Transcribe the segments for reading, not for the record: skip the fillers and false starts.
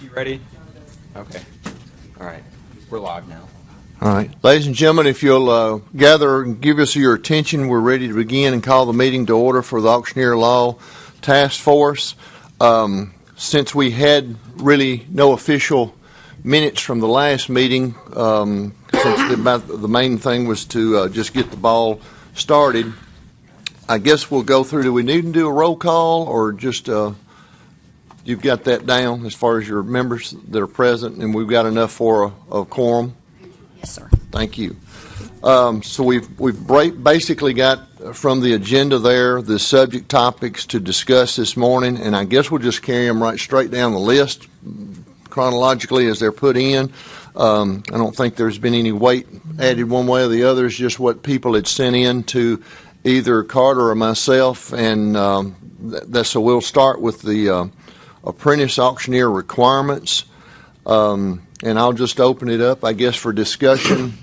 You ready? Okay. All right. We're live now. All right. Ladies and gentlemen, if you'll gather and give us your attention, we're ready to begin and call the meeting to order for the Auctioneer Law Task Force. Since we had really no official minutes from the last meeting, since the main thing was to just get the ball started, I guess we'll go through. Do we need to do a roll call, or just you've got that down as far as your members that are present, and we've got enough for a quorum? Yes, sir. Thank you. So we've basically got from the agenda there the subject topics to discuss this morning, and I guess we'll just carry them right straight down the list chronologically as they're put in. I don't think there's been any weight added one way or the other. It's just what people had sent in to either Carter or myself, and so we'll start with the Apprentice Auctioneer requirements. And I'll just open it up, I guess, for discussion.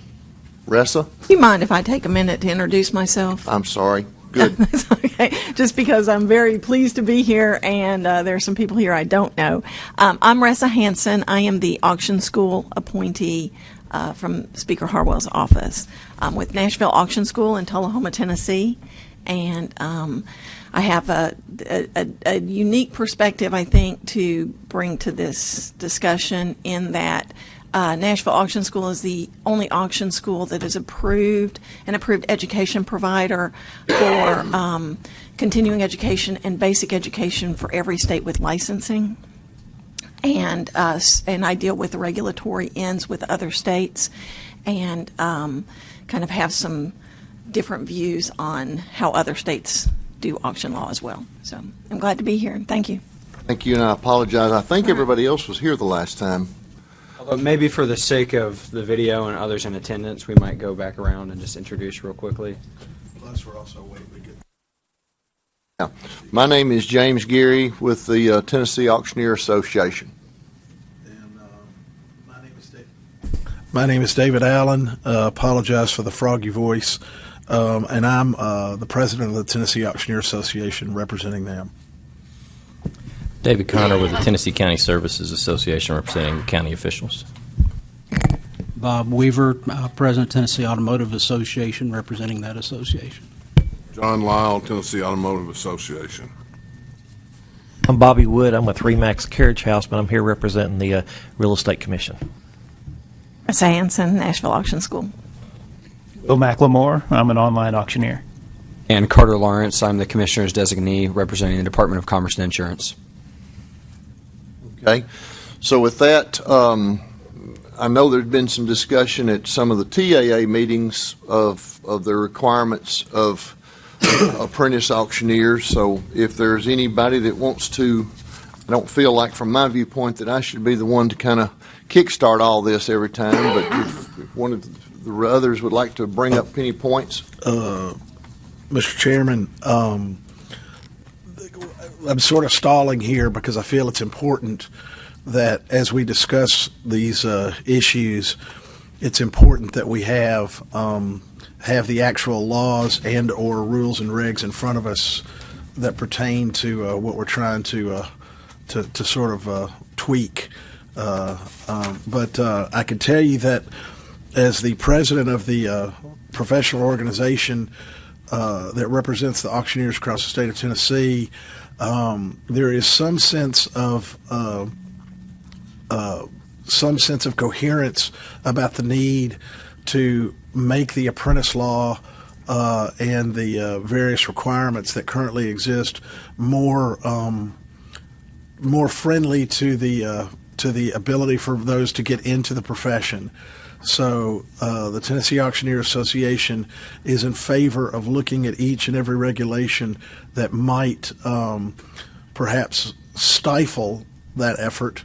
Ressa? Do you mind if I take a minute to introduce myself? I'm sorry. Good. That's okay. Just because I'm very pleased to be here, and there are some people here I don't know. I'm Ressa Hansen. I am the auction school appointee from Speaker Harwell's office. I'm with Nashville Auction School in Tullahoma, Tennessee, and I have a unique perspective, I think, to bring to this discussion, in that Nashville Auction School is the only auction school that is an approved education provider for continuing education and basic education for every state with licensing. And I deal with the regulatory ends with other states, and kind of have some different views on how other states do auction law as well. So I'm glad to be here. Thank you. Thank you, and I apologize. I think everybody else was here the last time. Although maybe for the sake of the video and others in attendance, we might go back around and just introduce real quickly. Plus, we're also waiting to get. Yeah. My name is James Geary with the Tennessee Auctioneer Association. And my name is David Allen. Apologize for the froggy voice. And I'm the president of the Tennessee Auctioneer Association, representing them. David Connor with the Tennessee County Services Association, representing county officials. Bob Weaver, president Tennessee Automotive Association, representing that association. John Lyle, Tennessee Automotive Association. I'm Bobby Wood. I'm with Remax Carriage House, but I'm here representing the Real Estate Commission. Ressa Hansen, Nashville Auction School. Bill McLemore. I'm an online auctioneer. And Carter Lawrence. I'm the Commissioner's designee representing the Department of Commerce and Insurance. Okay. So with that, I know there's been some discussion at some of the TAA meetings of the requirements of apprentice auctioneers. So if there's anybody that wants to, I don't feel like from my viewpoint that I should be the one to kind of kickstart all this every time, but if one of the others would like to bring up any points. Mr. Chairman, I'm sort of stalling here because I feel it's important that as we discuss these issues, it's important that we have the actual laws and or rules and regs in front of us that pertain to what we're trying to sort of tweak. But I can tell you that as the president of the professional organization that represents the auctioneers across the state of Tennessee, there is some sense of coherence about the need to make the apprentice law and the various requirements that currently exist more friendly to the ability for those to get into the profession. So the Tennessee Auctioneer Association is in favor of looking at each and every regulation that might perhaps stifle that effort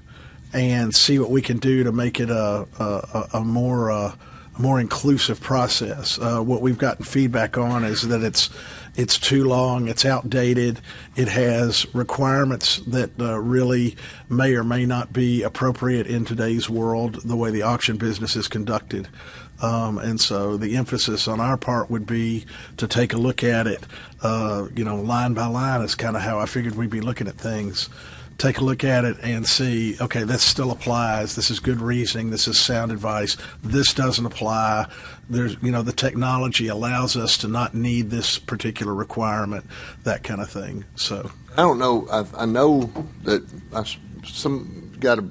and see what we can do to make it a more inclusive process. What we've gotten feedback on is that it's too long, it's outdated, it has requirements that really may or may not be appropriate in today's world, the way the auction business is conducted. And so the emphasis on our part would be to take a look at it, line by line is kind of how I figured we'd be looking at things, take a look at it and see, okay, this still applies. This is good reasoning. This is sound advice. This doesn't apply. There's, the technology allows us to not need this particular requirement, that kind of thing. So I don't know. I know that some got a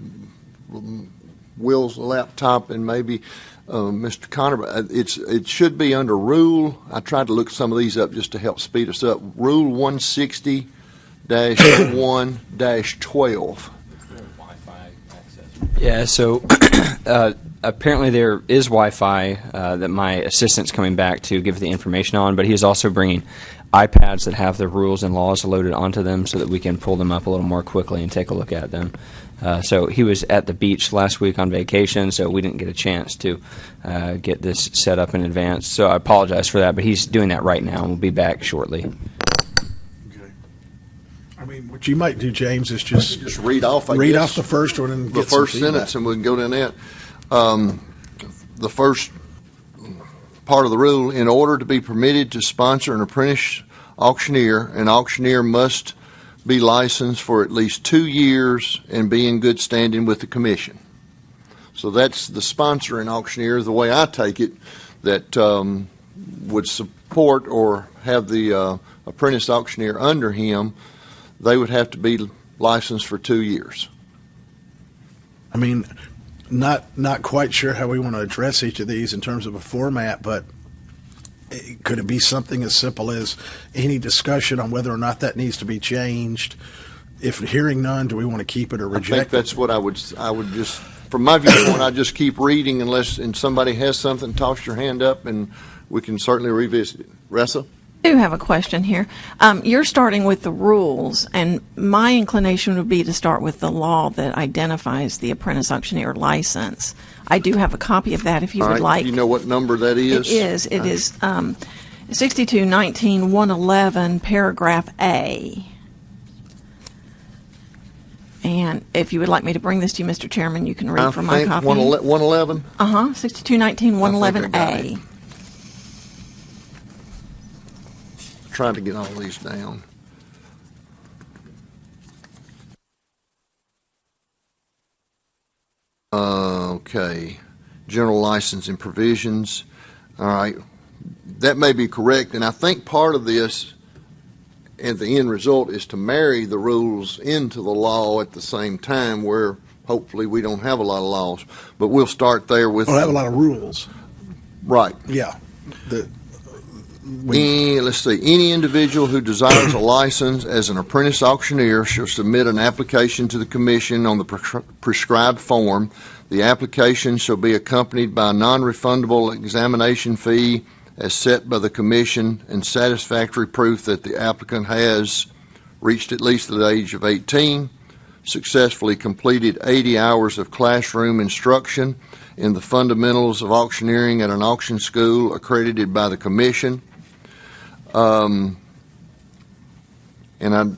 Will's laptop and maybe Mr. Connor, but it should be under rule. I tried to look some of these up just to help speed us up. Rule 160-1-12. Yeah, so apparently there is Wi-Fi that my assistant's coming back to give the information on, but he's also bringing iPads that have the rules and laws loaded onto them so that we can pull them up a little more quickly and take a look at them. So he was at the beach last week on vacation, so we didn't get a chance to get this set up in advance. So I apologize for that, but he's doing that right now and we'll be back shortly. okay. I mean, what you might do, James, is just read off. read off the first one and the get some first feedback. sentence, and we can go down that. The first part of the rule: in order to be permitted to sponsor an apprentice auctioneer, an auctioneer must be licensed for at least 2 years and be in good standing with the commission. So that's the sponsoring auctioneer, the way I take it, that would support or have the apprentice auctioneer under him. They would have to be licensed for 2 years. I mean, not quite sure how we want to address each of these in terms of a format, but could it be something as simple as any discussion on whether or not that needs to be changed? If hearing none, do we want to keep it or reject it? I think that's what I would just, from my viewpoint, I just keep reading unless somebody has something, toss your hand up, and we can certainly revisit it. Ressa? I do have a question here. You're starting with the rules, and my inclination would be to start with the law that identifies the apprentice auctioneer license. I do have a copy of that if you All would right. like. Do you know what number that is? It is 6219-111, paragraph A. And if you would like me to bring this to you, Mr. Chairman, you can read from my copy. 111? 6219-111A. Trying to get all these down. Okay. General licensing provisions. All right. That may be correct, and I think part of this and the end result is to marry the rules into the law at the same time, where hopefully we don't have a lot of laws. But we'll start there with... We'll have a lot of rules. Right. Yeah. Let's see. Any individual who desires a license as an apprentice auctioneer shall submit an application to the commission on the prescribed form. The application shall be accompanied by a non-refundable examination fee as set by the commission and satisfactory proof that the applicant has reached at least the age of 18, successfully completed 80 hours of classroom instruction in the fundamentals of auctioneering at an auction school accredited by the commission. And I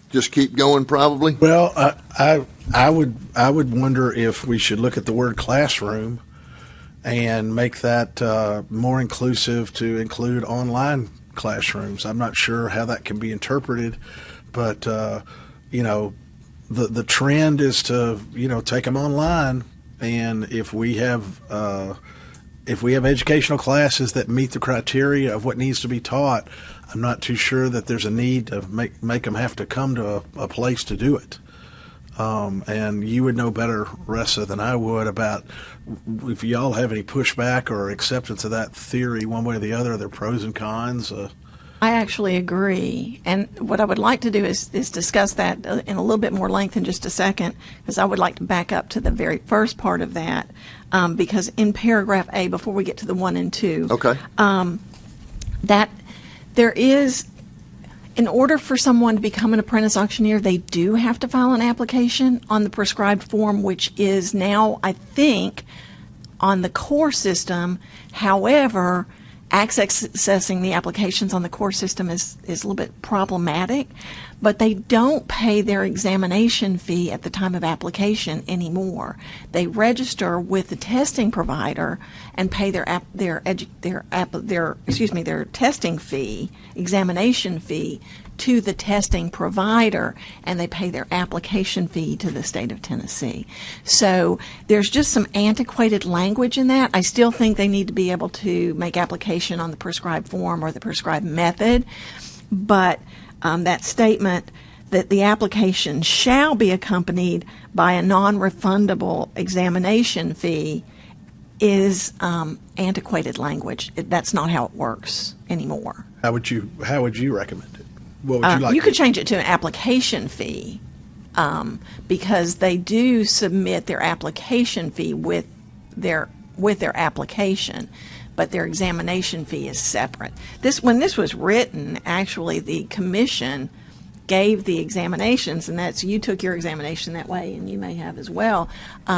just keep going, probably. Well, I would wonder if we should look at the word classroom and make that more inclusive to include online classrooms. I'm not sure how that can be interpreted, but the trend is to take them online, and if we have educational classes that meet the criteria of what needs to be taught, I'm not too sure that there's a need to make them have to come to a place to do it. And you would know better, Ressa, than I would about if y'all have any pushback or acceptance of that theory one way or the other, their pros and cons. I actually agree. And what I would like to do is discuss that in a little bit more length in just a second, because I would like to back up to the very first part of that, because in paragraph A, before we get to the 1 and 2, Okay. That there is, in order for someone to become an apprentice auctioneer, they do have to file an application on the prescribed form, which is now, I think, on the core system. However, accessing the applications on the core system is a little bit problematic, but they don't pay their examination fee at the time of application anymore. They register with the testing provider and pay their testing fee, examination fee, to the testing provider, and they pay their application fee to the state of Tennessee. So there's just some antiquated language in that. I still think they need to be able to make application on the prescribed form or the prescribed method, but that statement that the application shall be accompanied by a non-refundable examination fee is antiquated language. That's not how it works anymore. How would you recommend it? What would you like? You could change it to an application fee, because they do submit their application fee with their application, but their examination fee is separate. When this was written, actually the commission gave the examinations, and that's, you took your examination that way, and you may have as well.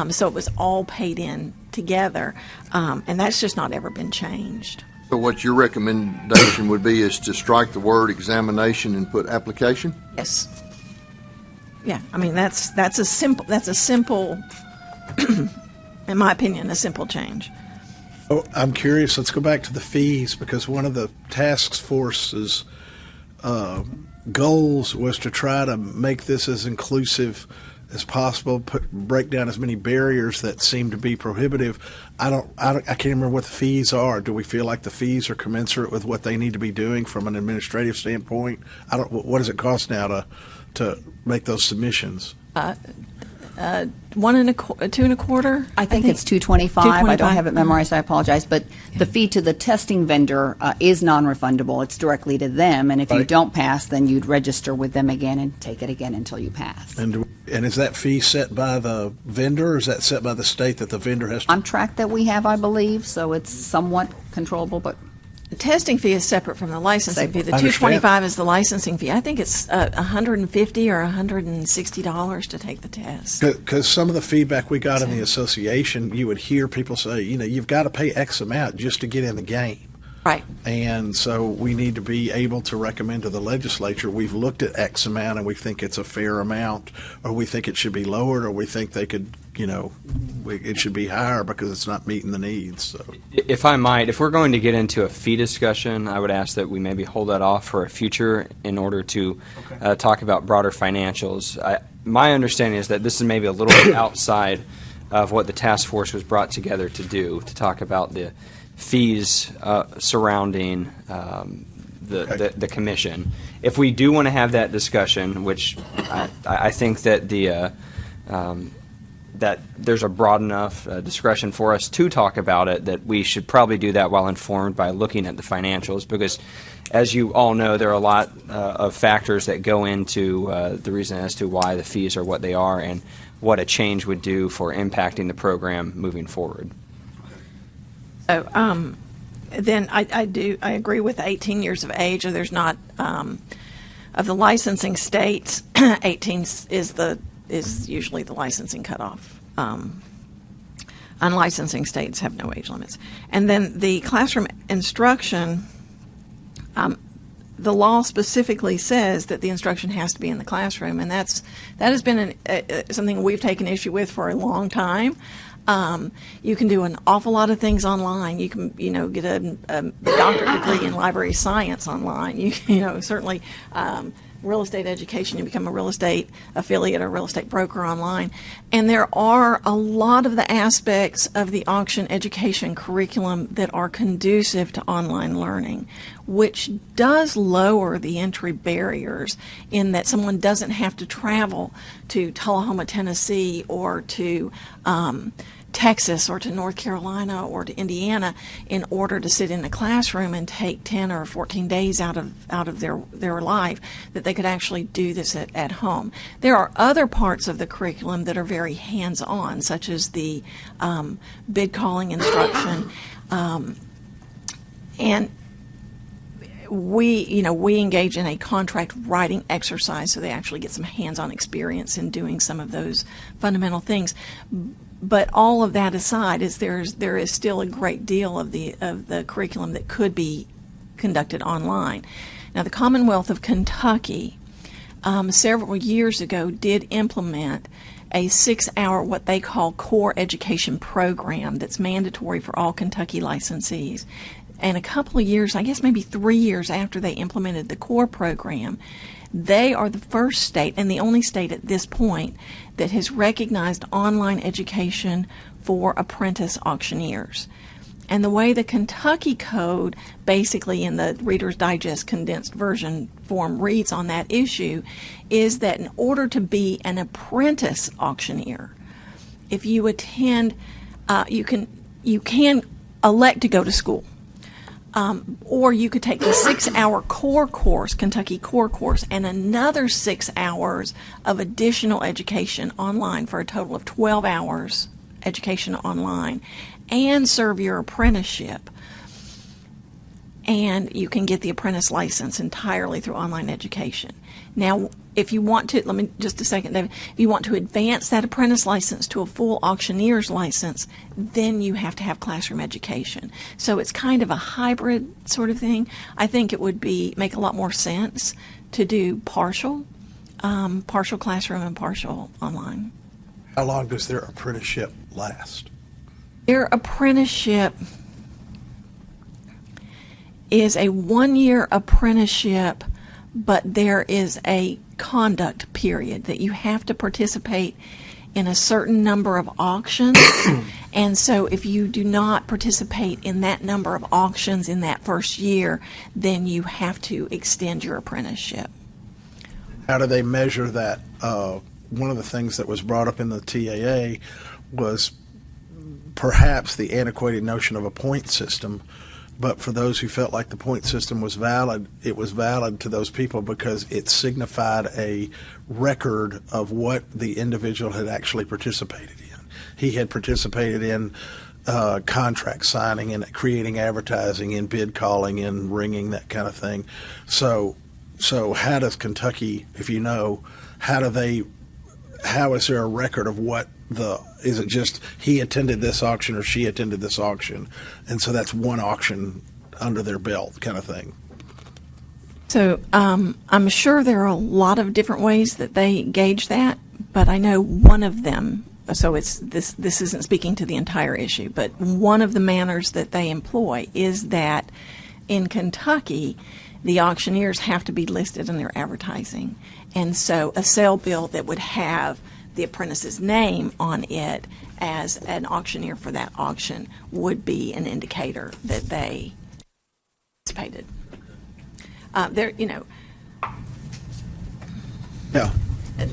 So it was all paid in together, and that's just not ever been changed. So what your recommendation would be is to strike the word examination and put application? Yes. Yeah, I mean that's a simple, in my opinion, a simple change. Oh, I'm curious. Let's go back to the fees, because one of the task force's goals was to try to make this as inclusive as possible, break down as many barriers that seem to be prohibitive. I can't remember what the fees are. Do we feel like the fees are commensurate with what they need to be doing from an administrative standpoint? What does it cost now to make those submissions? 1 and 2 and a quarter. I think it's $225. I don't have it memorized. I apologize. But the fee to the testing vendor is non-refundable. It's directly to them. And if you don't pass, then you'd register with them again and take it again until you pass. And is that fee set by the vendor, or is that set by the state that the vendor has to? Contract that we have, I believe, so it's somewhat controllable, but the testing fee is separate from the licensing fee. The I understand. $225 is the licensing fee. I think it's $150 or $160 to take the test. Because some of the feedback we got in the association, you would hear people say, you've got to pay X amount just to get in the game. Right. And so we need to be able to recommend to the legislature, we've looked at X amount and we think it's a fair amount, or we think it should be lowered, or we think they could, it should be higher because it's not meeting the needs. So, if I might, if we're going to get into a fee discussion, I would ask that we maybe hold that off for a future in order to talk about broader financials. My understanding is that this is maybe a little bit outside of what the task force was brought together to do, to talk about the fees surrounding the commission. If we do want to have that discussion, which I think that that there's a broad enough discretion for us to talk about it, that we should probably do that while informed by looking at the financials, because as you all know, there are a lot of factors that go into the reason as to why the fees are what they are and what a change would do for impacting the program moving forward. So then I agree with 18 years of age. Or there's not of the licensing states, 18 is usually the licensing cutoff. Unlicensing states have no age limits. And then the classroom instruction, the law specifically says that the instruction has to be in the classroom, and that has been something we've taken issue with for a long time. You can do an awful lot of things online. You can, get a doctorate degree in library science online. You certainly real estate education. You become a real estate affiliate or real estate broker online. And there are a lot of the aspects of the auction education curriculum that are conducive to online learning, which does lower the entry barriers in that someone doesn't have to travel to Tullahoma, Tennessee, or to Texas or to North Carolina or to Indiana in order to sit in a classroom and take 10 or 14 days out of their life, that they could actually do this at home. There are other parts of the curriculum that are very hands-on, such as the bid calling instruction, and we engage in a contract writing exercise, so they actually get some hands-on experience in doing some of those fundamental things. But all of that aside, there is still a great deal of the curriculum that could be conducted online. Now, the Commonwealth of Kentucky several years ago did implement a 6-hour, what they call core education program, that's mandatory for all Kentucky licensees. And a couple of years, I guess maybe 3 years after they implemented the core program, they are the first state and the only state at this point that has recognized online education for apprentice auctioneers. And the way the Kentucky Code, basically in the Reader's Digest condensed version form, reads on that issue is that in order to be an apprentice auctioneer, if you attend, you can elect to go to school. Or you could take the 6-hour core course, Kentucky core course, and another 6 hours of additional education online for a total of 12 hours education online, and serve your apprenticeship. And you can get the apprentice license entirely through online education. Now, if you want to, let me just a second, David, if you want to advance that apprentice license to a full auctioneer's license, then you have to have classroom education. So it's kind of a hybrid sort of thing. I think it would make a lot more sense to do partial classroom and partial online. How long does their apprenticeship last? Their apprenticeship is a 1-year apprenticeship, but there is a conduct period that you have to participate in a certain number of auctions. And so if you do not participate in that number of auctions in that first year, then you have to extend your apprenticeship. How do they measure that? One of the things that was brought up in the TAA was perhaps the antiquated notion of a point system. But for those who felt like the point system was valid, it was valid to those people because it signified a record of what the individual had actually participated in. He had participated in contract signing and creating advertising, in bid calling, in ringing, that kind of thing. So how does Kentucky, if you know, how is there a record of is it just he attended this auction or she attended this auction, and so that's one auction under their belt kind of thing? So I'm sure there are a lot of different ways that they gauge that, but I know one of them, so this isn't speaking to the entire issue, but one of the manners that they employ is that in Kentucky, the auctioneers have to be listed in their advertising. And so a sale bill that would have the apprentice's name on it as an auctioneer for that auction would be an indicator that they participated. Yeah.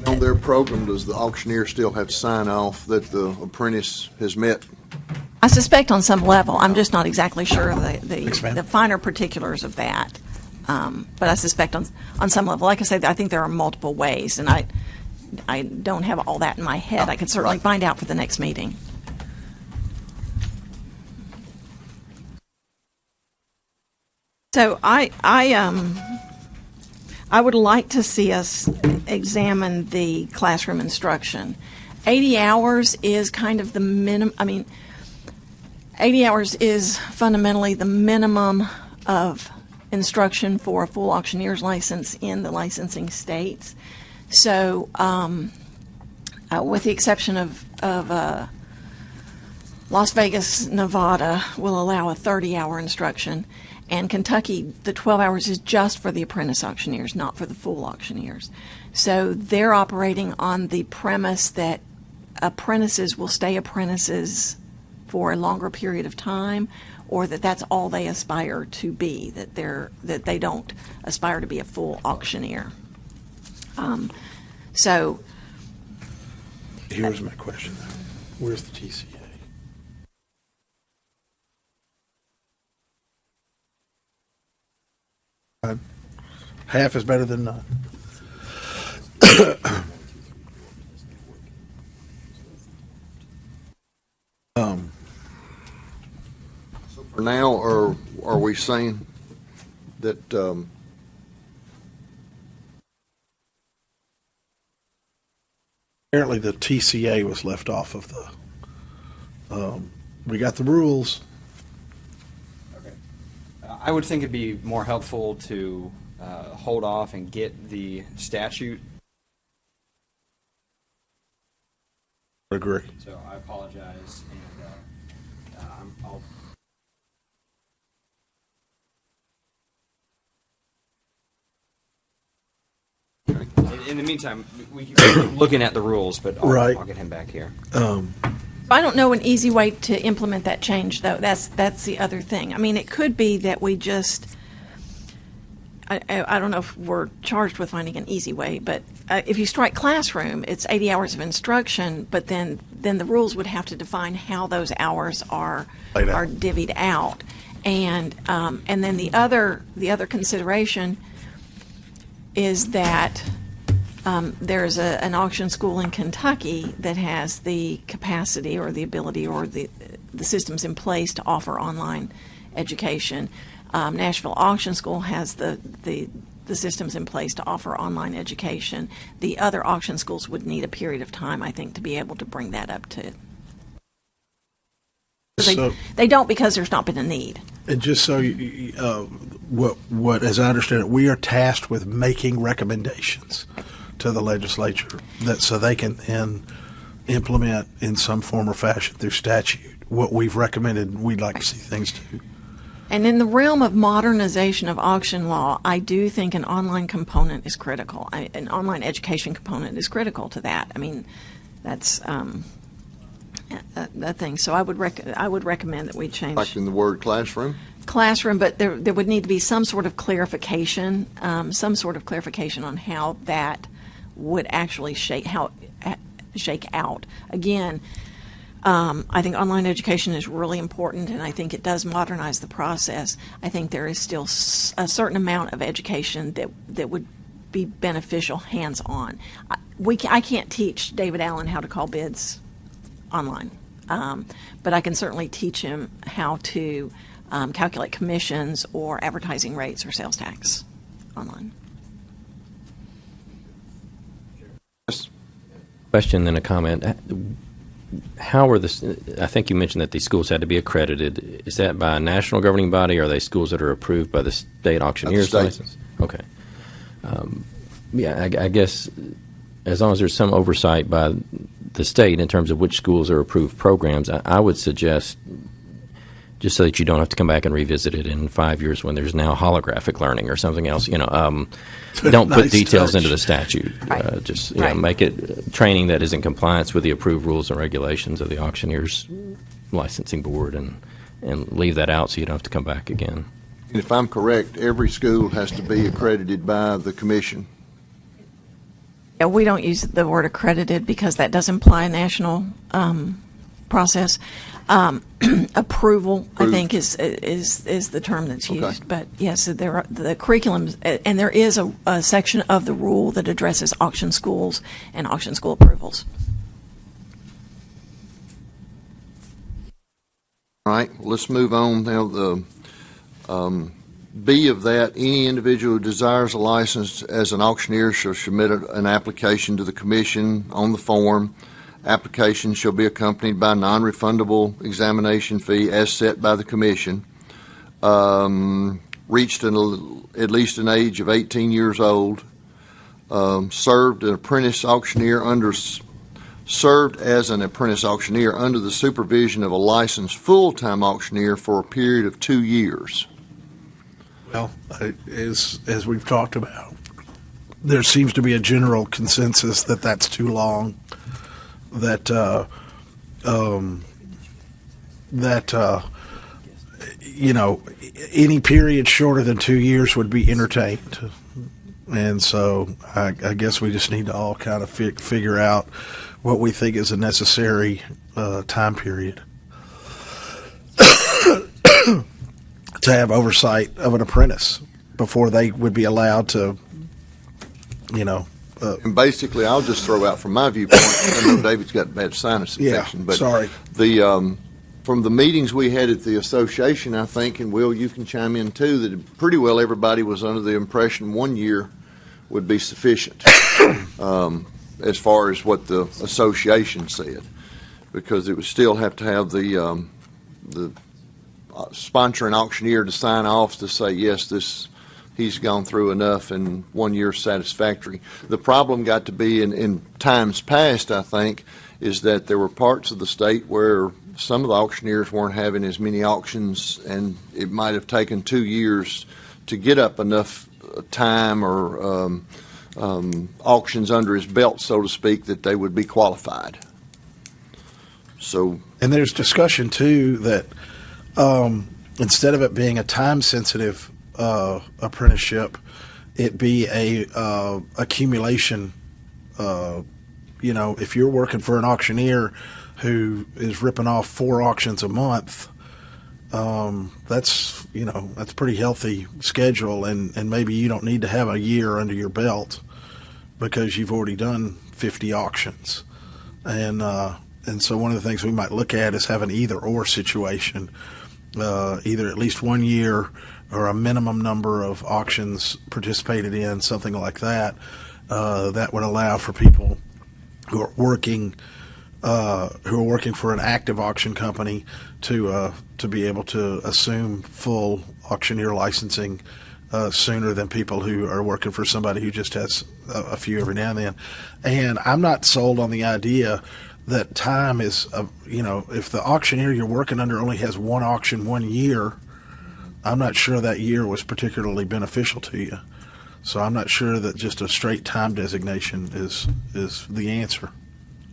On their program, does the auctioneer still have to sign off that the apprentice has met? I suspect on some level. I'm just not exactly sure of the finer particulars of that. But I suspect on some level, like I said, I think there are multiple ways, and I don't have all that in my head. I could certainly find out for the next meeting. So I would like to see us examine the classroom instruction. 80 hours is kind of the minimum. I mean, 80 hours is fundamentally the minimum of instruction for a full auctioneer's license in the licensing states. So, with the exception of Las Vegas, Nevada, will allow a 30-hour instruction, and Kentucky, the 12 hours is just for the apprentice auctioneers, not for the full auctioneers. So they're operating on the premise that apprentices will stay apprentices for a longer period of time, or that's all they aspire to be, that they don't aspire to be a full auctioneer. So here's my question, though. Where's the TCA? Half is better than none. For now, are we saying that apparently the TCA was left off of the we got the rules. Okay. I would think it'd be more helpful to hold off and get the statute. Agree. So I apologize, and I'll in the meantime, we're looking at the rules, but Right. I'll get him back here. I don't know an easy way to implement that change, though. That's the other thing. I mean, it could be that we just, I don't know if we're charged with finding an easy way, but if you strike classroom, it's 80 hours of instruction, but then the rules would have to define how those hours are divvied out. And then the other consideration is that there's an auction school in Kentucky that has the capacity or the ability or the systems in place to offer online education. Nashville Auction School has the systems in place to offer online education. The other auction schools would need a period of time, I think, to be able to bring that up to. They don't because there's not been a need. And just so what as I understand it, we are tasked with making recommendations to the legislature so they can then implement in some form or fashion through statute what we've recommended we'd like to see things do. And in the realm of modernization of auction law, I do think an online component is critical. An online education component is critical to that. I mean, that's a thing. So I would recommend that we change. Like in the word classroom? Classroom, but there would need to be some sort of clarification, on how that would actually shake out. Again, I think online education is really important, and I think it does modernize the process. I think there is still a certain amount of education that would be beneficial hands-on. I can't teach David Allen how to call bids online, but I can certainly teach him how to calculate commissions or advertising rates or sales tax online. Question and a comment. How are I think you mentioned that these schools had to be accredited. Is that by a national governing body, or are they schools that are approved by the state auctioneer's license? Okay. I guess as long as there's some oversight by the state in terms of which schools are approved programs, I would suggest, just so that you don't have to come back and revisit it in 5 years when there's now holographic learning or something else, don't put details into the statute. Right. Just Right. make it training that is in compliance with the approved rules and regulations of the auctioneer's licensing board, and leave that out so you don't have to come back again. And if I'm correct, every school has to be accredited by the commission. Yeah, we don't use the word accredited because that does imply a national process. Approval, I think, is the term that's used. Okay. But yes, there are the curriculums, and there is a section of the rule that addresses auction schools and auction school approvals. All right, let's move on now. The B of that, any individual who desires a license as an auctioneer shall submit an application to the commission on the form. Application shall be accompanied by a non-refundable examination fee as set by the commission. Reached at least an age of 18 years old. Served as an apprentice auctioneer under the supervision of a licensed full-time auctioneer for a period of 2 years. Well, as we've talked about, there seems to be a general consensus that that's too long. That any period shorter than 2 years would be entertained, and so I guess we just need to all kind of figure out what we think is a necessary time period to have oversight of an apprentice before they would be allowed to, And basically, I'll just throw out from my viewpoint, I know David's got bad sinus infection, but sorry. From the meetings we had at the association, I think, and Will, you can chime in too, that pretty well everybody was under the impression 1 year would be sufficient as far as what the association said, because it would still have to have the sponsoring auctioneer to sign off to say, yes, he's gone through enough and 1 year satisfactory. The problem got to be in times past, I think, is that there were parts of the state where some of the auctioneers weren't having as many auctions, and it might have taken 2 years to get up enough time or auctions under his belt, so to speak, that they would be qualified. So, And there's discussion too that instead of it being a time-sensitive apprenticeship, it be a accumulation. If you're working for an auctioneer who is ripping off 4 auctions a month, that's a pretty healthy schedule, and maybe you don't need to have a year under your belt because you've already done 50 auctions, and so one of the things we might look at is have an either-or situation, either at least 1 year or a minimum number of auctions participated in, something like that. That would allow for people who are working for an active auction company to be able to assume full auctioneer licensing sooner than people who are working for somebody who just has a few every now and then. And I'm not sold on the idea that time is, if the auctioneer you're working under only has 1 auction 1 year, I'm not sure that year was particularly beneficial to you. So I'm not sure that just a straight time designation is the answer.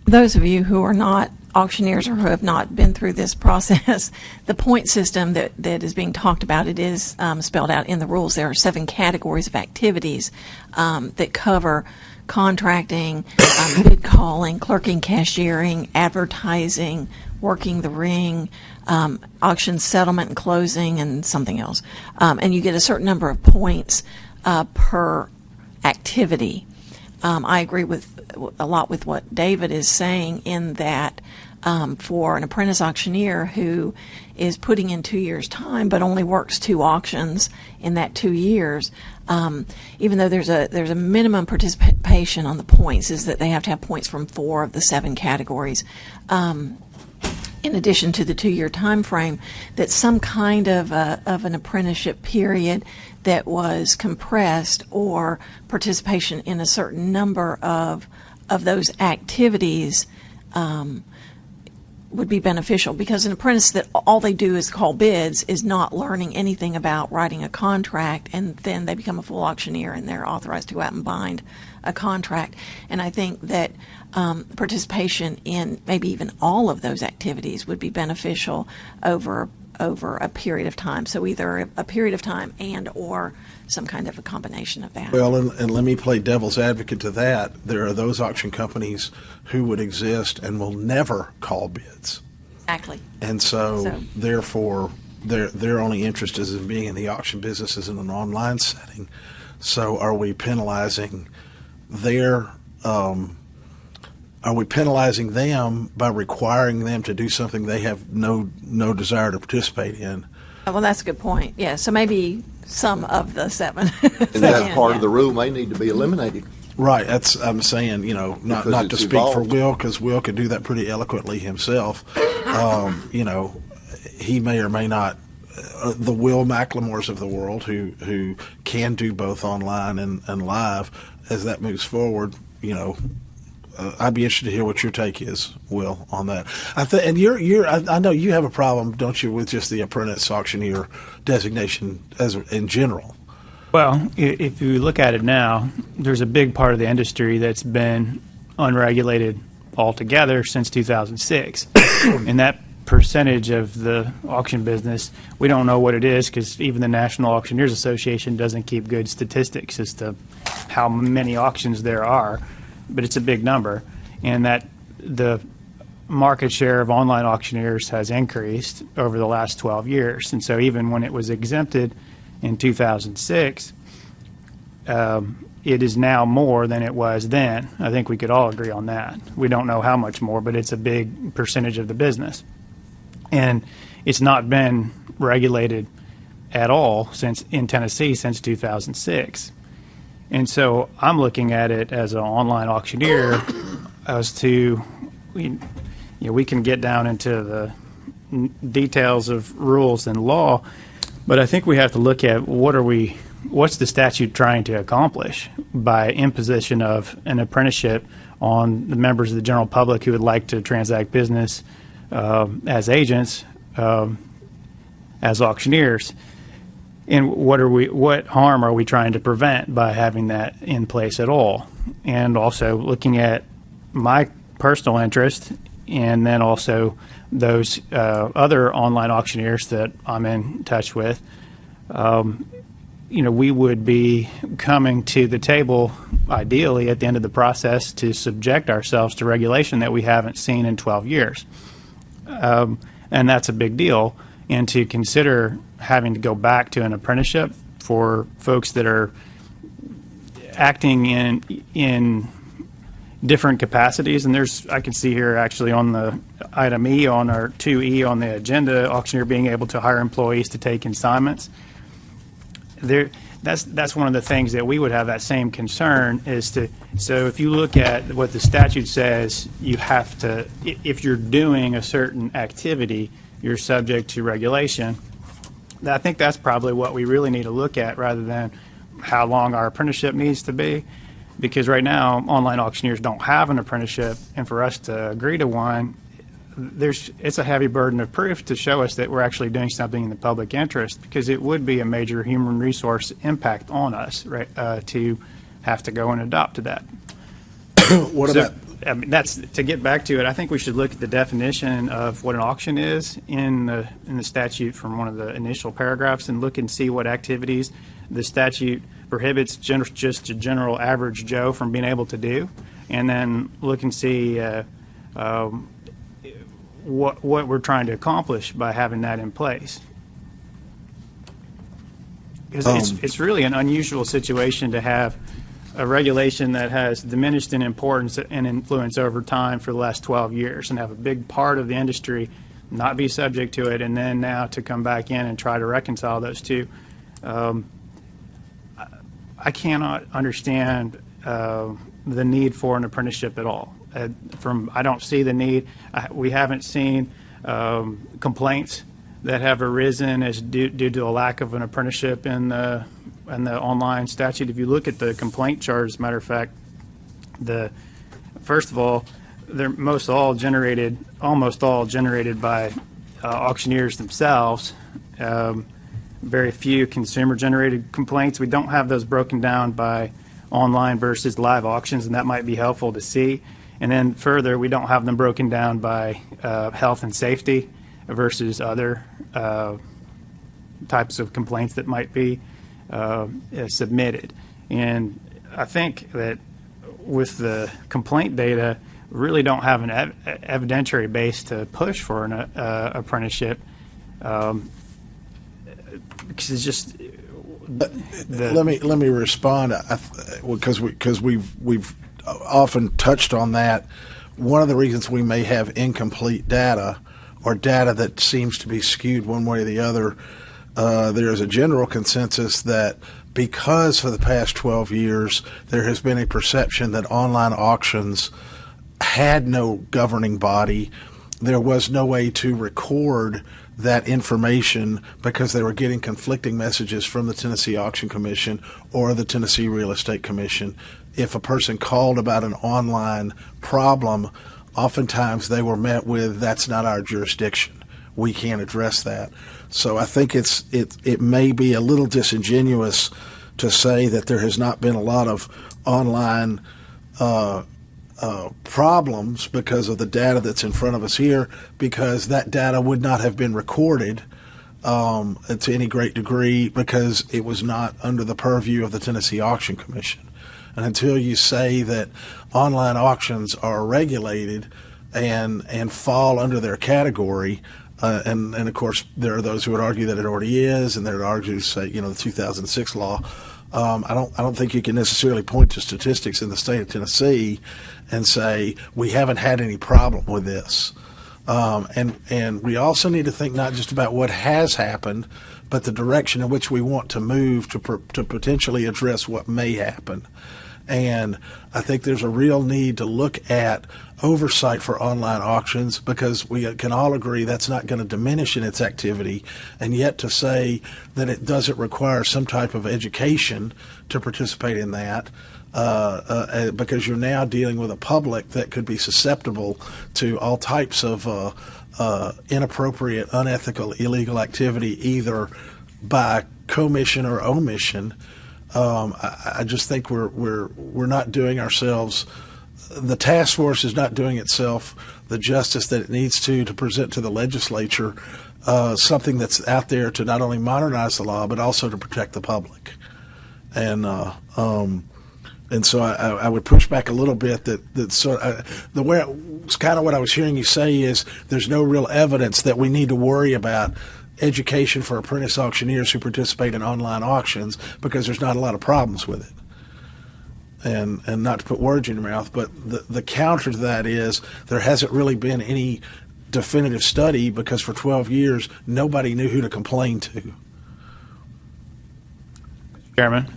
Those of you who are not auctioneers or who have not been through this process, the point system that is being talked about, it is spelled out in the rules. There are 7 categories of activities that cover contracting, bid calling, clerking, cashiering, advertising, working the ring, auction settlement and closing, and something else. And you get a certain number of points per activity. I agree with a lot with what David is saying in that for an apprentice auctioneer who is putting in 2 years' time but only works 2 auctions in that 2 years, even though there's a minimum participation on the points, is that they have to have points from 4 of the 7 categories. In addition to the 2-year time frame, that some kind of an apprenticeship period that was compressed, or participation in a certain number of those activities would be beneficial, because an apprentice that all they do is call bids is not learning anything about writing a contract, and then they become a full auctioneer and they're authorized to go out and bind a contract. And I think that participation in maybe even all of those activities would be beneficial over a period of time. So either a period of time and or some kind of a combination of that. Well, and let me play devil's advocate to that. There are those auction companies who would exist and will never call bids. Exactly. And so therefore, their only interest is in being in the auction business is in an online setting. So are we penalizing them by requiring them to do something they have no desire to participate in? Well, that's a good point. Yeah, so maybe some of the 7. And that part of the rule may need to be eliminated. Right. I'm saying, not to speak for Will, because Will could do that pretty eloquently himself. He may or may not. The Will McLemores of the world, who can do both online and live, as that moves forward, I'd be interested to hear what your take is, Will, on that. And I know you have a problem, don't you, with just the apprentice auctioneer designation in general? Well, if you look at it now, there's a big part of the industry that's been unregulated altogether since 2006, and that percentage of the auction business, we don't know what it is, because even the National Auctioneers Association doesn't keep good statistics as to how many auctions there are. But it's a big number, and that the market share of online auctioneers has increased over the last 12 years. And so even when it was exempted in 2006, it is now more than it was then. I think we could all agree on that. We don't know how much more, but it's a big percentage of the business. And it's not been regulated at all in Tennessee since 2006. And so I'm looking at it as an online auctioneer as to, we can get down into the details of rules and law, but I think we have to look at what's the statute trying to accomplish by imposition of an apprenticeship on the members of the general public who would like to transact business as agents, as auctioneers. And what harm are we trying to prevent by having that in place at all? And also looking at my personal interest, and then also those other online auctioneers that I'm in touch with. We would be coming to the table, ideally, at the end of the process to subject ourselves to regulation that we haven't seen in 12 years. And that's a big deal. And to consider having to go back to an apprenticeship for folks that are acting in different capacities. And I can see here actually on the item E on our 2E on the agenda, auctioneer being able to hire employees to take consignments. That's one of the things that we would have that same concern so if you look at what the statute says, you have to, if you're doing a certain activity, you're subject to regulation. I think that's probably what we really need to look at rather than how long our apprenticeship needs to be, because right now online auctioneers don't have an apprenticeship, and for us to agree to one, it's a heavy burden of proof to show us that we're actually doing something in the public interest, because it would be a major human resource impact on us, right, to have to go and adopt to that. That's to get back to it. I think we should look at the definition of what an auction is in the statute from one of the initial paragraphs, and look and see what activities the statute prohibits just a general average Joe from being able to do, and then look and see what we're trying to accomplish by having that in place. Because it's really an unusual situation to have a regulation that has diminished in importance and influence over time for the last 12 years, and have a big part of the industry not be subject to it, and then now to come back in and try to reconcile those two. I cannot understand the need for an apprenticeship at all. I don't see the need. We haven't seen complaints that have arisen as due to a lack of an apprenticeship in the online statute. If you look at the complaint charge, as a matter of fact, first of all, they're almost all generated by auctioneers themselves. Very few consumer-generated complaints. We don't have those broken down by online versus live auctions, and that might be helpful to see. And then further, we don't have them broken down by health and safety versus other types of complaints that might be submitted. And I think that with the complaint data, we really don't have an evidentiary base to push for an apprenticeship, because it's just. Let me respond, because we've often touched on that. One of the reasons we may have incomplete data, or data that seems to be skewed one way or the other, there is a general consensus that because for the past 12 years there has been a perception that online auctions had no governing body, there was no way to record that information because they were getting conflicting messages from the Tennessee Auction Commission or the Tennessee Real Estate Commission. If a person called about an online problem, oftentimes they were met with, that's not our jurisdiction. We can't address that. So I think it may be a little disingenuous to say that there has not been a lot of online problems because of the data that's in front of us here, because that data would not have been recorded to any great degree because it was not under the purview of the Tennessee Auction Commission. And until you say that online auctions are regulated and fall under their category, and of course there are those who would argue that it already is, and there are argue say the 2006 law. I don't think you can necessarily point to statistics in the state of Tennessee and say we haven't had any problem with this. And we also need to think not just about what has happened, but the direction in which we want to move to potentially address what may happen. And I think there's a real need to look at oversight for online auctions, because we can all agree that's not going to diminish in its activity, and yet to say that it doesn't require some type of education to participate in that, because you're now dealing with a public that could be susceptible to all types of inappropriate, unethical, illegal activity, either by commission or omission. I just think we're not doing ourselves. The task force is not doing itself the justice that it needs to present to the legislature something that's out there to not only modernize the law but also to protect the public. And so I would push back a little bit that sort of, the way it's kind of what I was hearing you say is there's no real evidence that we need to worry about education for apprentice auctioneers who participate in online auctions because there's not a lot of problems with it. And not to put words in your mouth, but the counter to that is there hasn't really been any definitive study because for 12 years nobody knew who to complain to. Chairman,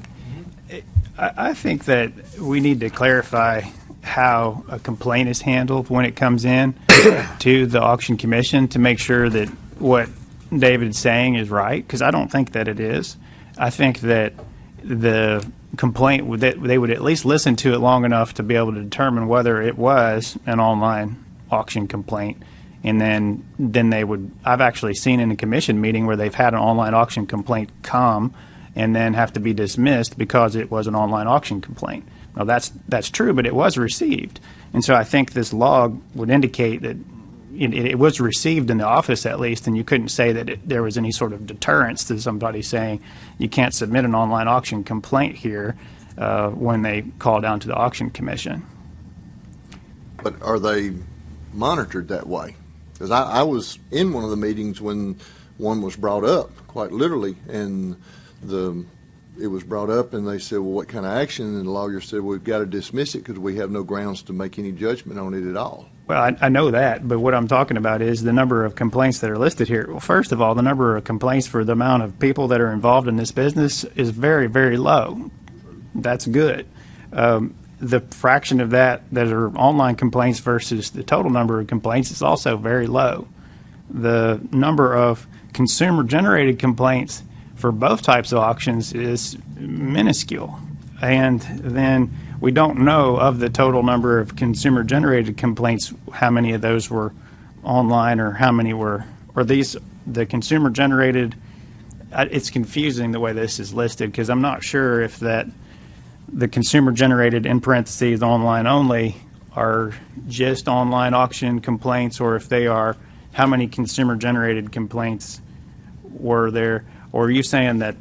I think that we need to clarify how a complaint is handled when it comes in to the auction commission to make sure that what David's saying is right, because I don't think that it is. I think that the complaint they would at least listen to it long enough to be able to determine whether it was an online auction complaint, and then they would. I've actually seen in a commission meeting where they've had an online auction complaint come and then have to be dismissed because it was an online auction complaint. Now that's true, but it was received, and so I think this log would indicate that it was received in the office at least, and you couldn't say that there was any sort of deterrence to somebody saying you can't submit an online auction complaint here when they call down to the auction commission. But are they monitored that way? Because I was in one of the meetings when one was brought up, quite literally, and it was brought up, and they said, well, what kind of action? And the lawyer said, well, we've got to dismiss it because we have no grounds to make any judgment on it at all. Well, I know that, but what I'm talking about is the number of complaints that are listed here. Well, first of all, the number of complaints for the amount of people that are involved in this business is very, very low. That's good. The fraction of that are online complaints versus the total number of complaints is also very low. The number of consumer-generated complaints for both types of auctions is minuscule. And then we don't know of the total number of consumer-generated complaints how many of those were online or how many were, or these, the consumer-generated, it's confusing the way this is listed because I'm not sure if that the consumer-generated in parentheses online only are just online auction complaints or if they are how many consumer-generated complaints were there. Or are you saying that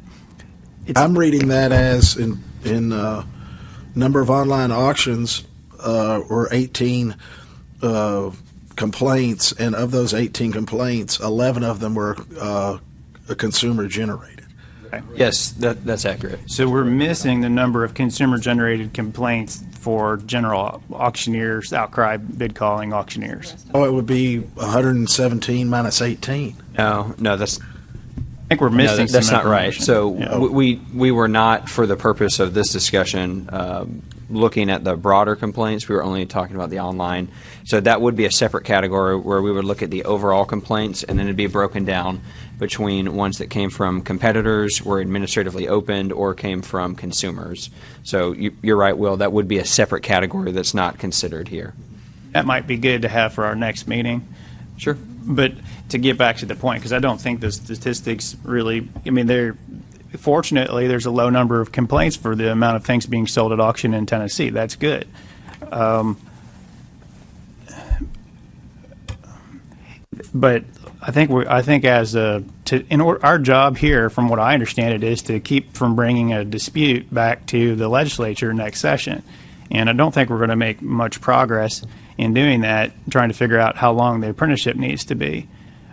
I'm reading that as in number of online auctions were 18 complaints, and of those 18 complaints, 11 of them were consumer generated. Okay. Yes, that's accurate. So we're missing the number of consumer-generated complaints for general auctioneers, outcry, bid calling auctioneers. Oh, it would be 117 minus 18. No, that's. I think we're missing some that's not right. information. So Yeah. we were not, for the purpose of this discussion, looking at the broader complaints. We were only talking about the online. So that would be a separate category where we would look at the overall complaints, and then it'd be broken down between ones that came from competitors, were administratively opened, or came from consumers. So you're right, Will. That would be a separate category that's not considered here. That might be good to have for our next meeting. Sure. But to get back to the point, because I don't think the statistics really, I mean, fortunately, there's a low number of complaints for the amount of things being sold at auction in Tennessee. That's good. But I think our job here, from what I understand it, is to keep from bringing a dispute back to the legislature next session. And I don't think we're going to make much progress in doing that, trying to figure out how long the apprenticeship needs to be.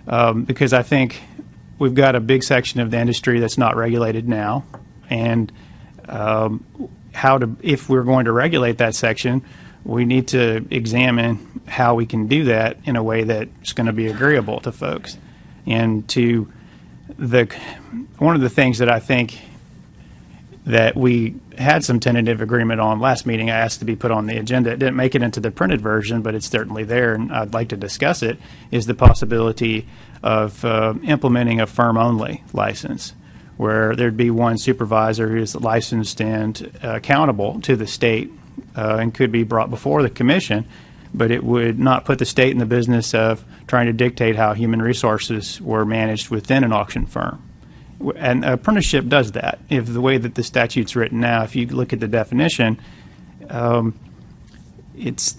Because I think we've got a big section of the industry that's not regulated now. And if we're going to regulate that section, we need to examine how we can do that in a way that's going to be agreeable to folks. And one of the things that I think that we had some tentative agreement on last meeting, I asked to be put on the agenda. It didn't make it into the printed version, but it's certainly there, and I'd like to discuss it, is the possibility of implementing a firm-only license, where there'd be one supervisor who's licensed and accountable to the state and could be brought before the commission, but it would not put the state in the business of trying to dictate how human resources were managed within an auction firm. And apprenticeship does that. If the way that the statute's written now, if you look at the definition, it's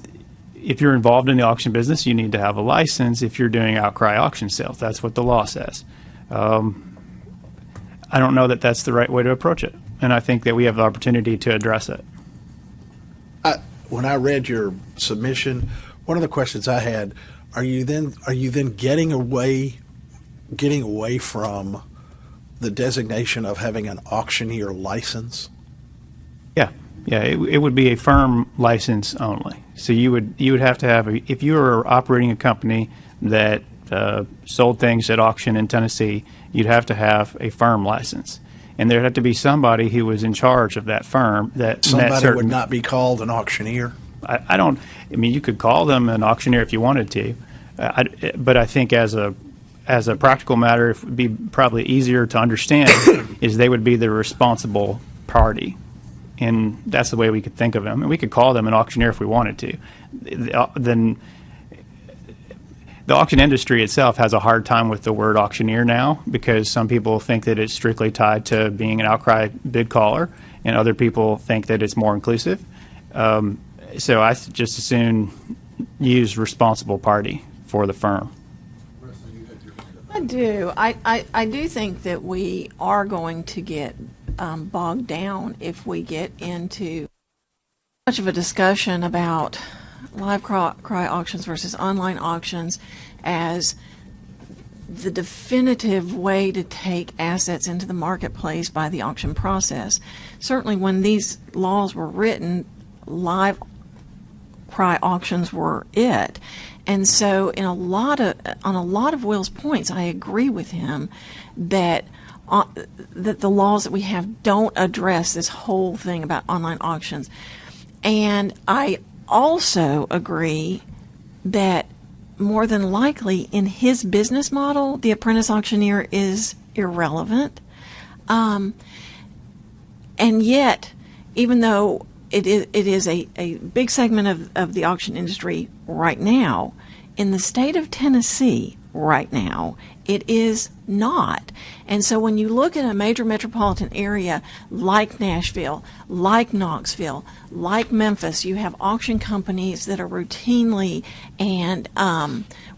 if you're involved in the auction business, you need to have a license if you're doing outcry auction sales. That's what the law says. I don't know that that's the right way to approach it, and I think that we have the opportunity to address it. When I read your submission, one of the questions I had, are you then getting away from the designation of having an auctioneer license? Yeah, it would be a firm license only. So you would have to have if you were operating a company that sold things at auction in Tennessee, you'd have to have a firm license, and there'd have to be somebody who was in charge of that firm. Somebody would not be called an auctioneer. I mean, you could call them an auctioneer if you wanted to, but I think as a practical matter, it would be probably easier to understand is they would be the responsible party. And that's the way we could think of them. And we could call them an auctioneer if we wanted to. Then the auction industry itself has a hard time with the word auctioneer now, because some people think that it's strictly tied to being an outcry bid caller, and other people think that it's more inclusive. So I just as soon use responsible party for the firm. I do. I do think that we are going to get bogged down if we get into much of a discussion about live cry auctions versus online auctions as the definitive way to take assets into the marketplace by the auction process. Certainly when these laws were written, live cry auctions were it. And so on a lot of Will's points, I agree with him that the laws that we have don't address this whole thing about online auctions. And I also agree that more than likely in his business model, the apprentice auctioneer is irrelevant. And yet, even though it is a big segment of the auction industry right now, in the state of Tennessee right now, it is not. And so when you look at a major metropolitan area like Nashville, like Knoxville, like Memphis, you have auction companies that are routinely and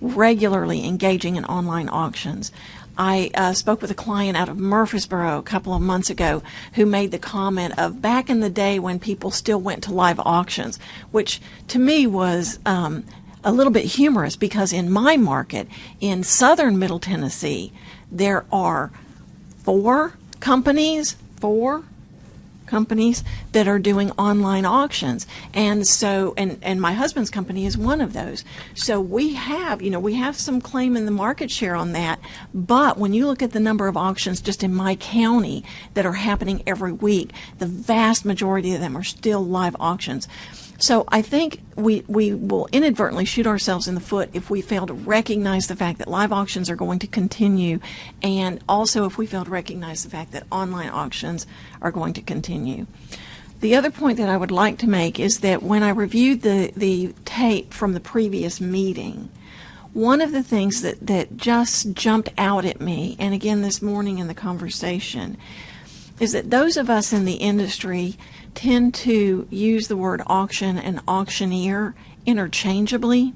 regularly engaging in online auctions. I spoke with a client out of Murfreesboro a couple of months ago who made the comment of back in the day when people still went to live auctions, which to me was a little bit humorous, because in my market in southern Middle Tennessee, there are four companies that are doing online auctions. And so, and my husband's company is one of those. So we have some claim in the market share on that. But when you look at the number of auctions just in my county that are happening every week, the vast majority of them are still live auctions. So I think we will inadvertently shoot ourselves in the foot if we fail to recognize the fact that live auctions are going to continue, and also if we fail to recognize the fact that online auctions are going to continue. The other point that I would like to make is that when I reviewed the tape from the previous meeting, one of the things that just jumped out at me, and again this morning in the conversation, is that those of us in the industry tend to use the word auction and auctioneer interchangeably,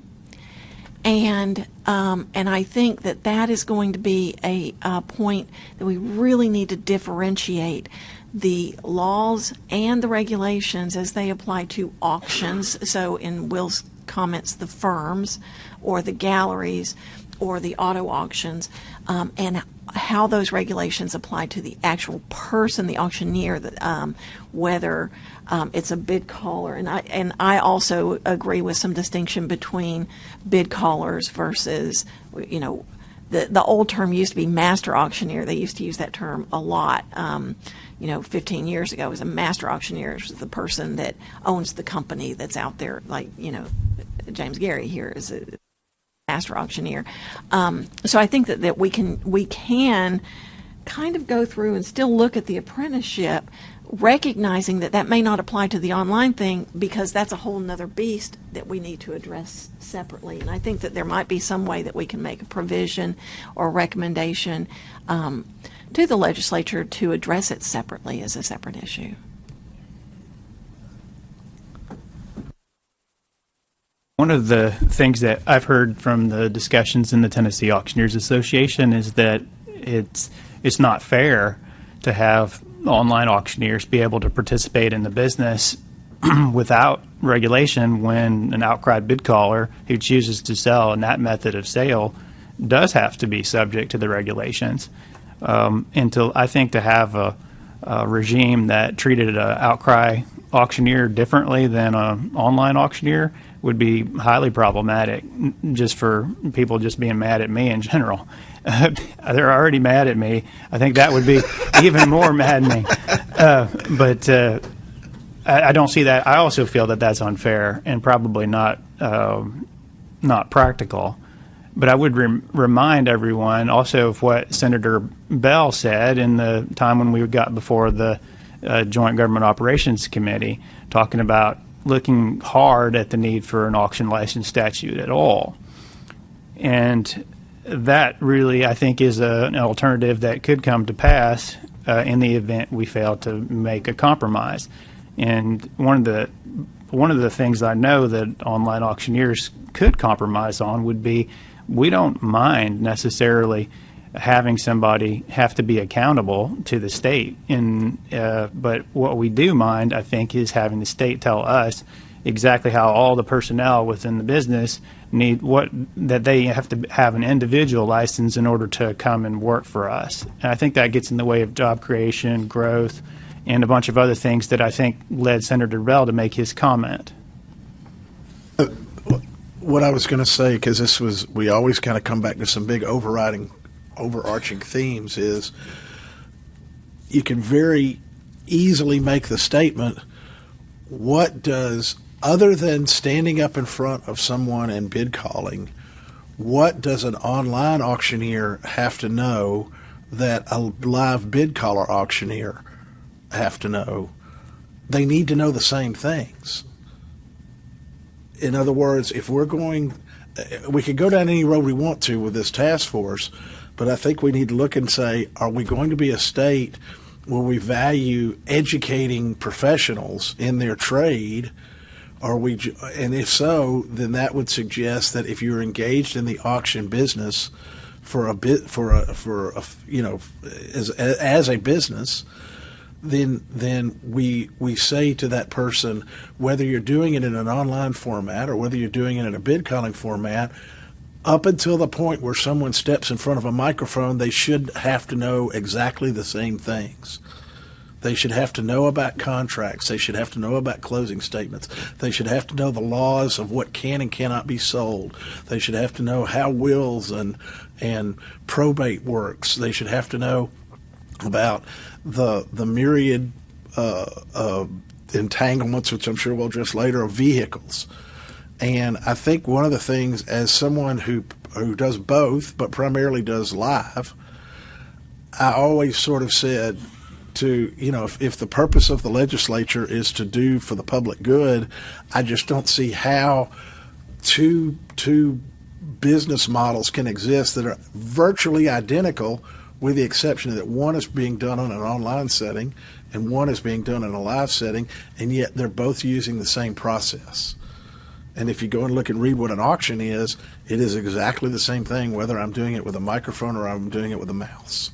and I think that is going to be a point that we really need to differentiate the laws and the regulations as they apply to auctions. So in Will's comments, the firms or the galleries or the auto auctions, and how those regulations apply to the actual person, the auctioneer, whether it's a bid caller. And I also agree with some distinction between bid callers versus, the old term used to be master auctioneer. They used to use that term a lot. 15 years ago, as a master auctioneer is the person that owns the company that's out there, like, James Gary here is a master auctioneer. So I think that we can kind of go through and still look at the apprenticeship, recognizing that that may not apply to the online thing because that's a whole nother beast that we need to address separately. And I think that there might be some way that we can make a provision or a recommendation to the legislature to address it separately as a separate issue. One of the things that I've heard from the discussions in the Tennessee Auctioneers Association is that it's not fair to have online auctioneers be able to participate in the business without regulation when an outcry bid caller who chooses to sell in that method of sale does have to be subject to the regulations. I think to have a regime that treated an outcry auctioneer differently than an online auctioneer would be highly problematic, just for people just being mad at me in general. They're already mad at me. I think that would be even more maddening. But I don't see that. I also feel that that's unfair and probably not practical. But I would remind everyone also of what Senator Bell said in the time when we got before the Joint Government Operations Committee, talking about looking hard at the need for an auction license statute at all. And that really, I think, is an alternative that could come to pass in the event we fail to make a compromise. And one of the things I know that online auctioneers could compromise on would be, we don't mind necessarily having somebody have to be accountable to the state. But what we do mind, I think, is having the state tell us exactly how all the personnel within the business that they have to have an individual license in order to come and work for us. And I think that gets in the way of job creation, growth, and a bunch of other things that I think led Senator Bell to make his comment. What I was going to say, because we always kind of come back to some big overarching themes, is you can very easily make the statement, other than standing up in front of someone and bid calling, what does an online auctioneer have to know that a live bid caller auctioneer have to know? They need to know the same things. In other words, if we could go down any road we want to with this task force, but I think we need to look and say, are we going to be a state where we value educating professionals in their trade? And if so, then that would suggest that if you're engaged in the auction business as a business, then we say to that person, whether you're doing it in an online format or whether you're doing it in a bid calling format, up until the point where someone steps in front of a microphone, they should have to know exactly the same things. They should have to know about contracts. They should have to know about closing statements. They should have to know the laws of what can and cannot be sold. They should have to know how wills and probate works. They should have to know about the myriad entanglements, which I'm sure we'll address later, of vehicles. And I think one of the things, as someone who does both, but primarily does live, I always sort of said to, if the purpose of the legislature is to do for the public good, I just don't see how two business models can exist that are virtually identical, with the exception that one is being done on an online setting and one is being done in a live setting, and yet they're both using the same process. And if you go and look and read what an auction is, it is exactly the same thing, whether I'm doing it with a microphone or I'm doing it with a mouse.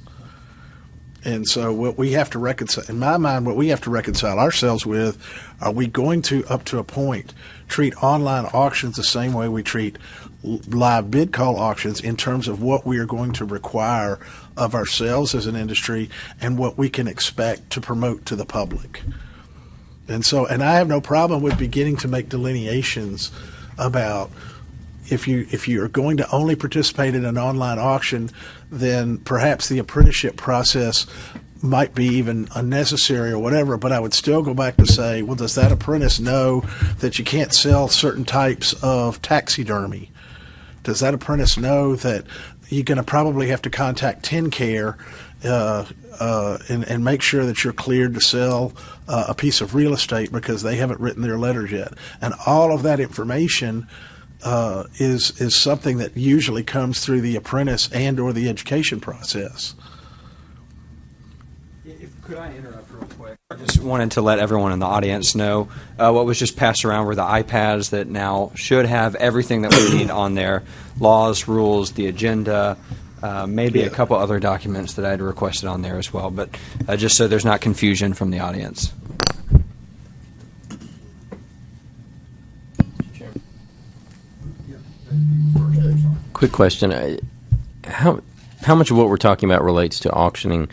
And so what we have to reconcile, in my mind, what we have to reconcile ourselves with, are we going to, up to a point, treat online auctions the same way we treat live bid call auctions in terms of what we are going to require of ourselves as an industry and what we can expect to promote to the public? And I have no problem with beginning to make delineations about if you are going to only participate in an online auction, then perhaps the apprenticeship process might be even unnecessary or whatever. But I would still go back to say, well, does that apprentice know that you can't sell certain types of taxidermy? Does that apprentice know that you're going to probably have to contact TenCare and make sure that you're cleared to sell a piece of real estate because they haven't written their letters yet? And all of that information is something that usually comes through the apprentice and or the education process. Could I interrupt real quick? I just wanted to let everyone in the audience know what was just passed around were the iPads that now should have everything that we need on there: laws, rules, the agenda, maybe a couple other documents that I had requested on there as well. But just so there's not confusion from the audience. Quick question. How much of what we're talking about relates to auctioning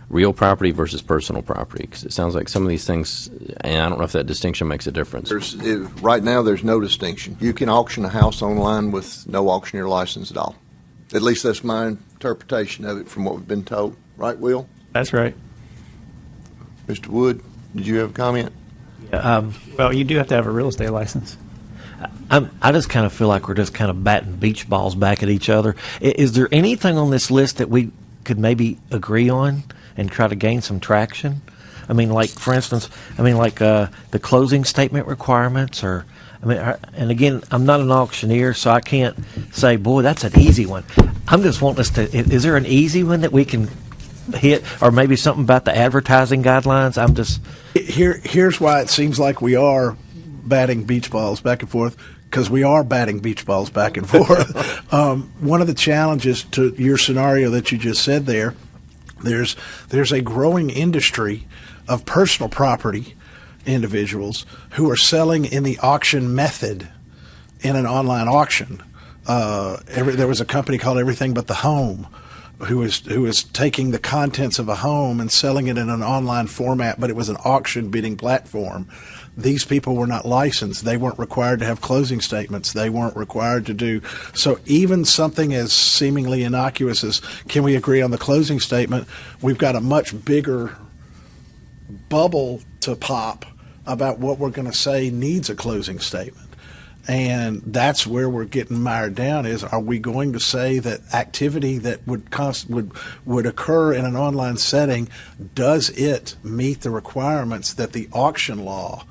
real property versus personal property? Because it sounds like some of these things, and I don't know if that distinction makes a difference. Right now, there's no distinction. You can auction a house online with no auctioneer license at all. At least that's my interpretation of it from what we've been told. Right, Will? That's right. Mr. Wood, did you have a comment? Well, you do have to have a real estate license. I just kind of feel like we're just kind of batting beach balls back at each other. Is there anything on this list that we could maybe agree on and try to gain some traction? I mean, like, for instance, the closing statement requirements, or, and again, I'm not an auctioneer, so I can't say, boy, that's an easy one. I'm just wanting us to, is there an easy one that we can hit, or maybe something about the advertising guidelines? I'm just... Here's why it seems like we are batting beach balls back and forth, because we are batting beach balls back and forth. One of the challenges to your scenario that you just said there's a growing industry of personal property individuals who are selling in the auction method in an online auction. There was a company called Everything But the Home who was taking the contents of a home and selling it in an online format, but it was an auction bidding platform. These people were not licensed. They weren't required to have closing statements. They weren't required to do. So even something as seemingly innocuous as, can we agree on the closing statement, we've got a much bigger bubble to pop about what we're going to say needs a closing statement. And that's where we're getting mired down is, are we going to say that activity that would occur in an online setting, does it meet the requirements that the auction law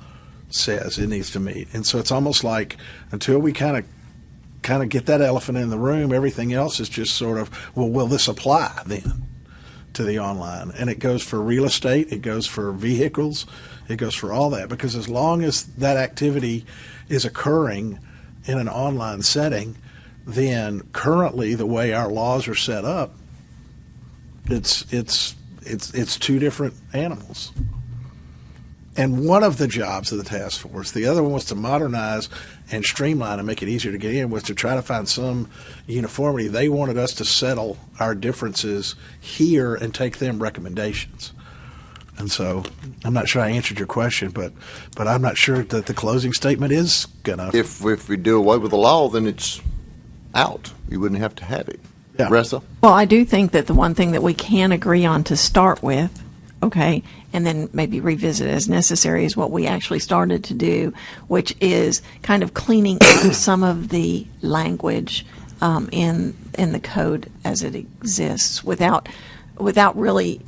says it needs to meet? And so it's almost like until we kind of get that elephant in the room, everything else is just sort of, well, will this apply then to the online? And it goes for real estate, it goes for vehicles, it goes for all that, because as long as that activity is occurring in an online setting, then currently the way our laws are set up, it's two different animals. And one of the jobs of the task force, the other one was to modernize and streamline and make it easier to get in, was to try to find some uniformity. They wanted us to settle our differences here and take them recommendations. And so I'm not sure I answered your question, but I'm not sure that the closing statement is going to. If we do away with the law, then it's out. You wouldn't have to have it. Yeah. Ressa? Well, I do think that the one thing that we can agree on to start with, okay, and then maybe revisit as necessary, is what we actually started to do, which is kind of cleaning up some of the language in the code as it exists without really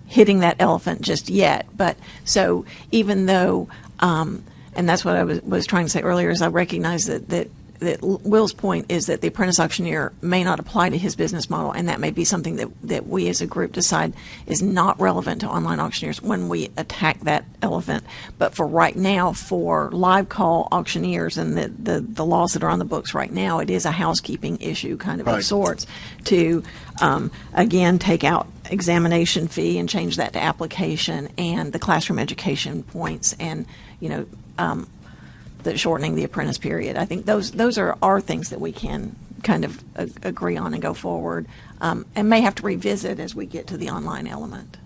hitting that elephant just yet. But so even though, and that's what I was trying to say earlier, is I recognize that Will's point is that the apprentice auctioneer may not apply to his business model, and that may be something that we as a group decide is not relevant to online auctioneers when we attack that elephant. But for right now, for live call auctioneers and the laws that are on the books right now, it is a housekeeping issue kind of of sorts to, again, take out examination fee and change that to application, and the classroom education points, and, the shortening the apprentice period. I think those are things that we can kind of agree on and go forward, and may have to revisit as we get to the online element.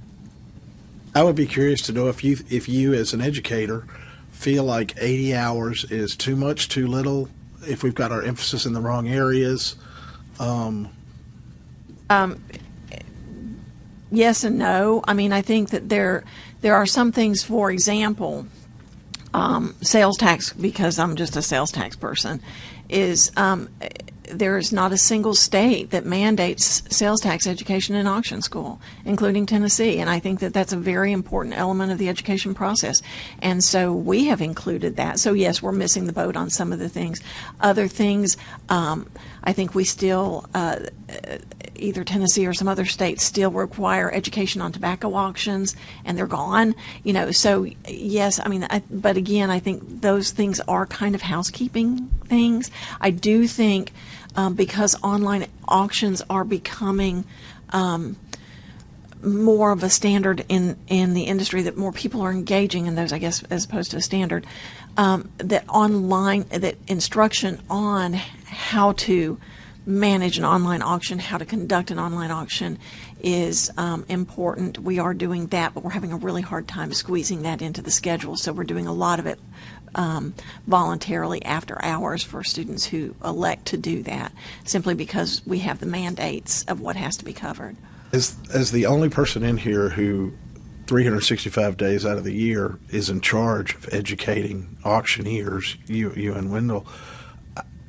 I would be curious to know if you as an educator feel like 80 hours is too much, too little, if we've got our emphasis in the wrong areas. Yes and no. I mean, I think that there are some things, for example, sales tax, because I'm just a sales tax person, is there's not a single state that mandates sales tax education in auction school, including Tennessee. And I think that that's a very important element of the education process. And so we have included that. So yes, we're missing the boat on some of the things. Other things, I think we still, either Tennessee or some other states still require education on tobacco auctions, and they're gone. So yes, I mean, but again, I think those things are kind of housekeeping things. I do think because online auctions are becoming more of a standard in the industry, that more people are engaging in those, I guess, as opposed to a standard, that instruction on how to manage an online auction, how to conduct an online auction is important. We are doing that, but we're having a really hard time squeezing that into the schedule. So we're doing a lot of it voluntarily after hours for students who elect to do that, simply because we have the mandates of what has to be covered. As the only person in here who 365 days out of the year is in charge of educating auctioneers, you and Wendell,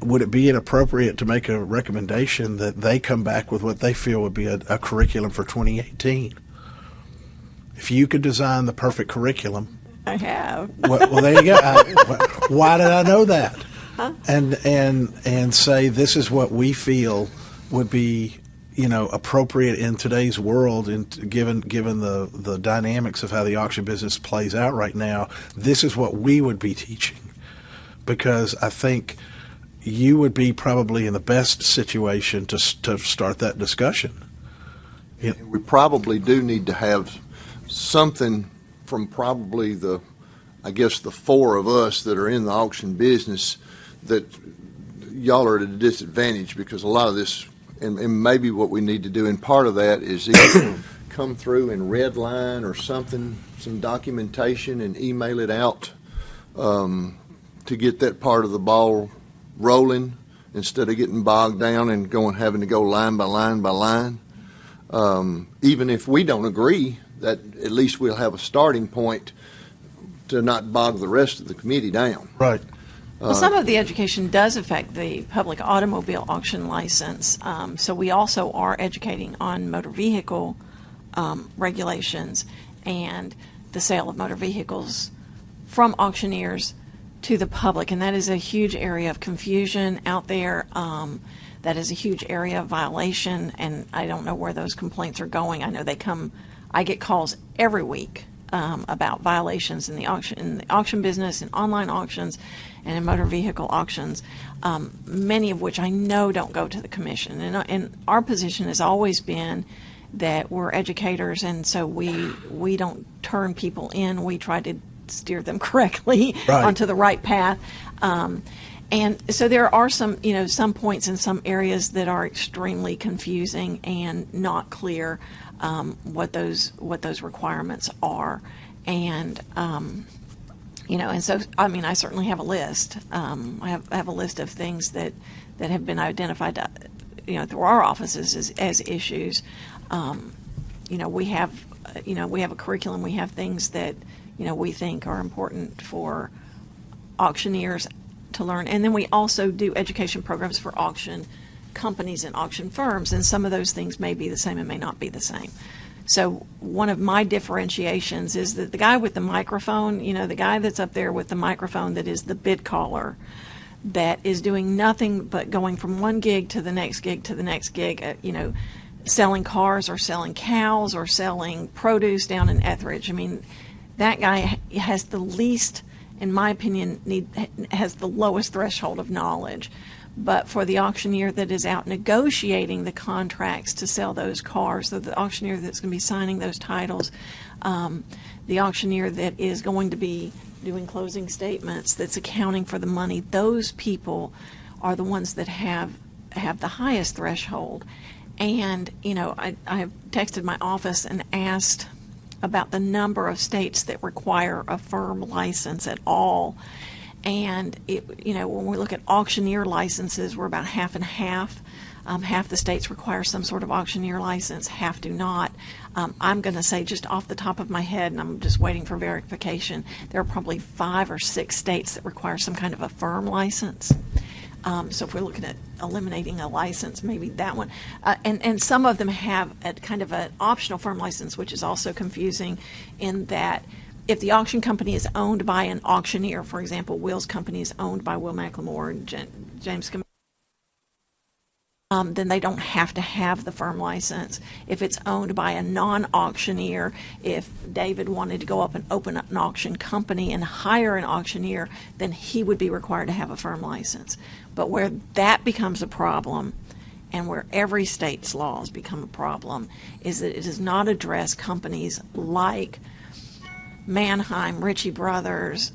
would it be inappropriate to make a recommendation that they come back with what they feel would be a curriculum for 2018? If you could design the perfect curriculum. I have. Well, there you go. Why did I know that? Huh? And say this is what we feel would be, appropriate in today's world, and given the dynamics of how the auction business plays out right now. This is what we would be teaching, because I think you would be probably in the best situation to start that discussion. We probably do need to have something from probably the four of us that are in the auction business, that y'all are at a disadvantage, because a lot of this, and maybe what we need to do, and part of that is either come through and red line or something, some documentation, and email it out to get that part of the ball rolling, instead of getting bogged down and having to go line by line by line. Even if we don't agree, that at least we'll have a starting point to not bog the rest of the committee down. Right. Well, some of the education does affect the public automobile auction license. So we also are educating on motor vehicle regulations and the sale of motor vehicles from auctioneers to the public. And that is a huge area of confusion out there. That is a huge area of violation, and I don't know where those complaints are going. I know I get calls every week about violations in the auction business, in online auctions, and in motor vehicle auctions, many of which I know don't go to the commission. And our position has always been that we're educators, and so we don't turn people in. We try to steer them correctly onto the right path. And so there are some points in some areas that are extremely confusing and not clear what those requirements are. And and so I certainly have a list. I have a list of things that have been identified through our offices as issues. We have a curriculum. We have things that we think are important for auctioneers to learn, and then we also do education programs for auction companies and auction firms, and some of those things may be the same and may not be the same. So one of my differentiations is that the guy with the microphone, the guy that's up there with the microphone that is the bid caller, that is doing nothing but going from one gig to the next gig to the next gig, selling cars or selling cows or selling produce down in Etheridge. I mean, that guy has the least, in my opinion, has the lowest threshold of knowledge. But for the auctioneer that is out negotiating the contracts to sell those cars, so the auctioneer that's going to be signing those titles, the auctioneer that is going to be doing closing statements, that's accounting for the money, those people are the ones that have the highest threshold. And, I have texted my office and asked about the number of states that require a firm license at all. And when we look at auctioneer licenses, we're about half and half. Half the states require some sort of auctioneer license, half do not. I'm going to say, just off the top of my head, and I'm just waiting for verification, there are probably 5 or 6 states that require some kind of a firm license. So if we're looking at eliminating a license, maybe that one. And some of them have a kind of an optional firm license, which is also confusing in that if the auction company is owned by an auctioneer, for example, Will's company is owned by Will McLemore and James then they don't have to have the firm license. If it's owned by a non-auctioneer, if David wanted to go up and open up an auction company and hire an auctioneer, then he would be required to have a firm license. But where that becomes a problem, and where every state's laws become a problem, is that it does not address companies like Mannheim, Ritchie Brothers,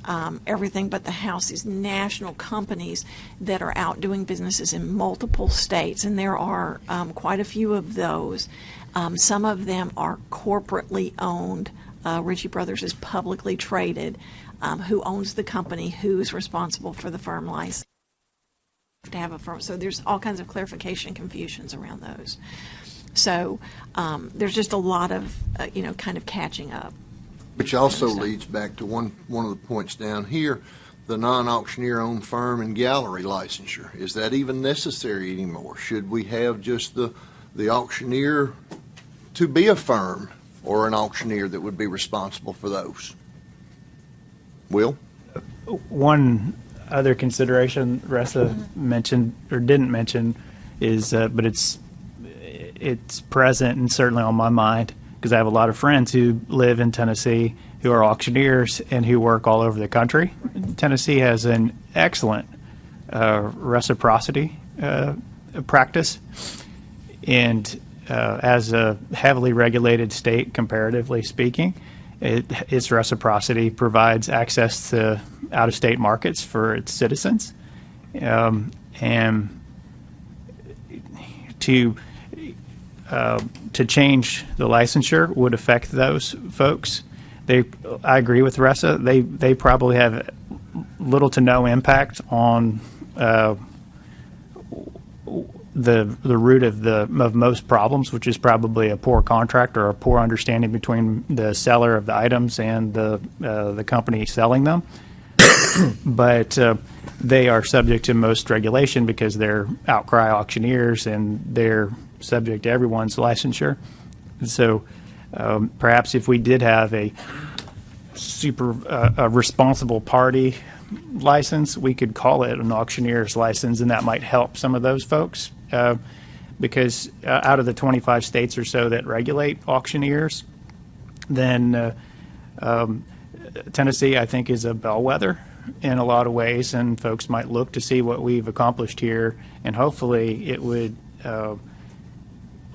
Everything But the House, these national companies that are out doing businesses in multiple states, and there are quite a few of those. Some of them are corporately owned. Ritchie Brothers is publicly traded. Who owns the company? Who's responsible for the firm license? To have a firm. So there's all kinds of clarification and confusions around those. So there's just a lot of kind of catching up. Which also leads back to one of the points down here, the non-auctioneer owned firm and gallery licensure. Is that even necessary anymore? Should we have just the auctioneer to be a firm or an auctioneer that would be responsible for those? Will? One other consideration Ressa mentioned or didn't mention is, but it's present and certainly on my mind, because I have a lot of friends who live in Tennessee who are auctioneers and who work all over the country. Tennessee has an excellent reciprocity practice, and as a heavily regulated state, comparatively speaking, its reciprocity provides access to out-of-state markets for its citizens, and to change the licensure would affect those folks. I agree with Ressa. They probably have little to no impact on the root of most problems, which is probably a poor contract or a poor understanding between the seller of the items and the company selling them. But they are subject to most regulation because they're outcry auctioneers and they're subject to everyone's licensure. And so perhaps if we did have a responsible party license, we could call it an auctioneer's license, and that might help some of those folks, because out of the 25 states or so that regulate auctioneers, then Tennessee, I think, is a bellwether in a lot of ways, and folks might look to see what we've accomplished here, and hopefully it would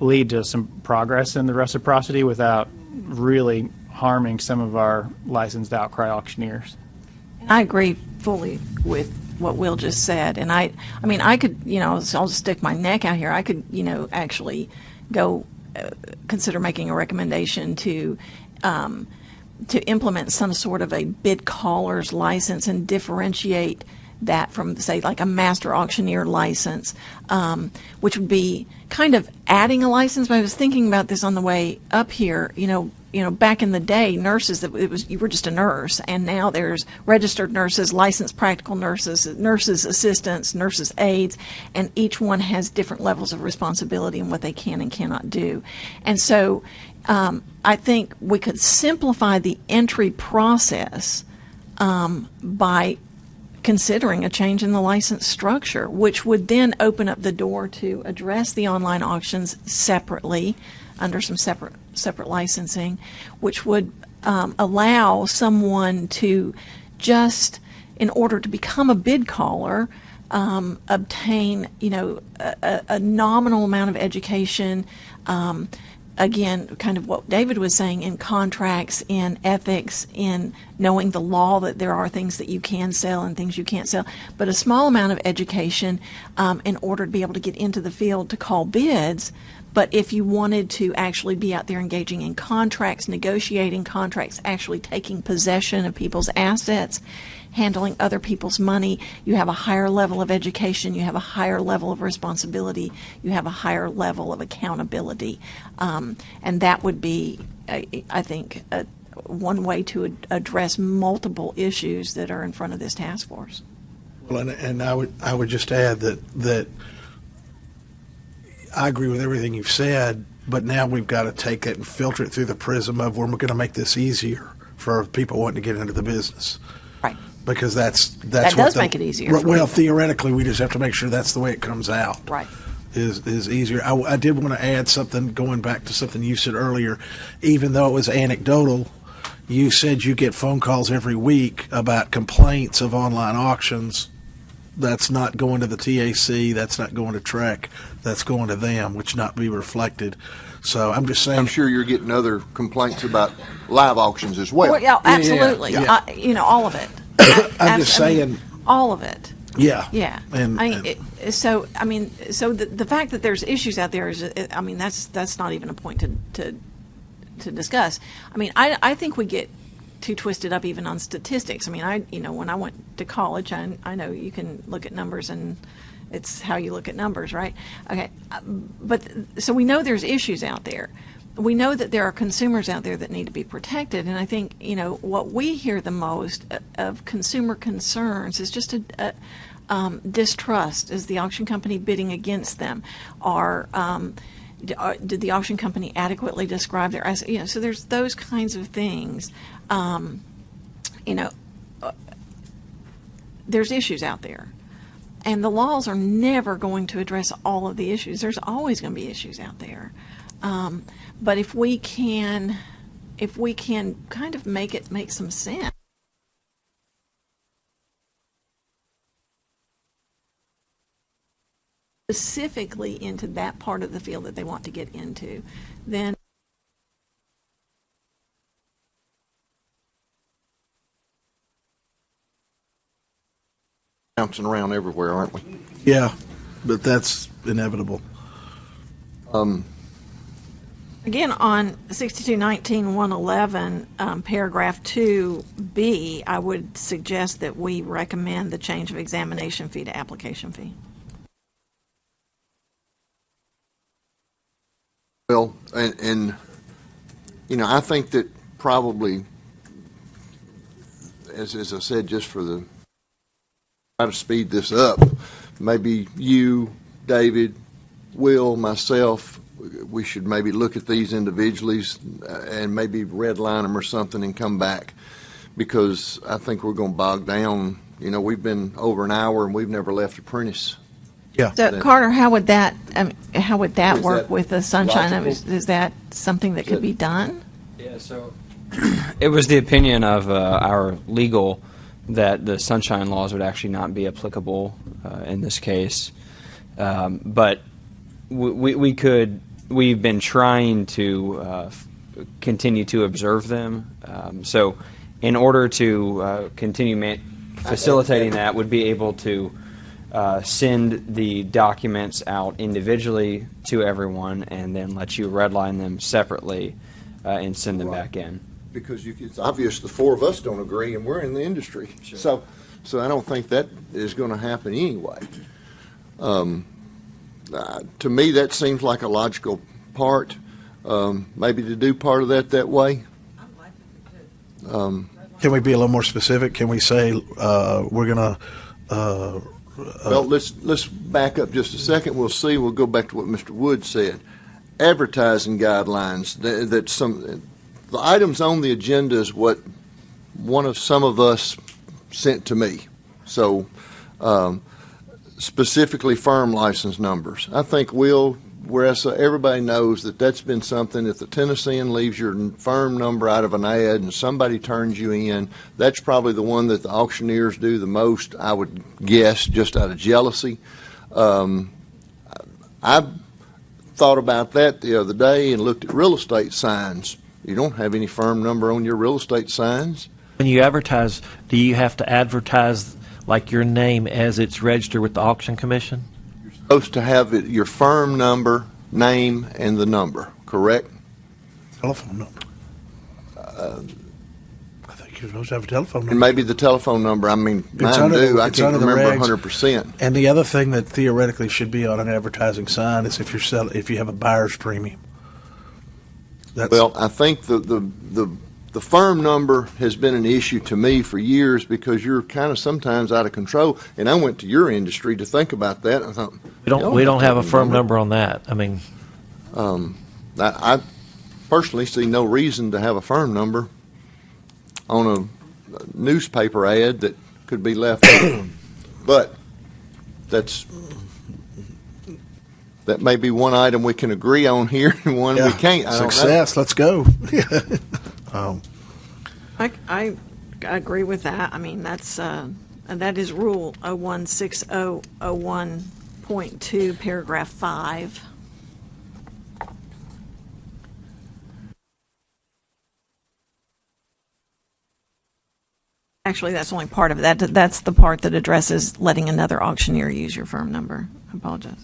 lead to some progress in the reciprocity without really harming some of our licensed outcry auctioneers. I agree fully with what Will just said, and I mean, I could, so I'll just stick my neck out here. I could, actually go consider making a recommendation to implement some sort of a bid caller's license and differentiate that from, say, like a master auctioneer license, which would be kind of adding a license. But I was thinking about this on the way up here. Back in the day, nurses, you were just a nurse, and now there's registered nurses, licensed practical nurses, nurses assistants, nurses aides, and each one has different levels of responsibility in what they can and cannot do. And so I think we could simplify the entry process by considering a change in the license structure, which would then open up the door to address the online auctions separately under some separate licensing, which would allow someone to just, in order to become a bid caller, obtain a nominal amount of education. Again, kind of what David was saying, in contracts, in ethics, in knowing the law, that there are things that you can sell and things you can't sell, but a small amount of education in order to be able to get into the field to call bids. But if you wanted to actually be out there engaging in contracts, negotiating contracts, actually taking possession of people's assets, handling other people's money, you have a higher level of education, you have a higher level of responsibility, you have a higher level of accountability. And that would be, I think, one way to address multiple issues that are in front of this task force. Well, and I would just add that I agree with everything you've said, but now we've got to take it and filter it through the prism of we're going to make this easier for people wanting to get into the business. Right. Because that does make it easier for Well, people. theoretically, we just have to make sure that's the way it comes out. Right. Is easier. I did want to add something, going back to something you said earlier. Even though it was anecdotal, you said you get phone calls every week about complaints of online auctions. That's not going to the TAC. That's not going to TREC. That's going to them, which not be reflected. So I'm just saying. I'm sure you're getting other complaints about live auctions as well. Well, yeah, absolutely. Yeah. All of it. I'm just saying. All of it. Yeah. Yeah. And, so the fact that there's issues out there is, that's not even a point to discuss. I think we get too twisted up even on statistics. When I went to college, I know you can look at numbers and it's how you look at numbers, right? Okay. But so we know there's issues out there. We know that there are consumers out there that need to be protected, and I think what we hear the most of consumer concerns is just a distrust. Is the auction company bidding against them? Did the auction company adequately describe their assets? So there's those kinds of things. There's issues out there, and the laws are never going to address all of the issues. There's always going to be issues out there. But if we can kind of make it make some sense. Specifically into that part of the field that they want to get into, then bouncing around everywhere, aren't we? Yeah, but that's inevitable. Again, on 6219-111, paragraph 2B, I would suggest that we recommend the change of examination fee to application fee. Well, and I think that probably, as I said, just for the try to speed this up, maybe you, David, Will, myself, we should maybe look at these individually and maybe redline them or something and come back, because I think we're going to bog down. We've been over an hour and we've never left Apprentice. Yeah. So, Carter, how would that Is work that with the sunshine? logical? Is that something that could be done? Yeah, so it was the opinion of our legal that the sunshine laws would actually not be applicable in this case. But we've been trying to continue to observe them. So in order to continue facilitating that, would be able to send the documents out individually to everyone and then let you redline them separately and send them back in. Because it's obvious the four of us don't agree, and we're in the industry. Sure. So I don't think that is going to happen anyway. To me, that seems like a logical part. Maybe to do part of that way. Can we be a little more specific? Can we say we're going to? Well, let's back up just a second. We'll see. We'll go back to what Mr. Wood said. Advertising guidelines. The items on the agenda is what some of us sent to me. So specifically firm license numbers. I think whereas everybody knows that's been something, if the Tennessean leaves your firm number out of an ad and somebody turns you in, that's probably the one that the auctioneers do the most, I would guess, just out of jealousy. I thought about that the other day and looked at real estate signs. You don't have any firm number on your real estate signs. When you advertise, do you have to advertise like your name as it's registered with the Auction Commission? You're supposed to have your firm number, name, and the number, correct? Telephone number. I think you're supposed to have a telephone number. And maybe the telephone number. I mean, mine do. I can't remember 100%. And the other thing that theoretically should be on an advertising sign is if you have a buyer's premium. Well, I think the the firm number has been an issue to me for years because you're kind of sometimes out of control. And I went to your industry to think about that. I thought, We don't have a firm number on that. I mean, I personally see no reason to have a firm number on a newspaper ad that could be left out. But that may be one item we can agree on here and one we can't. I don't Success. Let's go. I agree with that. I mean, that is Rule 016001.2, paragraph 5. Actually, that's only part of it. That's the part that addresses letting another auctioneer use your firm number. I apologize.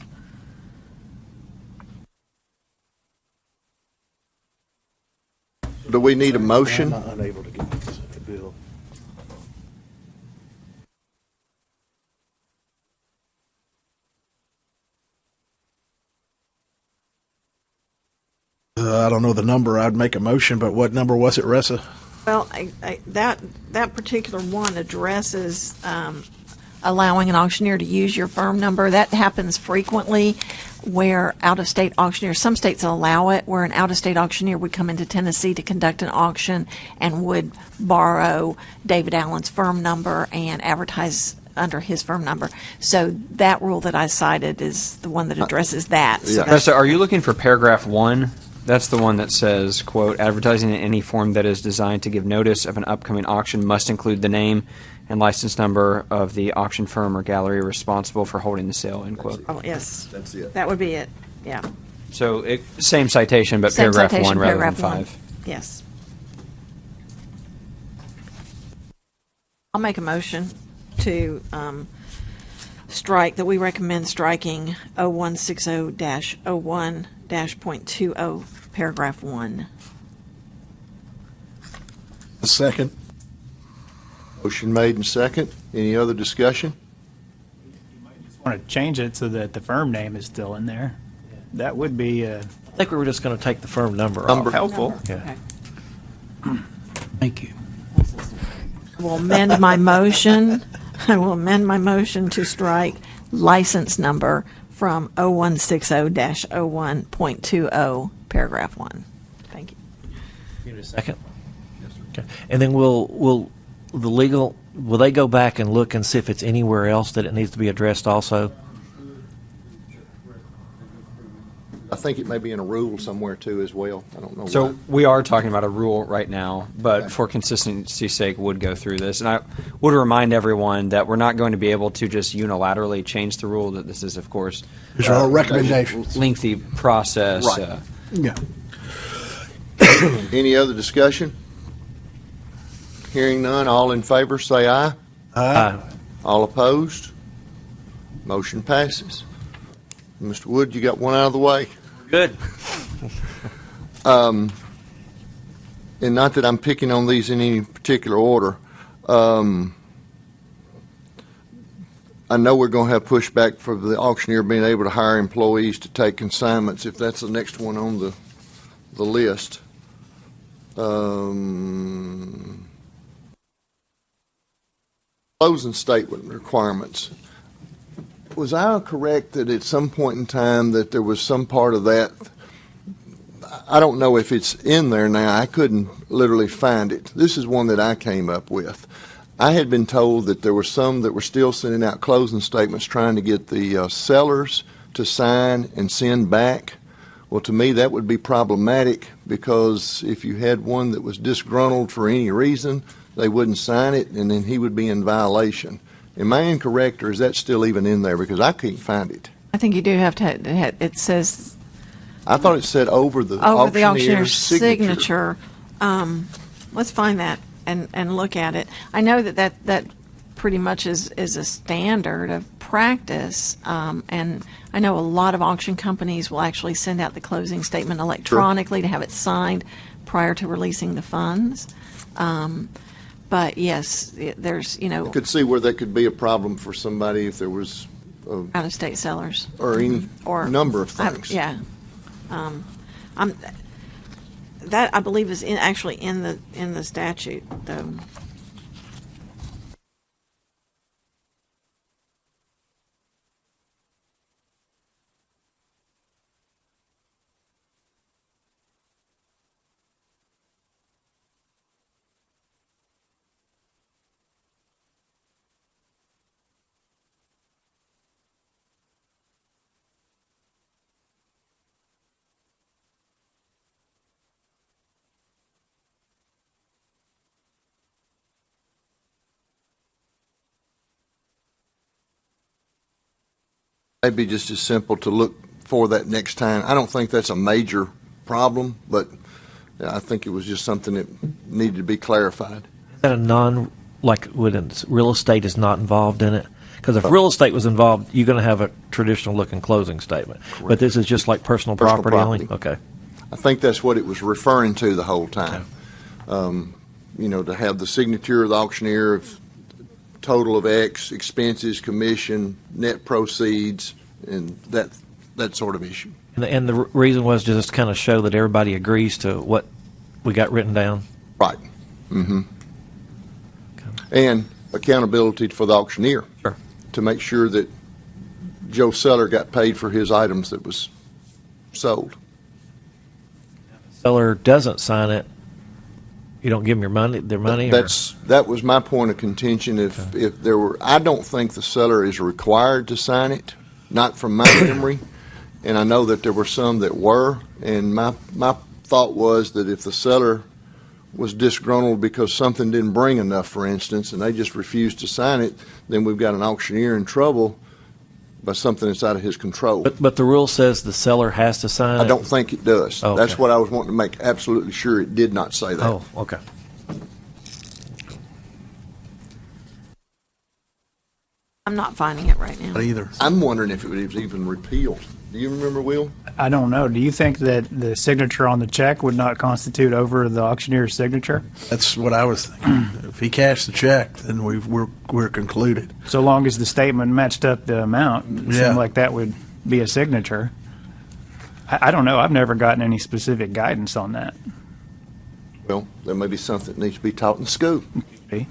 Do we need a motion? I'm unable to get this bill. I don't know the number. I'd make a motion, but what number was it, Ressa? Well, that particular one addresses allowing an auctioneer to use your firm number. That happens frequently where out-of-state auctioneers, some states allow it, where an out-of-state auctioneer would come into Tennessee to conduct an auction and would borrow David Allen's firm number and advertise under his firm number. So that rule that I cited is the one that addresses that. So Ressa, are you looking for paragraph 1? That's the one that says, quote, advertising in any form that is designed to give notice of an upcoming auction must include the name and license number of the auction firm or gallery responsible for holding the sale, end quote. Oh, yes. That's it. That would be it, yeah. So same citation, but Same paragraph citation, 1 rather paragraph than 1. 5. Yes. I'll make a motion to strike, that we recommend striking 0160-01-.20, paragraph 1. A second. Motion made and second. Any other discussion? Want to change it so that the firm name is still in there. That would be I think we were just going to take the firm number Number. off. helpful. Yeah. Thank you. I will amend my motion. I will amend my motion to strike license number from 0160-01.20, paragraph 1. Thank you. You need a second? Yes, sir. Okay. And then will they go back and look and see if it's anywhere else that it needs to be addressed also? I think it may be in a rule somewhere too as well. I don't know. So why. we are talking about a rule right now, but for consistency's sake, would go through this. And I would remind everyone that we're not going to be able to just unilaterally change the rule. That this is, of course, These are our recommendations. lengthy process. Right. Yeah. Any other discussion? Hearing none, all in favor say aye. Aye. All opposed? Motion passes. Mr. Wood, you got one out of the way. Good. And not that I'm picking on these in any particular order. I know we're going to have pushback for the auctioneer being able to hire employees to take consignments if that's the next one on the list. Closing statement requirements. Was I correct that at some point in time that there was some part of that? I don't know if it's in there now. I couldn't literally find it. This is one that I came up with. I had been told that there were some that were still sending out closing statements trying to get the sellers to sign and send back. Well, to me, that would be problematic because if you had one that was disgruntled for any reason, they wouldn't sign it, and then he would be in violation. Am I incorrect, or is that still even in there? Because I couldn't find it. I think you do have to, it says I thought it said over the auctioneer's signature. Let's find that and look at it. I know that pretty much is a standard of practice, and I know a lot of auction companies will actually send out the closing statement electronically to have it signed prior to releasing the funds. But yes, there's, I could see where that could be a problem for somebody if there was out-of-state sellers or any or number of things. that I believe is actually in the statute, though. Maybe just as simple to look for that next time. I don't think that's a major problem, but I think it was just something that needed to be clarified. Is that when real estate is not involved in it? Because if real estate was involved, you're going to have a traditional looking closing statement. Correct. But this is just like personal property only? Okay. I think that's what it was referring to the whole time. To have the signature of the auctioneer of total of X, expenses, commission, net proceeds, and that sort of issue. And the reason was just to kind of show that everybody agrees to what we got written down? Right. Mm-hmm. Okay. And accountability for the auctioneer. Sure. To make sure that Joe Seller got paid for his items that was sold. Seller doesn't sign it, you don't give them their money? That was my point of contention. If there were, I don't think the seller is required to sign it, not from my memory, and I know that there were some that were. And my thought was that if the seller was disgruntled because something didn't bring enough, for instance, and they just refused to sign it, then we've got an auctioneer in trouble by something that's out of his control. But the rule says the seller has to sign it? I don't think it does. Oh, okay. That's what I was wanting to make absolutely sure. It did not say that. Oh, okay. I'm not finding it right now. Not either. I'm wondering if it was even repealed. Do you remember, Will? I don't know. Do you think that the signature on the check would not constitute over the auctioneer's signature? That's what I was thinking. If he cashed the check, then we're concluded. So long as the statement matched up the amount, it Yeah. seemed like that would be a signature. I don't know. I've never gotten any specific guidance on that. Well, there may be something that needs to be taught in school. See?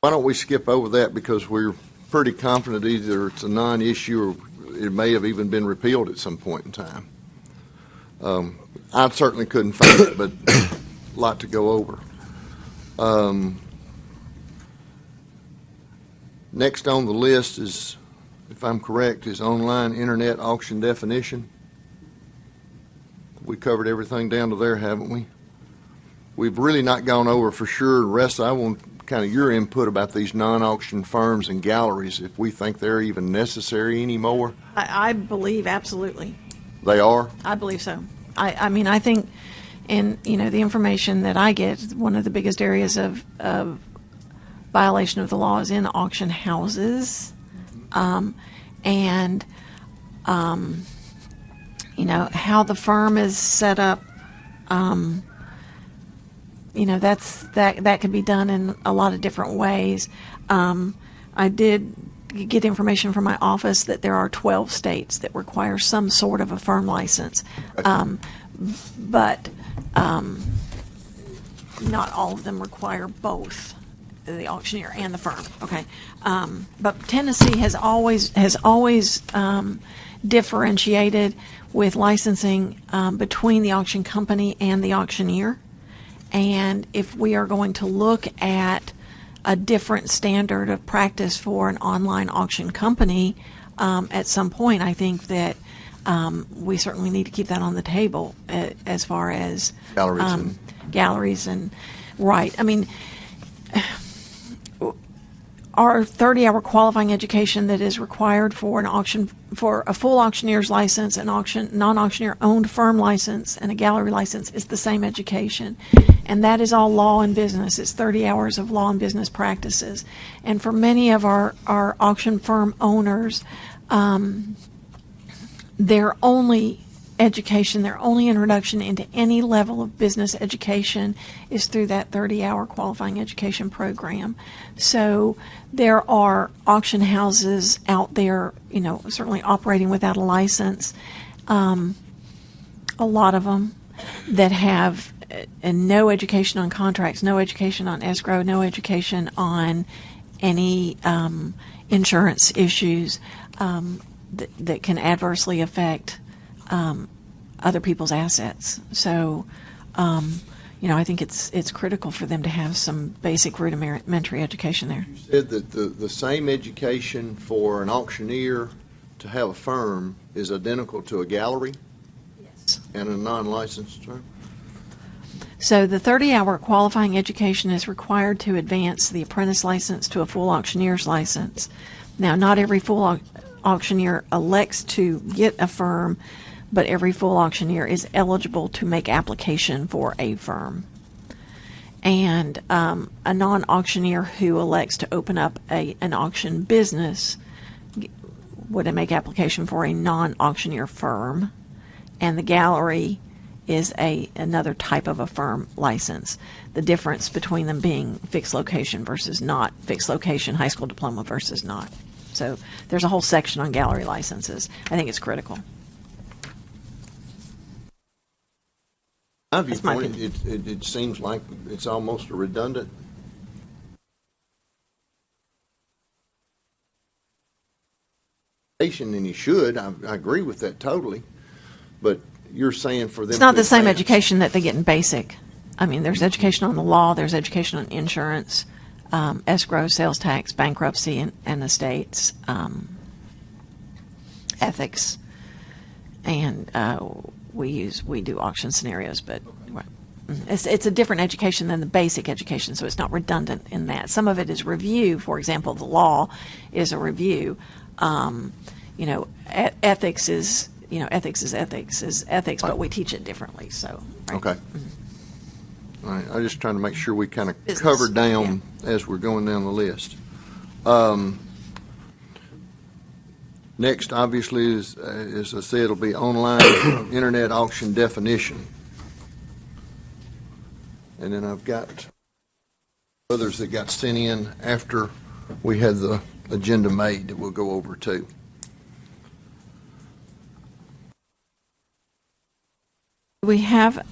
Why don't we skip over that, because we're pretty confident either it's a non-issue or it may have even been repealed at some point in time. I certainly couldn't find it, but a lot to go over. Next on the list is, if I'm correct, is online internet auction definition. We covered everything down to there, haven't we? We've really not gone over for sure. The rest, I want kind of your input about these non-auction firms and galleries, if we think they're even necessary anymore. I believe absolutely. They are? I believe so. I mean, I think, and the information that I get, one of the biggest areas of violation of the law is in auction houses, and how the firm is set up. That could be done in a lot of different ways. I did get information from my office that there are 12 states that require some sort of a firm license, but not all of them require both the auctioneer and the firm. Okay, but Tennessee has always differentiated with licensing between the auction company and the auctioneer. And if we are going to look at a different standard of practice for an online auction company at some point, I think that we certainly need to keep that on the table as far as galleries and right. I mean, our 30-hour qualifying education that is required for an auction, for a full auctioneer's license, an non-auctioneer owned firm license, and a gallery license is the same education. And that is all law and business. It's 30 hours of law and business practices. And for many of our auction firm owners, their only education, their only introduction into any level of business education is through that 30-hour qualifying education program. So there are auction houses out there, certainly operating without a license, a lot of them that have no education on contracts, no education on escrow, no education on any insurance issues that can adversely affect other people's assets. So, I think it's critical for them to have some basic rudimentary education there. You said that the same education for an auctioneer to have a firm is identical to a gallery? Yes. And a non-licensed firm? So the 30-hour qualifying education is required to advance the apprentice license to a full auctioneer's license. Now, not every full auctioneer elects to get a firm, but every full auctioneer is eligible to make application for a firm. And a non-auctioneer who elects to open up an auction business would make application for a non-auctioneer firm, and the gallery is another type of a firm license. The difference between them being fixed location versus not fixed location, high school diploma versus not. So there's a whole section on gallery licenses. I think it's critical. My That's my viewpoint, it seems like it's almost a redundant. And you should. I agree with that totally. But you're saying for them It's not to the same advance. education that they get in basic. I mean, there's education on the law, there's education on insurance, escrow, sales tax, bankruptcy, and estates, ethics, and we do auction scenarios, but it's a different education than the basic education, so it's not redundant in that. Some of it is review. For example, the law is a review. Ethics is ethics, but we teach it differently. So right? Okay. All right. I'm just trying to make sure we kind of Business, cover down as we're going down the list. Next, obviously, is, as I said, it'll be online internet auction definition. And then I've got others that got sent in after we had the agenda made that we'll go over too. Do we have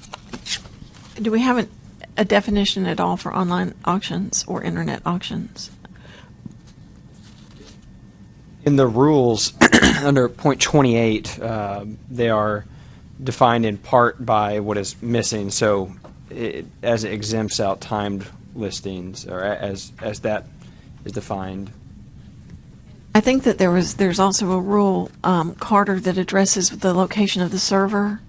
a definition at all for online auctions or internet auctions? In the rules, under point 28, they are defined in part by what is missing. So, as it exempts out timed listings, or as that is defined. I think that there's also a rule, Carter, that addresses the location of the server,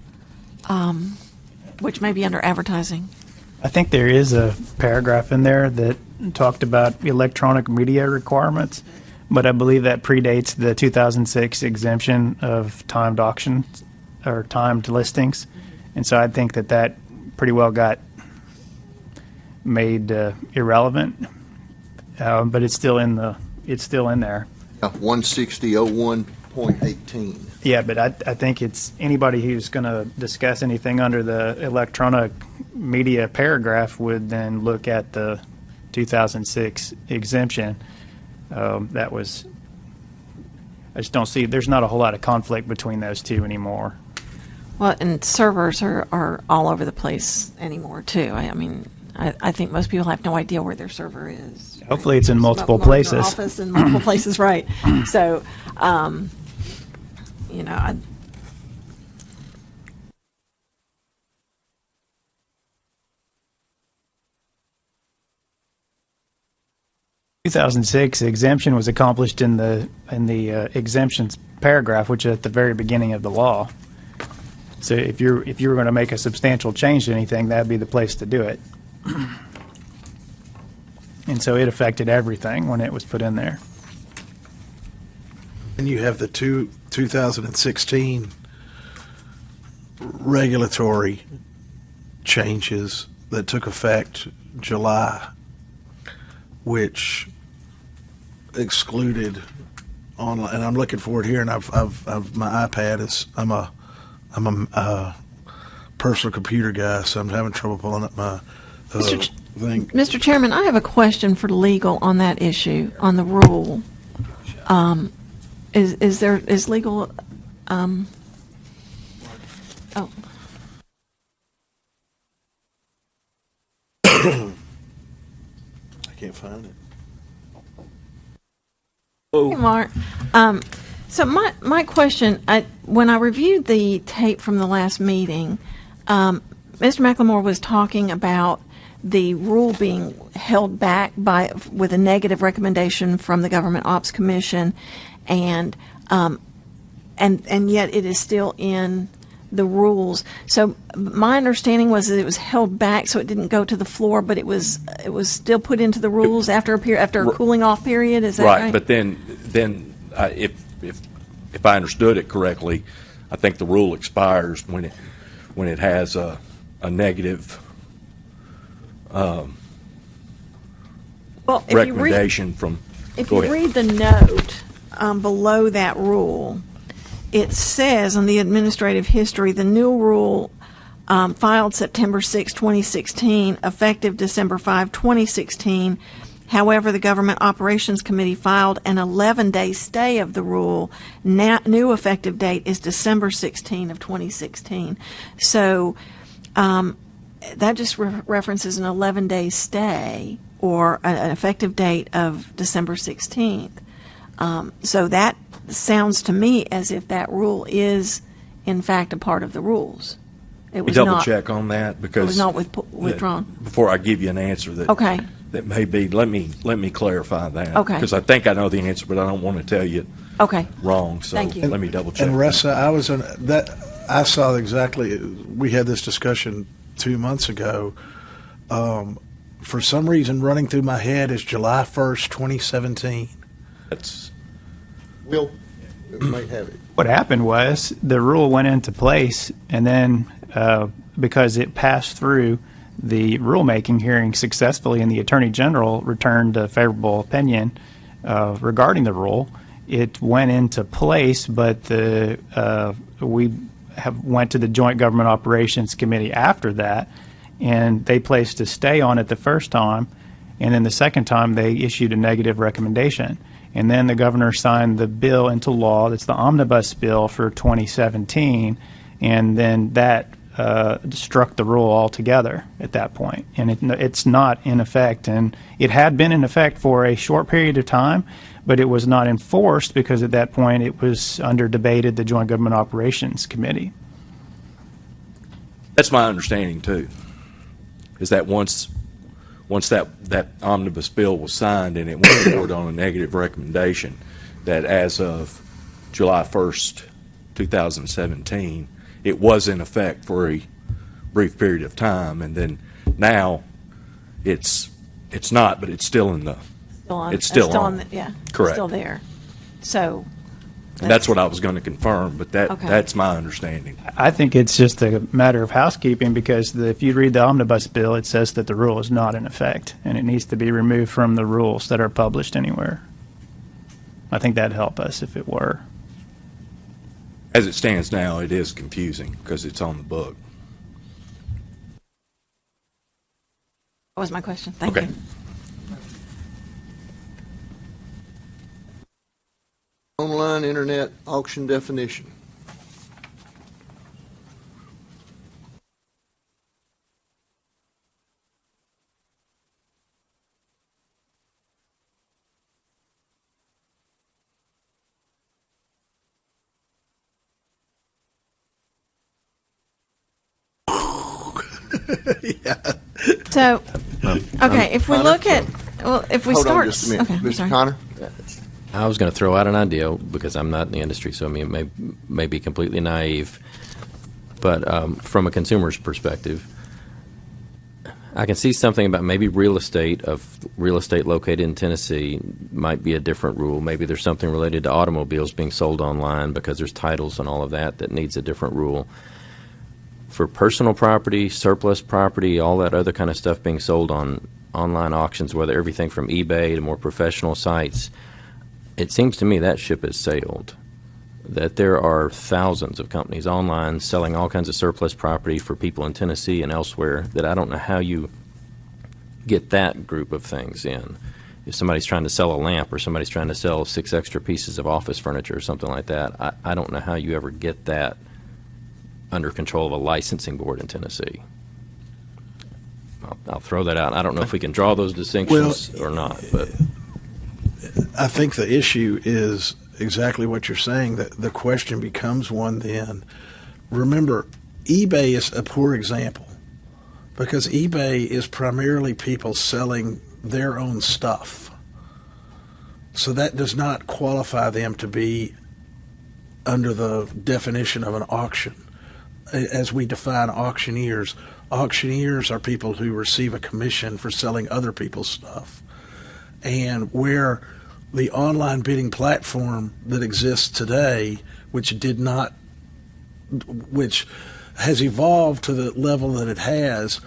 which may be under advertising. I think there is a paragraph in there that talked about electronic media requirements, but I believe that predates the 2006 exemption of timed auctions or timed listings, and so I think that pretty well got made irrelevant, but it's still in there. 160.01.18. Yeah, but I think it's anybody who's going to discuss anything under the electronic media paragraph would then look at the 2006 exemption. I just don't see, there's not a whole lot of conflict between those two anymore. Well, and servers are all over the place anymore, too. I think most people have no idea where their server is. Hopefully it's in multiple Their places. office in multiple places, right. So, I 2006 exemption was accomplished in the exemptions paragraph, which is at the very beginning of the law. So if you were going to make a substantial change to anything, that'd be the place to do it. And so it affected everything when it was put in there. And you have the 2016 regulatory changes that took effect July, which excluded online. And I'm looking for it here, and I've my iPad is I'm a I'm a personal computer guy, so I'm having trouble pulling up my thing. Mr. Chairman, I have a question for legal on that issue, on the rule. Is legal, oh. I can't find it. Hey, Mark. So my question, when I reviewed the tape from the last meeting, Mr. McLemore was talking about the rule being held back with a negative recommendation from the Government Ops Commission, and yet it is still in the rules. So my understanding was that it was held back, so it didn't go to the floor, but it was still put into the rules after a cooling off period. Is that right? But then if I understood it correctly, I think the rule expires when it has a negative recommendation from. If you read the note below that rule, it says on the administrative history, the new rule filed September 6, 2016, effective December 5, 2016. However, the Government Operations Committee filed an 11-day stay of the rule. New effective date is December 16 of 2016. So that just references an 11-day stay or an effective date of December 16th. So that sounds to me as if that rule is, in fact, a part of the rules. It was double not, check on that because it was not withdrawn. Before I give you an answer that may be, let me clarify that. Okay. Because I think I know the answer, but I don't want to tell you wrong. So Thank you. let me double check. And Ressa, I saw exactly. We had this discussion 2 months ago. For some reason, running through my head is July 1st, 2017. We'll may have it. What happened was the rule went into place, and then because it passed through the rulemaking hearing successfully and the Attorney General returned a favorable opinion regarding the rule, it went into place, but we went to the Joint Government Operations Committee after that, and they placed a stay on it the first time, and then the second time they issued a negative recommendation. And then the governor signed the bill into law. That's the omnibus bill for 2017, and then that struck the rule altogether at that point. And it's not in effect. And it had been in effect for a short period of time, but it was not enforced because at that point it was under debate at the Joint Government Operations Committee. That's my understanding too. Is that once that omnibus bill was signed and it went forward on a negative recommendation, that as of July 1st, 2017, it was in effect for a brief period of time, and then now it's not, but it's still in the it's still on. Correct. Still there. So. And that's what I was going to confirm, but that's my understanding. I think it's just a matter of housekeeping because if you read the omnibus bill, it says that the rule is not in effect and it needs to be removed from the rules that are published anywhere. I think that'd help us if it were. As it stands now, it is confusing because it's on the book. That was my question. Thank you. Online internet auction definition. Yeah. So, okay, if we look at, if we Hold start. on just a minute. Okay, Mr. sorry. Connor? I was going to throw out an idea because I'm not in the industry, so I mean, it may be completely naive. But from a consumer's perspective, I can see something about maybe real estate located in Tennessee might be a different rule. Maybe there's something related to automobiles being sold online because there's titles and all of that needs a different rule. For personal property, surplus property, all that other kind of stuff being sold on online auctions, whether everything from eBay to more professional sites, it seems to me that ship has sailed. that there are thousands of companies online selling all kinds of surplus property for people in Tennessee and elsewhere, that I don't know how you get that group of things in. If somebody's trying to sell a lamp, or somebody's trying to sell 6 extra pieces of office furniture or something like that, I don't know how you ever get that under control of a licensing board in Tennessee. I'll throw that out. I don't know if we can draw those distinctions or not, but I think the issue is exactly what you're saying, that the question becomes one then. Remember, eBay is a poor example because eBay is primarily people selling their own stuff. So that does not qualify them to be under the definition of an auction. As we define auctioneers, auctioneers are people who receive a commission for selling other people's stuff. And where the online bidding platform that exists today, which has evolved to the level that it has,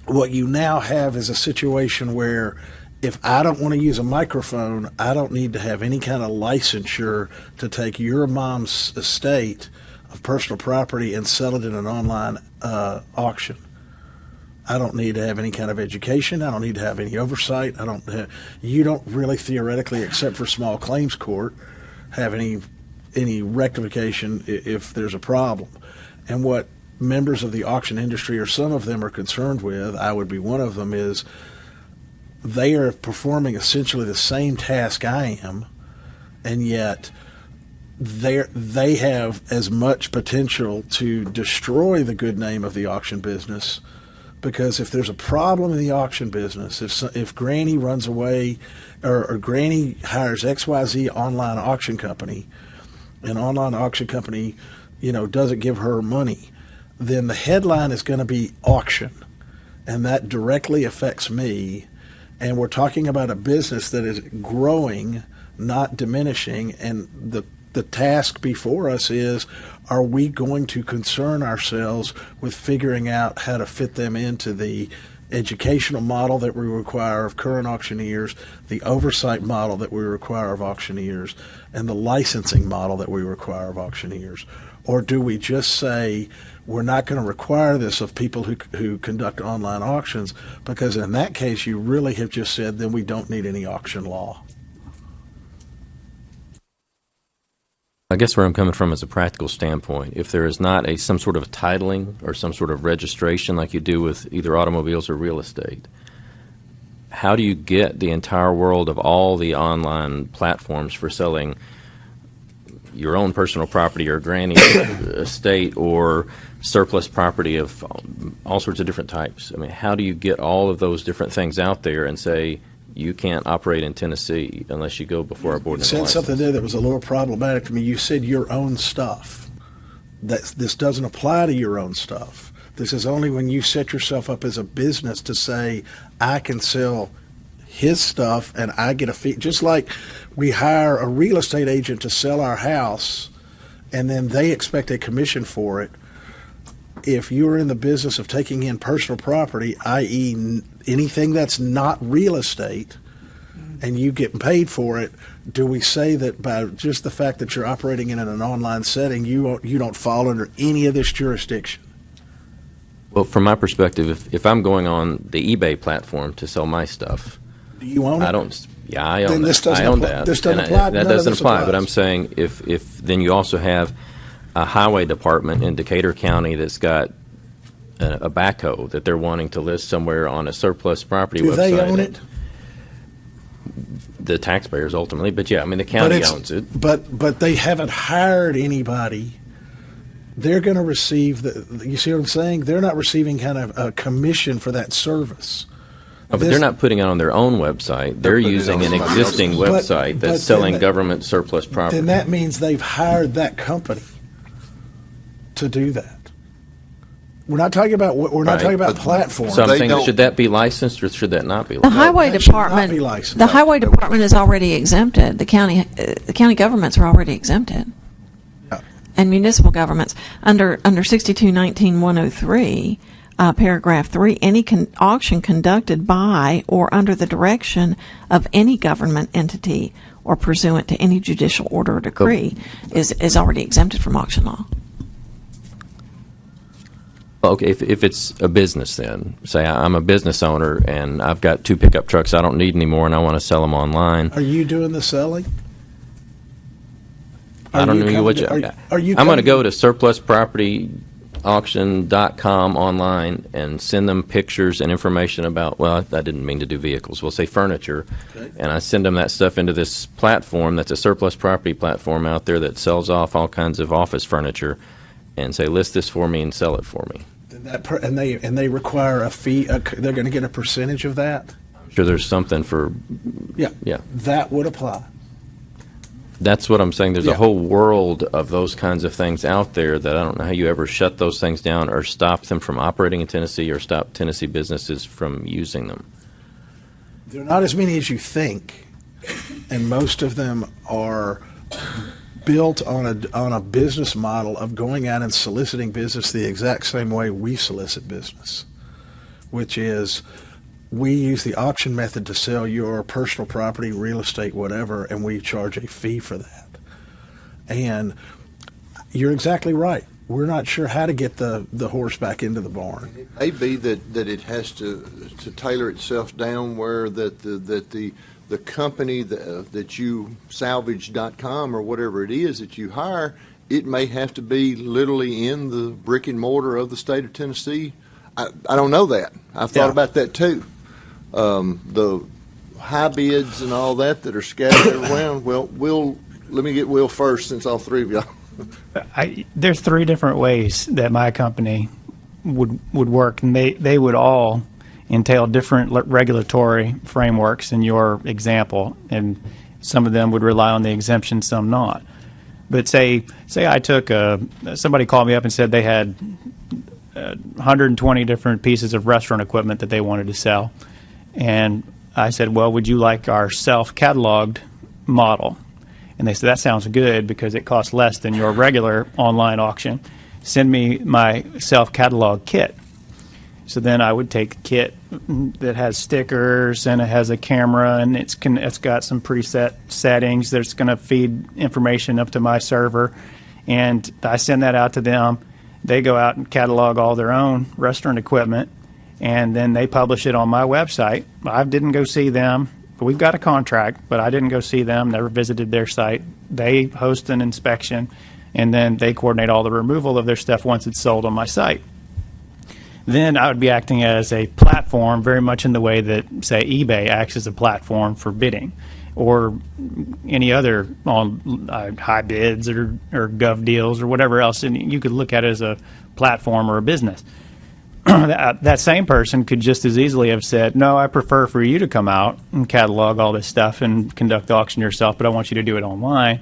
what you now have is a situation where if I don't want to use a microphone, I don't need to have any kind of licensure to take your mom's estate of personal property and sell it in an online auction. I don't need to have any kind of education. I don't need to have any oversight. You don't really theoretically, except for small claims court, have any rectification if there's a problem. And what members of the auction industry, or some of them, are concerned with, I would be one of them, is they are performing essentially the same task I am, and yet they have as much potential to destroy the good name of the auction business. Because if there's a problem in the auction business, if Granny runs away, or Granny hires XYZ online auction company, and online auction company, doesn't give her money, then the headline is going to be auction, and that directly affects me. And we're talking about a business that is growing, not diminishing, and the task before us is, are we going to concern ourselves with figuring out how to fit them into the educational model that we require of current auctioneers, the oversight model that we require of auctioneers, and the licensing model that we require of auctioneers? Or do we just say, we're not going to require this of people who conduct online auctions, because in that case you really have just said, then we don't need any auction law. I guess where I'm coming from is a practical standpoint. If there is not some sort of titling or some sort of registration like you do with either automobiles or real estate, how do you get the entire world of all the online platforms for selling your own personal property or granny's estate or surplus property of all sorts of different types? I mean, how do you get all of those different things out there and say, you can't operate in Tennessee unless you go before our board? You said something there that was a little problematic to me. You said your own stuff. This doesn't apply to your own stuff. This is only when you set yourself up as a business to say, I can sell his stuff and I get a fee. Just like we hire a real estate agent to sell our house and then they expect a commission for it. If you're in the business of taking in personal property, i.e. anything that's not real estate, and you get paid for it, do we say that by just the fact that you're operating in an online setting, you don't fall under any of this jurisdiction? Well, from my perspective, if I'm going on the eBay platform to sell my stuff, do you own it? I don't. Yeah, I own then this that. I own that. This doesn't apply. That doesn't apply. But I'm saying if then you also have a highway department in Decatur County that's got a backhoe that they're wanting to list somewhere on a surplus property website. Do they own it? The taxpayers ultimately, but yeah, I mean the county owns it. But they haven't hired anybody. They're going to receive you see what I'm saying? They're not receiving kind of a commission for that service. Oh, but they're not putting it on their own website. They're using an existing website that's selling government surplus property. Then that means they've hired that company to do that. We're not talking about platforms. So I'm saying, should that be licensed or should that not be licensed? The highway department. The highway department is already exempted. The county governments are already exempted, and municipal governments under 6219-103. Paragraph 3, any auction conducted by or under the direction of any government entity or pursuant to any judicial order or decree is already exempted from auction law. Okay, if it's a business, then say I'm a business owner and I've got 2 pickup trucks I don't need anymore and I want to sell them online. Are you doing the selling? I don't know what you. Are you I'm going to go to surpluspropertyauction.com online and send them pictures and information about. Well, I didn't mean to do vehicles. We'll say furniture, Okay. and I send them that stuff into this platform that's a surplus property platform out there that sells off all kinds of office furniture, and say list this for me and sell it for me. And they require a fee. They're going to get a percentage of that. I'm sure there's something for. Yeah. Yeah. That would apply. That's what I'm saying. There's Yeah. a whole world of those kinds of things out there that I don't know how you ever shut those things down or stop them from operating in Tennessee or stop Tennessee businesses from using them. They're not as many as you think, and most of them are built on a business model of going out and soliciting business the exact same way we solicit business, which is we use the auction method to sell your personal property, real estate, whatever, and we charge a fee for that. And you're exactly right. We're not sure how to get the horse back into the barn. It may be that it has to tailor itself down where that the company that you salvage.com or whatever it is that you hire, it may have to be literally in the brick and mortar of the state of Tennessee. I don't know that. I've thought about that too. The high bids and all that are scattered around. Well, let me get Will first since all 3 of y'all. There's 3 different ways that my company would work, and they would all entail different regulatory frameworks in your example, and some of them would rely on the exemption, some not. But say I took somebody called me up and said they had 120 different pieces of restaurant equipment that they wanted to sell, and I said, well, would you like our self-cataloged model? And they said, that sounds good because it costs less than your regular online auction. Send me my self-catalog kit. So then I would take a kit that has stickers and it has a camera and it's got some preset settings that's going to feed information up to my server. And I send that out to them. They go out and catalog all their own restaurant equipment, and then they publish it on my website. I didn't go see them. We've got a contract, but I didn't go see them, never visited their site. They host an inspection, and then they coordinate all the removal of their stuff once it's sold on my site. Then I would be acting as a platform very much in the way that, say, eBay acts as a platform for bidding, or any other on high bids or gov deals or whatever else. And you could look at it as a platform or a business. That same person could just as easily have said, no, I prefer for you to come out and catalog all this stuff and conduct the auction yourself, but I want you to do it online.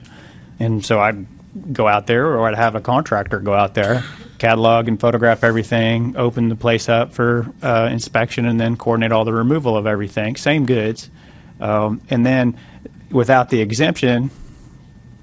And so I'd go out there, or I'd have a contractor go out there, catalog and photograph everything, open the place up for inspection, and then coordinate all the removal of everything, same goods. And then without the exemption,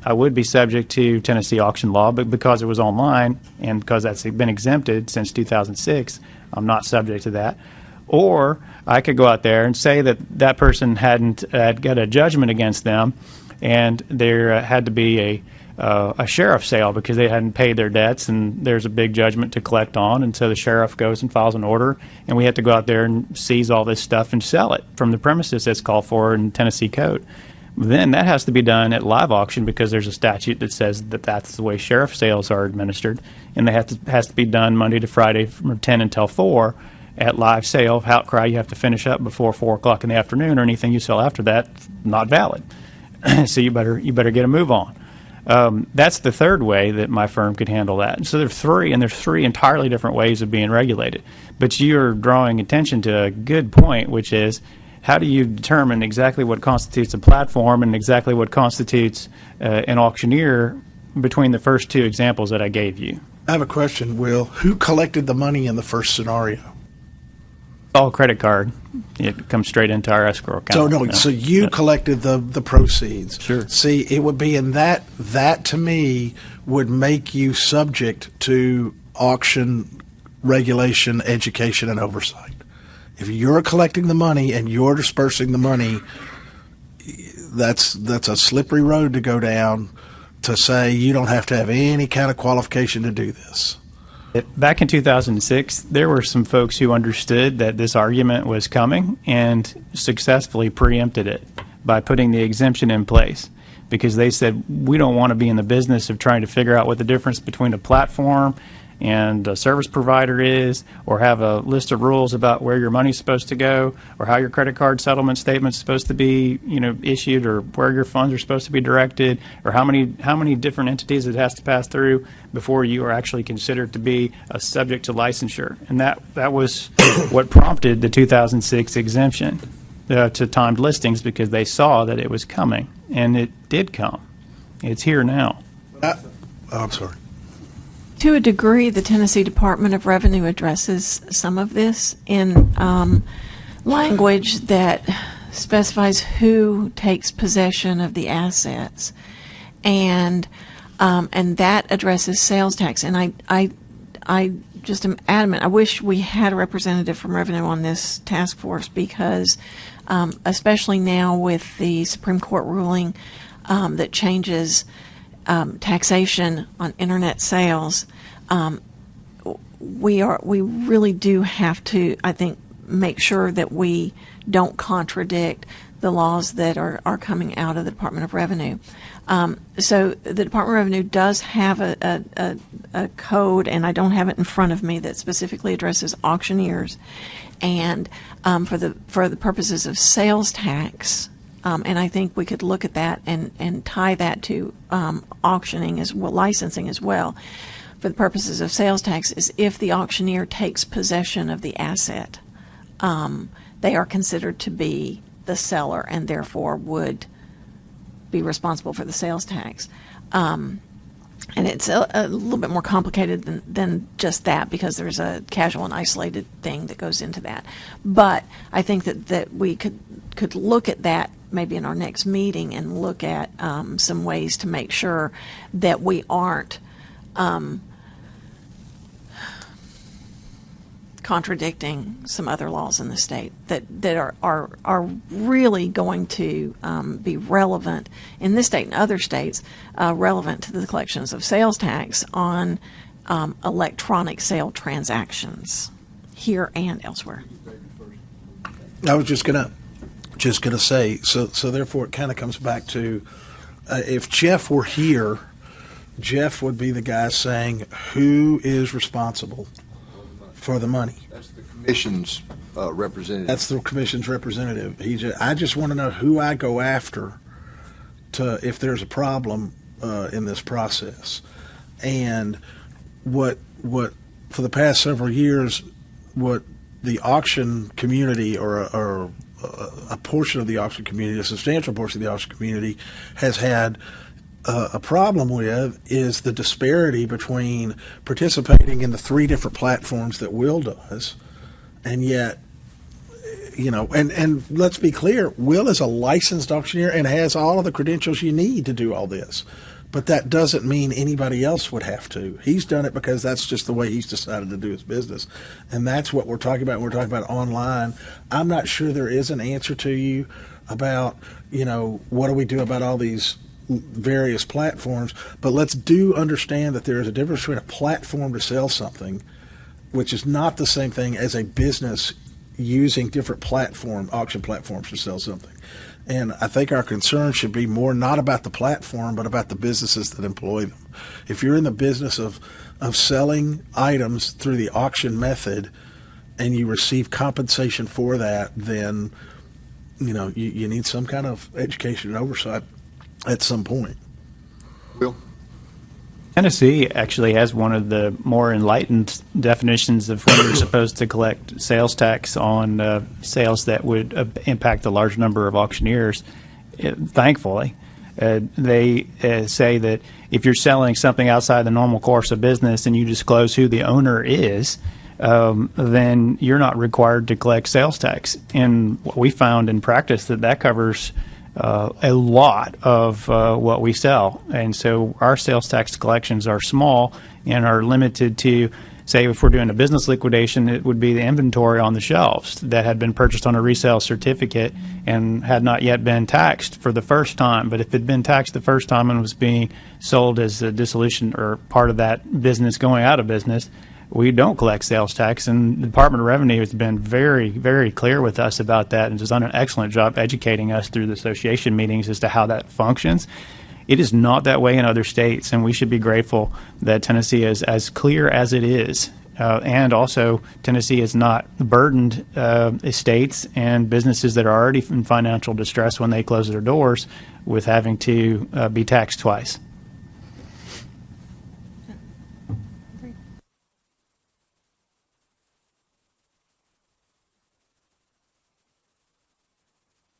I would be subject to Tennessee auction law, but because it was online and because that's been exempted since 2006, I'm not subject to that. Or I could go out there and say that that person had got a judgment against them, and there had to be a sheriff sale because they hadn't paid their debts, and there's a big judgment to collect on, and so the sheriff goes and files an order, and we have to go out there and seize all this stuff and sell it from the premises that's called for in Tennessee code. Then that has to be done at live auction because there's a statute that says that that's the way sheriff sales are administered, and they has to be done Monday to Friday from 10 until 4 at live sale. Outcry, you have to finish up before 4 o'clock in the afternoon, or anything you sell after that, not valid. So you better get a move on. That's the third way that my firm could handle that. And so there's three entirely different ways of being regulated. But you're drawing attention to a good point, which is, how do you determine exactly what constitutes a platform and exactly what constitutes an auctioneer between the first 2 examples that I gave you? I have a question, Will. Who collected the money in the first scenario? All credit card. It comes straight into our escrow account. So you collected the proceeds. Sure. See, it would be in that to me would make you subject to auction regulation, education, and oversight. If you're collecting the money and you're dispersing the money, that's a slippery road to go down to say you don't have to have any kind of qualification to do this. Back in 2006, there were some folks who understood that this argument was coming and successfully preempted it by putting the exemption in place, because they said, we don't want to be in the business of trying to figure out what the difference between a platform and a service provider is, or have a list of rules about where your money's supposed to go, or how your credit card settlement statement's supposed to be, issued, or where your funds are supposed to be directed, or how many different entities it has to pass through before you are actually considered to be a subject to licensure. And that was what prompted the 2006 exemption to timed listings, because they saw that it was coming, and it did come. It's here now. I'm sorry. To a degree, the Tennessee Department of Revenue addresses some of this in language that specifies who takes possession of the assets, and that addresses sales tax. And I just am adamant. I wish we had a representative from Revenue on this task force, because especially now with the Supreme Court ruling that changes taxation on internet sales, we really do have to, I think, make sure that we don't contradict the laws that are coming out of the Department of Revenue. So the Department of Revenue does have a code, and I don't have it in front of me, that specifically addresses auctioneers, and for the purposes of sales tax. And I think we could look at that and tie that to auctioning as well, licensing as well. For the purposes of sales tax, is if the auctioneer takes possession of the asset, they are considered to be the seller and therefore would be responsible for the sales tax. And it's a little bit more complicated than just that, because there's a casual and isolated thing that goes into that. But I think that we could look at that maybe in our next meeting and look at some ways to make sure that we aren't contradicting some other laws in the state that are really going to be relevant in this state and other states, relevant to the collections of sales tax on electronic sale transactions here and elsewhere. I was just gonna say, so therefore it kind of comes back to, if Jeff were here, Jeff would be the guy saying who is responsible for the money. That's the commission's representative. That's the commission's representative. I just want to know who I go after if there's a problem in this process. And what for the past several years, what the auction community or a portion of the auction community, a substantial portion of the auction community, has had a problem with is the disparity between participating in the three different platforms that Will does, and yet, and let's be clear, Will is a licensed auctioneer and has all of the credentials you need to do all this. But that doesn't mean anybody else would have to. He's done it because that's just the way he's decided to do his business. And that's what we're talking about when we're talking about online. I'm not sure there is an answer to you about, what do we do about all these various platforms, but let's do understand that there is a difference between a platform to sell something, which is not the same thing as a business using different auction platforms to sell something. And I think our concern should be more not about the platform, but about the businesses that employ them. If you're in the business of selling items through the auction method and you receive compensation for that, then you need some kind of education and oversight at some point. Bill? Tennessee actually has one of the more enlightened definitions of when you're supposed to collect sales tax on sales that would impact a large number of auctioneers. Thankfully, they say that if you're selling something outside the normal course of business and you disclose who the owner is, then you're not required to collect sales tax. And what we found in practice that covers a lot of what we sell. And so our sales tax collections are small and are limited to say if we're doing a business liquidation, it would be the inventory on the shelves that had been purchased on a resale certificate and had not yet been taxed for the first time. But if it had been taxed the first time and was being sold as a dissolution or part of that business going out of business, we don't collect sales tax. And the Department of Revenue has been very, very clear with us about that and has done an excellent job educating us through the association meetings as to how that functions. It is not that way in other states, and we should be grateful that Tennessee is as clear as it is. And also, Tennessee has not burdened estates and businesses that are already in financial distress when they close their doors with having to be taxed twice.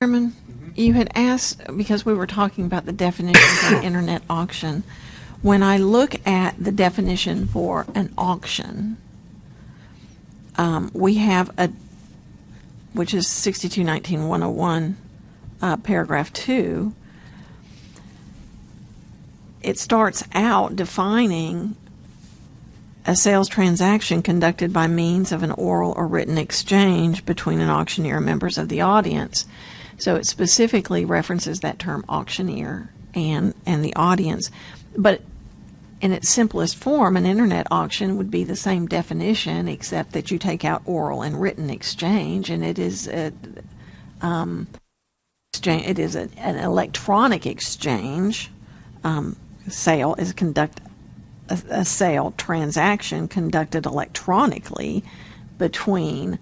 Chairman, you had asked, because we were talking about the definitions of internet auction, when I look at the definition for an auction, we have which is 6219-101, paragraph 2. It starts out defining a sales transaction conducted by means of an oral or written exchange between an auctioneer and members of the audience. So it specifically references that term auctioneer and the audience. But in its simplest form, an internet auction would be the same definition, except that you take out oral and written exchange, and it is an electronic exchange. Sale is a sale transaction conducted electronically between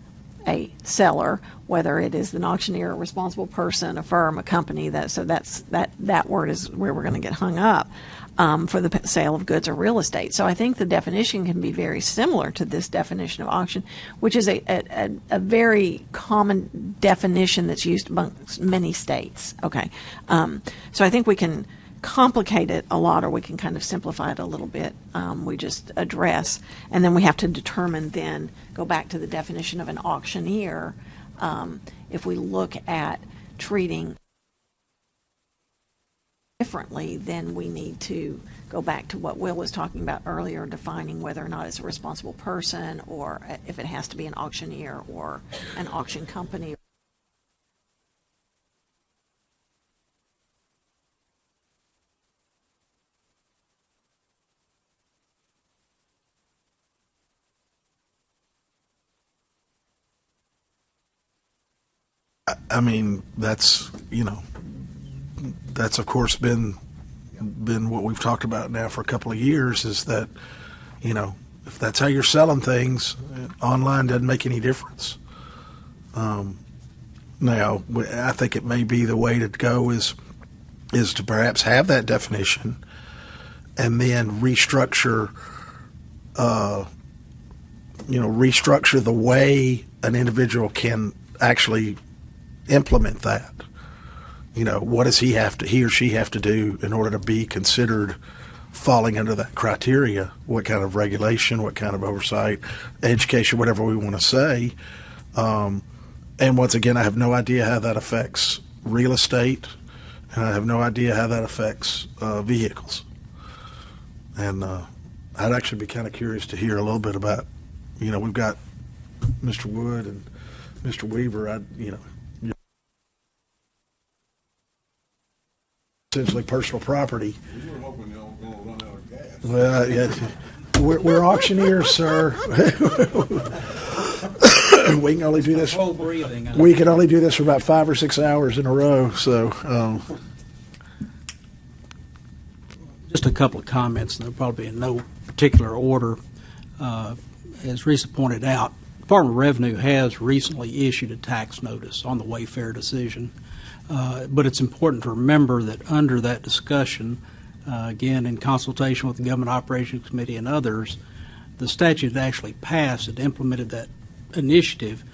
a seller, whether it is an auctioneer, a responsible person, a firm, a company. That word is where we're going to get hung up for the sale of goods or real estate. So I think the definition can be very similar to this definition of auction, which is a very common definition that's used amongst many states. Okay, so I think we can complicate it a lot, or we can kind of simplify it a little bit. We just address, and then we have to determine, then go back to the definition of an auctioneer. If we look at treating differently, then we need to go back to what Will was talking about earlier, defining whether or not it's a responsible person, or if it has to be an auctioneer or an auction company. I mean, that's of course been what we've talked about now for a couple of years, is that, if that's how you're selling things, online doesn't make any difference. Now, I think it may be the way to go is to perhaps have that definition and then restructure the way an individual can actually implement that. What does he or she have to do in order to be considered falling under that criteria? What kind of regulation, what kind of oversight, education, whatever we want to say. And once again, I have no idea how that affects real estate, and I have no idea how that affects vehicles. And I'd actually be kind of curious to hear a little bit about, we've got Mr. Wood and Mr. Weaver, essentially personal property. We were hoping y'all were going to run out of gas. Well, yeah, we're auctioneers, sir. We can only do this. We can only do this for about 5 or 6 hours in a row. So, just a couple of comments, and they'll probably be in no particular order. As Risa pointed out, Department of Revenue has recently issued a tax notice on the Wayfair decision. But it's important to remember that under that discussion, again, in consultation with the Government Operations Committee and others, the statute actually passed and implemented that initiative.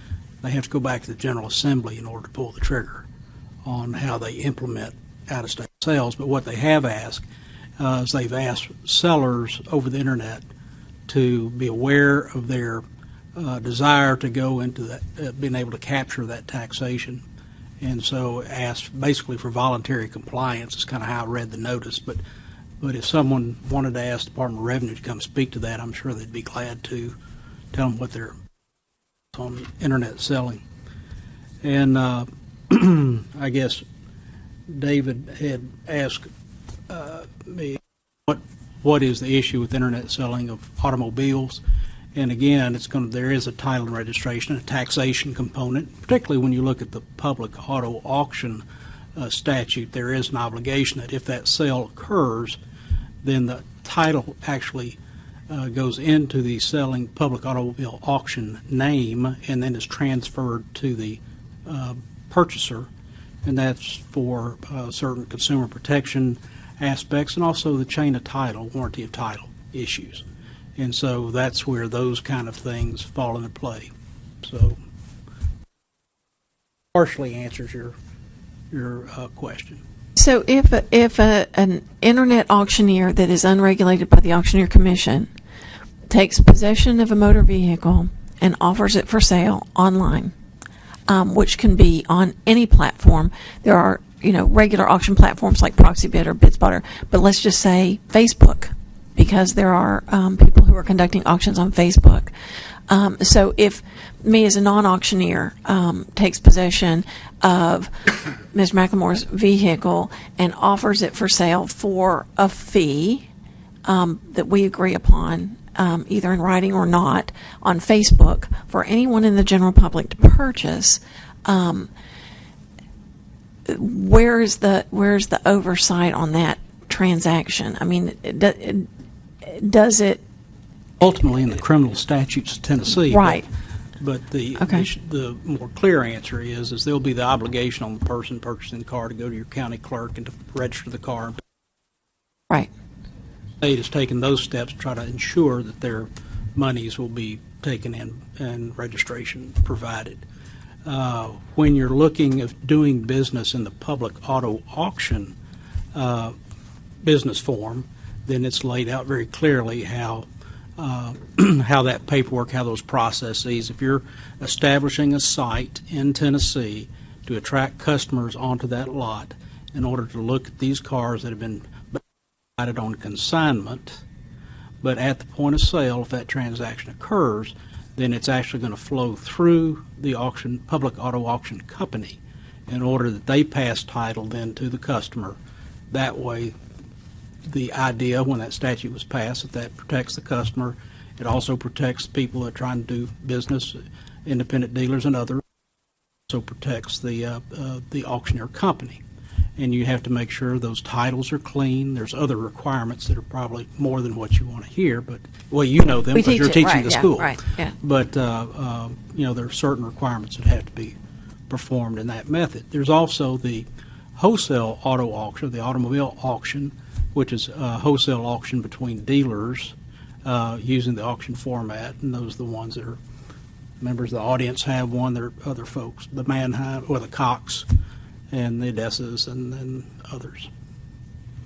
They have to go back to the General Assembly in order to pull the trigger on how they implement out-of-state sales. But what they have asked is they've asked sellers over the Internet to be aware of their desire to go into that, being able to capture that taxation. And so asked basically for voluntary compliance is kind of how I read the notice. But But if someone wanted to ask the Department of Revenue to come speak to that, I'm sure they'd be glad to tell them what they're on internet selling. And I guess David had asked me what is the issue with internet selling of automobiles. And again, there is a title and registration, a taxation component, particularly when you look at the public auto auction statute. There is an obligation that if that sale occurs, then the title actually goes into the selling public automobile auction name and then is transferred to the purchaser, and that's for certain consumer protection aspects and also the chain of title, warranty of title issues. And so that's where those kind of things fall into play. So partially answers your question. So if an internet auctioneer that is unregulated by the Auctioneer Commission takes possession of a motor vehicle and offers it for sale online, which can be on any platform. There are, regular auction platforms like ProxyBid or BidSpotter, but let's just say Facebook, because there are people who are conducting auctions on Facebook. So if me as a non-auctioneer takes possession of Ms. McLemore's vehicle and offers it for sale for a fee that we agree upon, either in writing or not, on Facebook for anyone in the general public to purchase, where's the oversight on that transaction? I mean, does it ultimately in the criminal statutes of Tennessee? Right. But the more clear answer is there'll be the obligation on the person purchasing the car to go to your county clerk and to register the car. Right. The state has taken those steps to try to ensure that their monies will be taken in and registration provided. When you're looking at doing business in the public auto auction business form, then it's laid out very clearly how that paperwork, how those processes. If you're establishing a site in Tennessee to attract customers onto that lot in order to look at these cars that have been provided on consignment, but at the point of sale, if that transaction occurs, then it's actually going to flow through the public auto auction company in order that they pass title then to the customer. That way, the idea when that statute was passed that protects the customer. It also protects people that are trying to do business, independent dealers and others. It also protects the auctioneer company. And you have to make sure those titles are clean. There's other requirements that are probably more than what you want to hear, but you know them because you're teaching the school. Right, yeah. But there are certain requirements that have to be performed in that method. There's also the wholesale auto auction, the automobile auction, which is a wholesale auction between dealers using the auction format, and those are the ones that are members of the audience have one. There are other folks, the Mannheim or the Cox and the Odessas and others.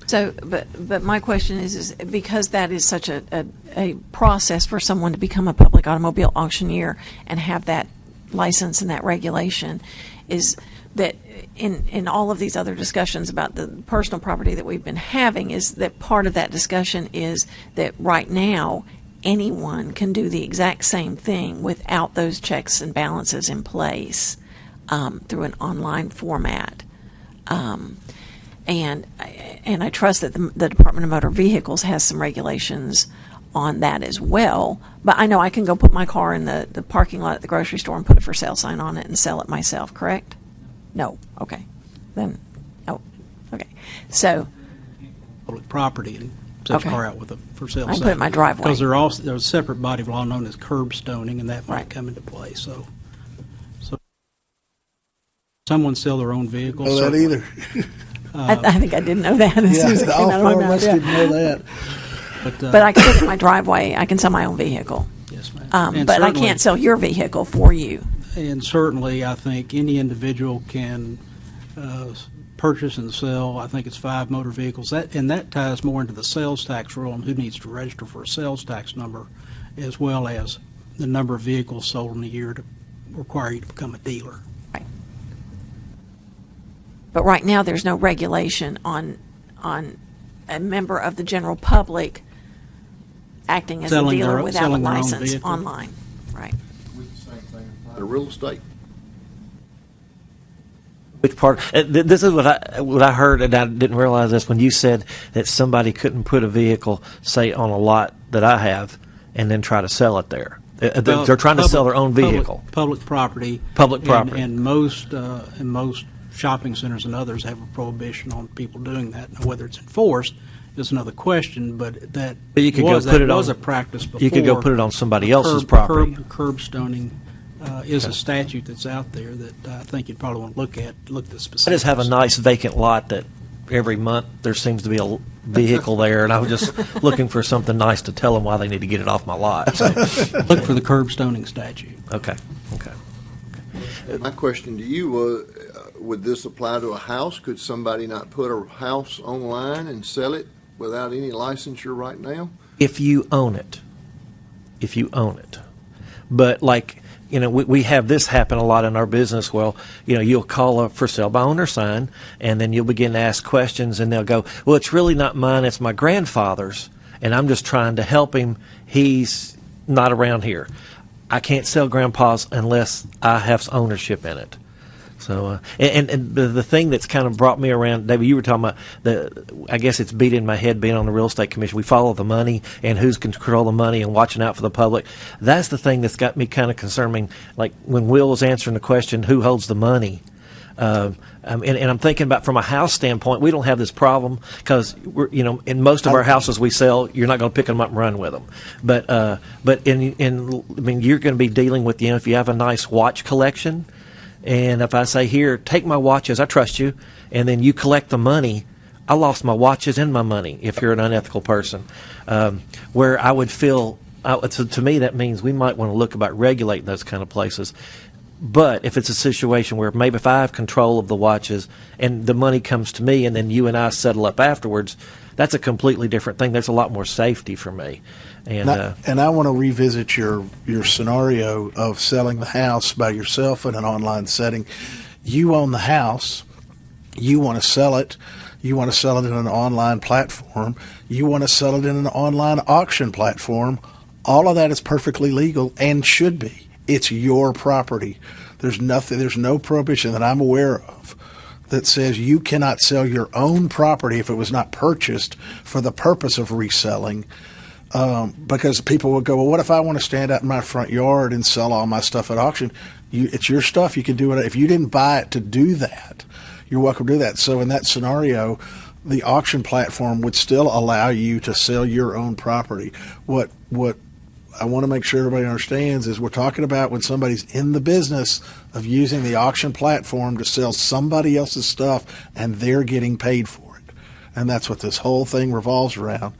So, but my question is because that is such a process for someone to become a public automobile auctioneer and have that license and that regulation, is that in all of these other discussions about the personal property that we've been having, is that part of that discussion is that right now anyone can do the exact same thing without those checks and balances in place through an online format. And I trust that the Department of Motor Vehicles has some regulations on that as well. But I know I can go put my car in the parking lot at the grocery store and put a for sale sign on it and sell it myself, correct? No. Okay. Then, okay. So, public property and set your car out with a for sale sign. I put it in my driveway. Because there's a separate body of law known as curb stoning, and that might come into play. So someone sell their own vehicle. Know that either. I think I didn't know that. As soon as it came out of my mouth. Didn't know that. But I can put it in my driveway. I can sell my own vehicle. Yes, ma'am. But I can't sell your vehicle for you. And certainly, I think any individual can purchase and sell, I think it's 5 motor vehicles. That ties more into the sales tax rule and who needs to register for a sales tax number, as well as the number of vehicles sold in a year to require you to become a dealer. Right. But right now, there's no regulation on a member of the general public acting as a Selling dealer their- without a selling their own license vehicle. online. Right. The real estate. Which part? This is what I heard, and I didn't realize this when you said that somebody couldn't put a vehicle, say, on a lot that I have, and then try to sell it there. They're trying to sell their own vehicle. Public property. Public property. And most shopping centers and others have a prohibition on people doing that. Now, whether it's enforced is another question, but that But you could was, go put that it on. was a practice before. You could go put it on somebody else's property. Curb stoning is a statute that's out there that I think you'd probably want to look at the specifics. I just have a nice vacant lot that every month there seems to be a vehicle there, and I was just looking for something nice to tell them why they need to get it off my lot. So, Look for the curb stoning statute. okay. My question to you would this apply to a house? Could somebody not put a house online and sell it without any licensure right now? If you own it. But like, we have this happen a lot in our business. Well, you'll call a for sale by owner sign, and then you'll begin to ask questions, and they'll go, well, it's really not mine, it's my grandfather's, and I'm just trying to help him. He's not around here. I can't sell grandpa's unless I have ownership in it. So, and the thing that's kind of brought me around, David, you were talking about I guess it's beat in my head being on the real estate commission. We follow the money and who's control the money and watching out for the public. That's the thing that's got me kind of concerned. Like when Will was answering the question, who holds the money? And I'm thinking about from a house standpoint, we don't have this problem because in most of our houses we sell, you're not going to pick them up and run with them. But you're going to be dealing with if you have a nice watch collection. And if I say, here, take my watches, I trust you, and then you collect the money, I lost my watches and my money if you're an unethical person. Where I would feel, to me, that means we might want to look about regulating those kind of places. But if it's a situation where maybe if I have control of the watches and the money comes to me and then you and I settle up afterwards, that's a completely different thing. There's a lot more safety for me. And I want to revisit your scenario of selling the house by yourself in an online setting. You own the house. You want to sell it. You want to sell it in an online platform. You want to sell it in an online auction platform. All of that is perfectly legal and should be. It's your property. There's no prohibition that I'm aware of that says you cannot sell your own property if it was not purchased for the purpose of reselling. Because people would go, well, what if I want to stand out in my front yard and sell all my stuff at auction? It's your stuff. You can do it. If you didn't buy it to do that, you're welcome to do that. So in that scenario, the auction platform would still allow you to sell your own property. What I want to make sure everybody understands is we're talking about when somebody's in the business of using the auction platform to sell somebody else's stuff and they're getting paid for it. And that's what this whole thing revolves around.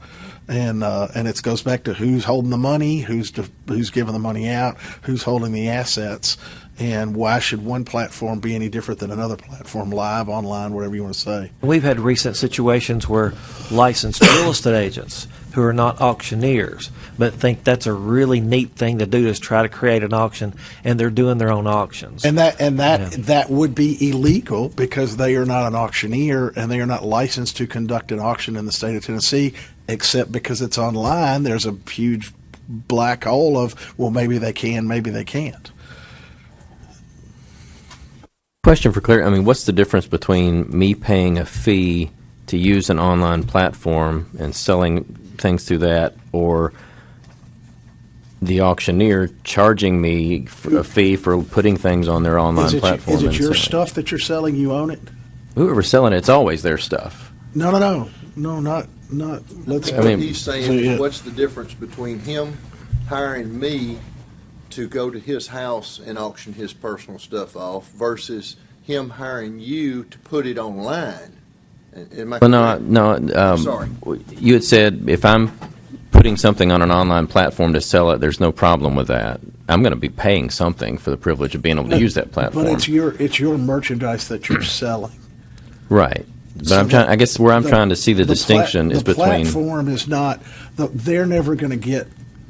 And it goes back to who's holding the money, who's giving the money out, who's holding the assets, and why should one platform be any different than another platform, live, online, whatever you want to say. We've had recent situations where licensed real estate agents who are not auctioneers but think that's a really neat thing to do is try to create an auction, and they're doing their own auctions. And that would be illegal because they are not an auctioneer and they are not licensed to conduct an auction in the state of Tennessee, except because it's online. There's a huge black hole of, well, maybe they can, maybe they can't. Question for Claire. What's the difference between me paying a fee to use an online platform and selling things through that, or the auctioneer charging me a fee for putting things on their online platform? Is it your selling stuff that you're selling? You own it? Whoever's selling it's always their stuff. No, not. Let's. What he's saying is, what's the difference between him hiring me to go to his house and auction his personal stuff off versus him hiring you to put it online? Sorry. You had said if I'm putting something on an online platform to sell it, there's no problem with that. I'm going to be paying something for the privilege of being able to use that platform. But it's your merchandise that you're selling. Right. But So I guess where I'm trying to see the distinction is between. The platform is not. They're never going to get.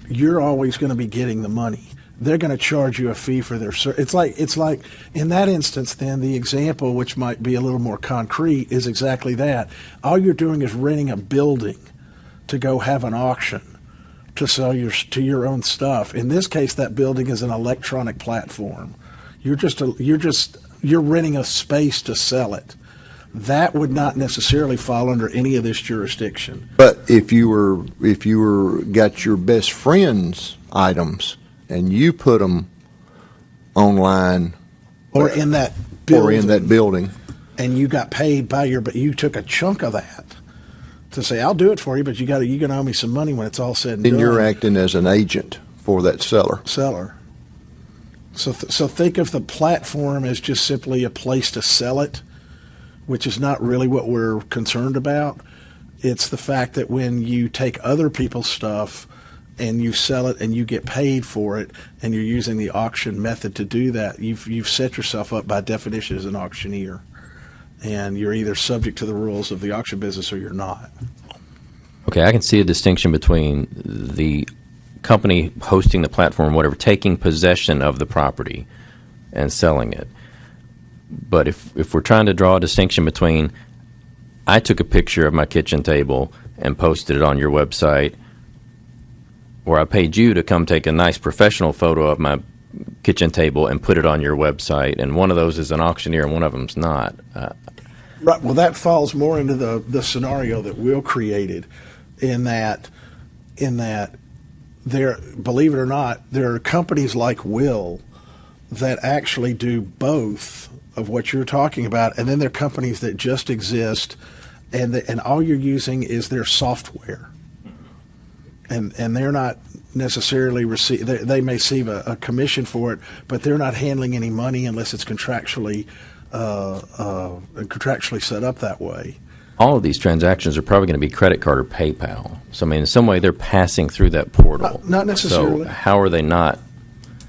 You're always going to be getting the money. they're going to charge you a fee for their it's like in that instance, then the example, which might be a little more concrete, is exactly that. All you're doing is renting a building to go have an auction to sell your own stuff. In this case, that building is an electronic platform. You're renting a space to sell it. That would not necessarily fall under any of this jurisdiction. But if you were got your best friend's items and you put them online or in that building, and you got paid but you took a chunk of that to say, I'll do it for you, but you're going to owe me some money when it's all said and done. Then you're acting as an agent for that seller. So think of the platform as just simply a place to sell it, which is not really what we're concerned about. It's the fact that when you take other people's stuff and you sell it and you get paid for it, and you're using the auction method to do that, you've set yourself up by definition as an auctioneer. And you're either subject to the rules of the auction business or you're not. Okay, I can see a distinction between the company hosting the platform, whatever, taking possession of the property and selling it. But if we're trying to draw a distinction between, I took a picture of my kitchen table and posted it on your website, or I paid you to come take a nice professional photo of my kitchen table and put it on your website, and one of those is an auctioneer and one of them's not. Right. Well, that falls more into the scenario that Will created, in that there, believe it or not, there are companies like Will that actually do both of what you're talking about, and then there are companies that just exist, and all you're using is their software, and they're not necessarily they may receive a commission for it, but they're not handling any money unless it's contractually set up that way. All of these transactions are probably going to be credit card or PayPal. So, I mean, in some way, they're passing through that portal. Not necessarily. So, how are they not?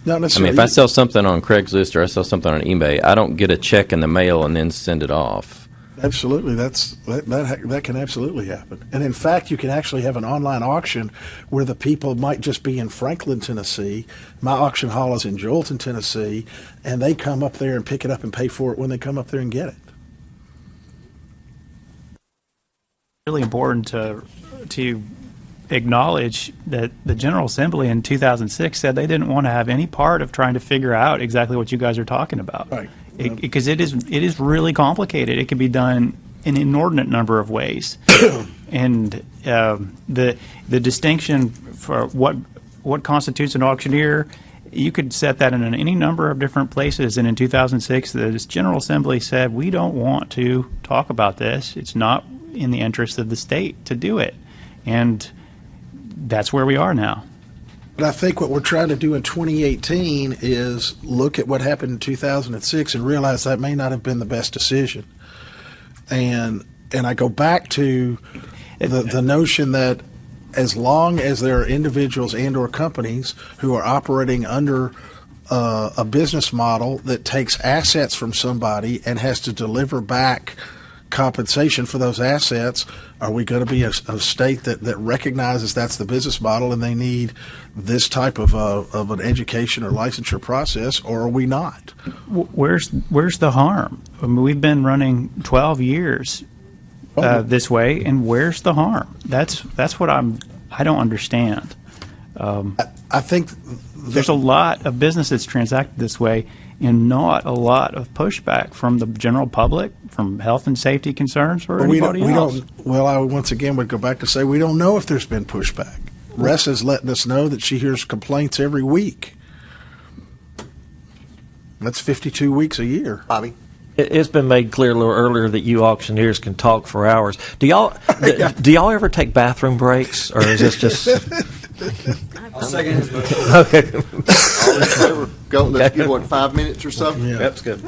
Not necessarily. I mean, if I sell something on Craigslist or I sell something on eBay, I don't get a check in the mail and then send it off. Absolutely, that can absolutely happen. And in fact, you can actually have an online auction where the people might just be in Franklin, Tennessee. My auction hall is in Joelton, Tennessee, and they come up there and pick it up and pay for it when they come up there and get it. Really important to acknowledge that the General Assembly in 2006 said they didn't want to have any part of trying to figure out exactly what you guys are talking about. Right. Because it is really complicated. It can be done in an inordinate number of ways, and the distinction for what constitutes an auctioneer, you could set that in any number of different places. And in 2006, the General Assembly said, we don't want to talk about this. It's not in the interest of the state to do it, and that's where we are now. But I think what we're trying to do in 2018 is look at what happened in 2006 and realize that may not have been the best decision. And I go back to the notion that as long as there are individuals and or companies who are operating under a business model that takes assets from somebody and has to deliver back compensation for those assets, are we going to be a state that recognizes that's the business model and they need this type of an education or licensure process, or are we not? Where's the harm? I mean, we've been running 12 years this way, and where's the harm? That's what I don't understand. I think there's a lot of business that's transacted this way, and not a lot of pushback from the general public, from health and safety concerns, or anybody else. Well, I once again would go back to say we don't know if there's been pushback. Ress is letting us know that she hears complaints every week. That's 52 weeks a year. Bobby? It's been made clear a little earlier that you auctioneers can talk for hours. Do y'all ever take bathroom breaks, or is this just? I'll second his motion. Okay. All in favor? Go. Let's give 5 minutes or so. Yeah, that's good.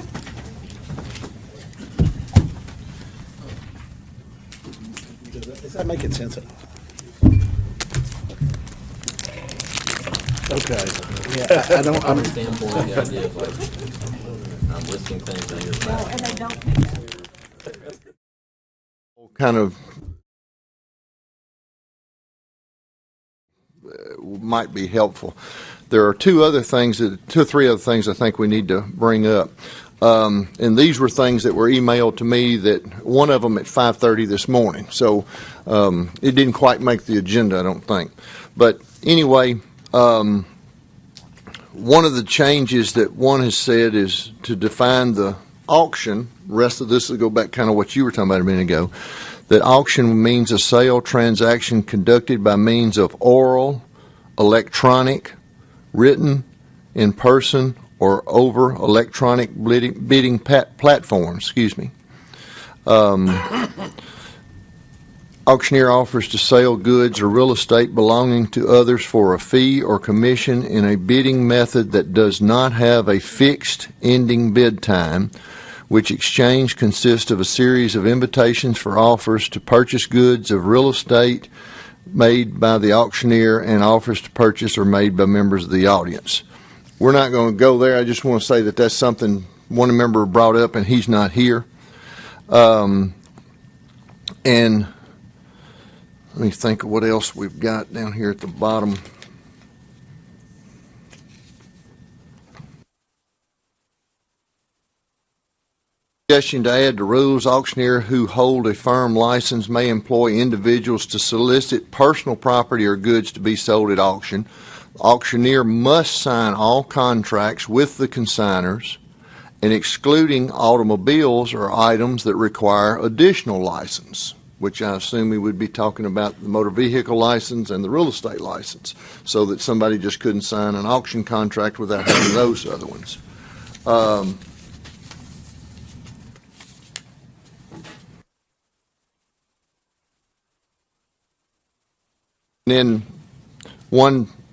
Is that making sense at all? Okay. Yeah, I don't. I'm standpoint, the idea of I'm listing things on your back. And they don't. Kind of might be helpful. There are two or three other things I think we need to bring up. And these were things that were emailed to me, that one of them at 5:30 this morning. So it didn't quite make the agenda, I don't think. But anyway, one of the changes that one has said is to define the auction. The rest of this will go back kind of what you were talking about a minute ago, that auction means a sale transaction conducted by means of oral, electronic, written, in person, or over electronic bidding platforms. Auctioneer offers to sell goods or real estate belonging to others for a fee or commission in a bidding method that does not have a fixed ending bid time, which exchange consists of a series of invitations for offers to purchase goods of real estate made by the auctioneer, and offers to purchase are made by members of the audience. We're not going to go there. I just want to say that that's something one member brought up, and he's not here. And let me think of what else we've got down here at the bottom. Suggestion to add to rules: auctioneer who hold a firm license may employ individuals to solicit personal property or goods to be sold at auction. The auctioneer must sign all contracts with the consignors, and excluding automobiles or items that require additional license, which I assume we would be talking about the motor vehicle license and the real estate license, so that somebody just couldn't sign an auction contract without having those other ones. And then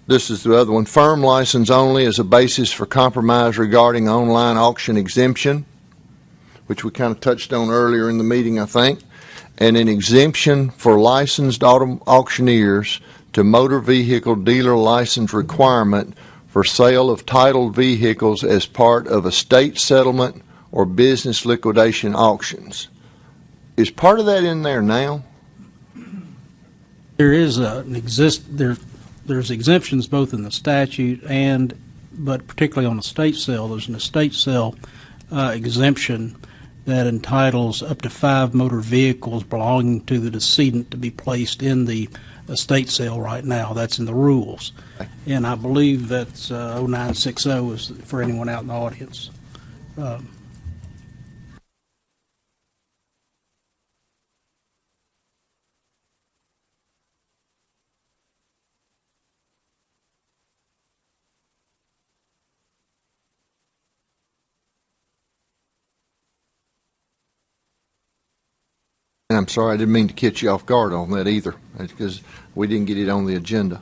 this is the other one. Firm license only as a basis for compromise regarding online auction exemption, which we kind of touched on earlier in the meeting, I think. And an exemption for licensed auctioneers to motor vehicle dealer license requirement for sale of titled vehicles as part of estate settlement or business liquidation auctions. Is part of that in there now? There is there's exemptions both in the statute but particularly on estate sale. There's an estate sale exemption that entitles up to 5 motor vehicles belonging to the decedent to be placed in the estate sale right now. That's in the rules. And I believe that's 0960 is for anyone out in the audience. And I'm sorry, I didn't mean to catch you off guard on that either, because we didn't get it on the agenda.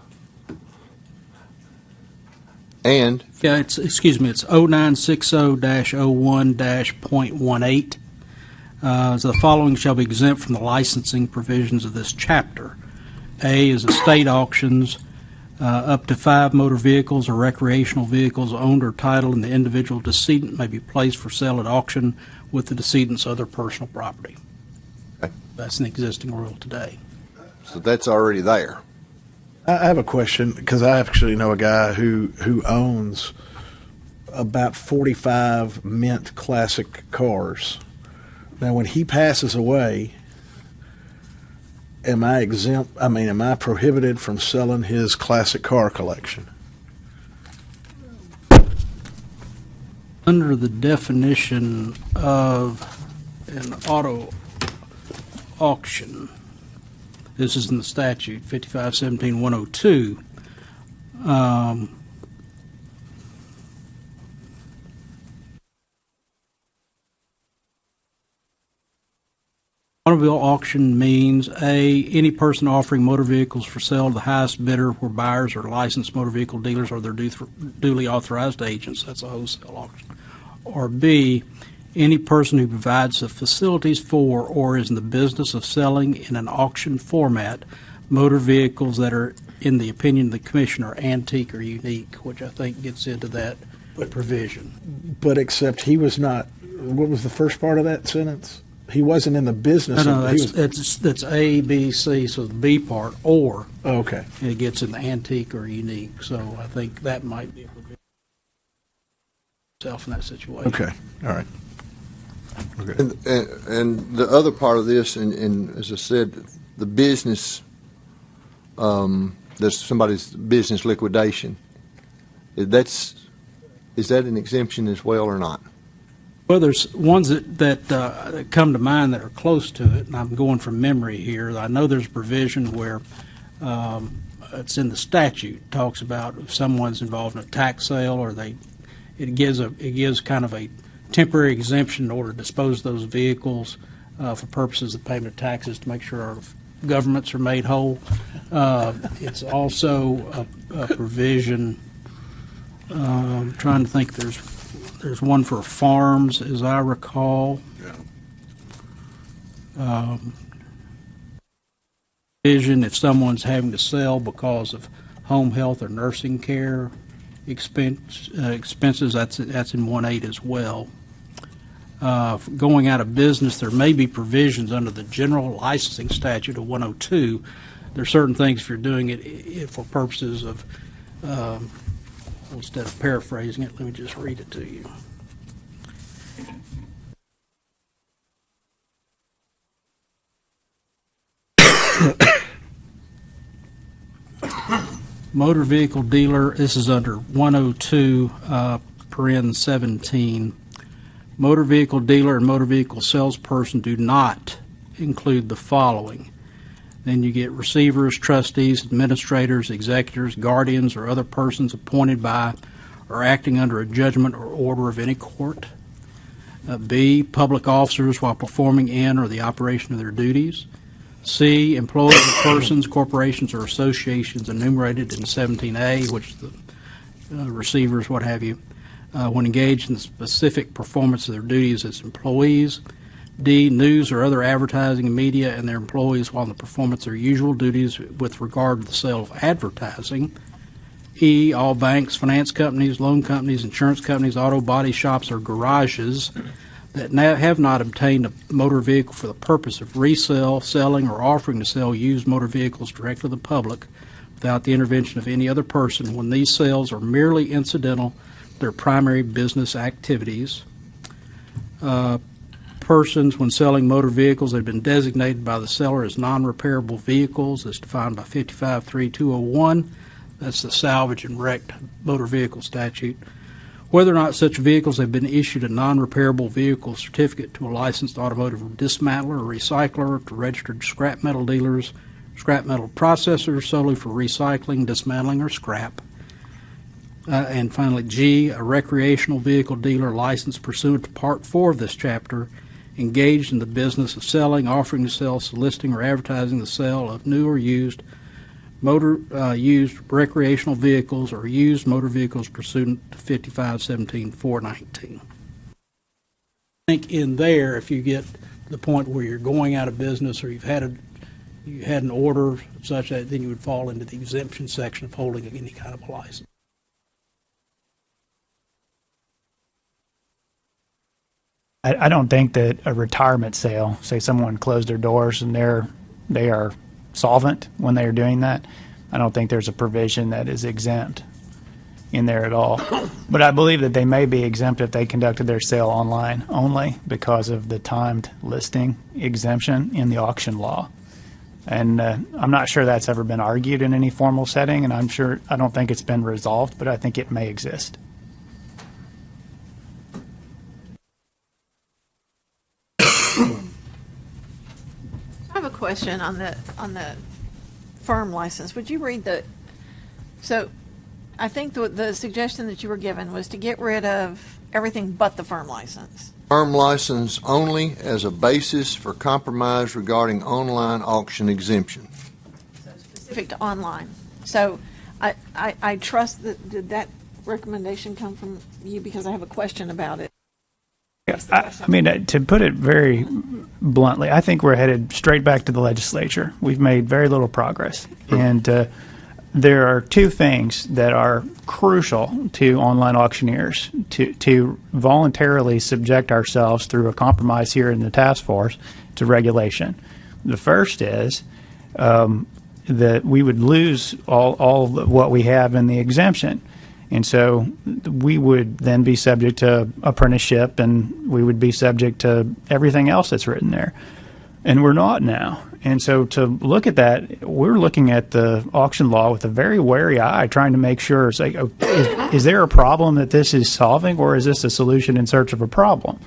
And yeah, it's 0960-01-.18. So the following shall be exempt from the licensing provisions of this chapter. A is estate auctions. Up to 5 motor vehicles or recreational vehicles owned or titled in the individual decedent may be placed for sale at auction with the decedent's other personal property. That's an existing rule today. So that's already there. I have a question, because I actually know a guy who owns about 45 mint classic cars. Now, when he passes away, am I exempt? I mean, am I prohibited from selling his classic car collection? Under the definition of an auto auction, this is in the statute 5517-102. Automobile auction means any person offering motor vehicles for sale to the highest bidder, where buyers are licensed motor vehicle dealers or their duly authorized agents. That's a wholesale auction. Or B, any person who provides the facilities for or is in the business of selling in an auction format motor vehicles that are, in the opinion of the commissioner, antique or unique, which I think gets into that provision. But except he was not, what was the first part of that sentence? He wasn't in the business. No, he was, that's A, B, C, so the B part, or oh, okay. it gets in the antique or unique. So I think that might be a provision itself in that situation. Okay. All right. Okay. And the other part of this, and as I said, the business, there's somebody's business liquidation. Is that an exemption as well or not? Well, there's ones that come to mind that are close to it, and I'm going from memory here. I know there's a provision where it's in the statute, talks about if someone's involved in a tax sale, or it gives kind of a temporary exemption in order to dispose of those vehicles for purposes of payment of taxes to make sure our governments are made whole. It's also a provision. I'm trying to think. There's one for farms, as I recall. Provision if someone's having to sell because of home health or nursing care expenses. That's in 1.8 as well. Going out of business, there may be provisions under the general licensing statute of 102. There are certain things if you're doing it for purposes of, instead of paraphrasing it, let me just read it to you. Motor vehicle dealer, this is under 102, paren 17. Motor vehicle dealer and motor vehicle salesperson do not include the following. Then you get receivers, trustees, administrators, executors, guardians, or other persons appointed by or acting under a judgment or order of any court. B, public officers while performing in or the operation of their duties. C, employees of persons, corporations, or associations enumerated in 17A, which is the receivers, what have you, when engaged in the specific performance of their duties as employees. D, news or other advertising and media and their employees while in the performance of their usual duties with regard to the sale of advertising. E, all banks, finance companies, loan companies, insurance companies, auto body shops, or garages that have not obtained a motor vehicle for the purpose of resale, selling, or offering to sell used motor vehicles direct to the public without the intervention of any other person when these sales are merely incidental to their primary business activities. Persons, when selling motor vehicles that have been designated by the seller as non-repairable vehicles, as defined by 55.3201, that's the salvage and wrecked motor vehicle statute. Whether or not such vehicles have been issued a non-repairable vehicle certificate to a licensed automotive dismantler or recycler, to registered scrap metal dealers, scrap metal processors solely for recycling, dismantling, or scrap. And finally, G, a recreational vehicle dealer licensed pursuant to Part 4 of this chapter, engaged in the business of selling, offering to sell, soliciting, or advertising the sale of new or used used recreational vehicles or used motor vehicles pursuant to 55.17.419. I think in there, if you get to the point where you're going out of business or you had an order such that, then you would fall into the exemption section of holding any kind of a license. I don't think that a retirement sale, say someone closed their doors and they are solvent when they are doing that, I don't think there's a provision that is exempt in there at all. But I believe that they may be exempt if they conducted their sale online only because of the timed listing exemption in the auction law. And I'm not sure that's ever been argued in any formal setting, and I don't think it's been resolved, but I think it may exist. I have a question on the firm license. Would you read so I think the suggestion that you were given was to get rid of everything but the firm license. Firm license only as a basis for compromise regarding online auction exemption. Specific to online. So I trust that, did that recommendation come from you, because I have a question about it. I mean, to put it very bluntly, I think we're headed straight back to the legislature. We've made very little progress. And there are two things that are crucial to online auctioneers to voluntarily subject ourselves through a compromise here in the task force to regulation. The first is that we would lose all of what we have in the exemption. And so we would then be subject to apprenticeship, and we would be subject to everything else that's written there. And we're not now. And so to look at that, we're looking at the auction law with a very wary eye, trying to make sure, it's like, is there a problem that this is solving, or is this a solution in search of a problem?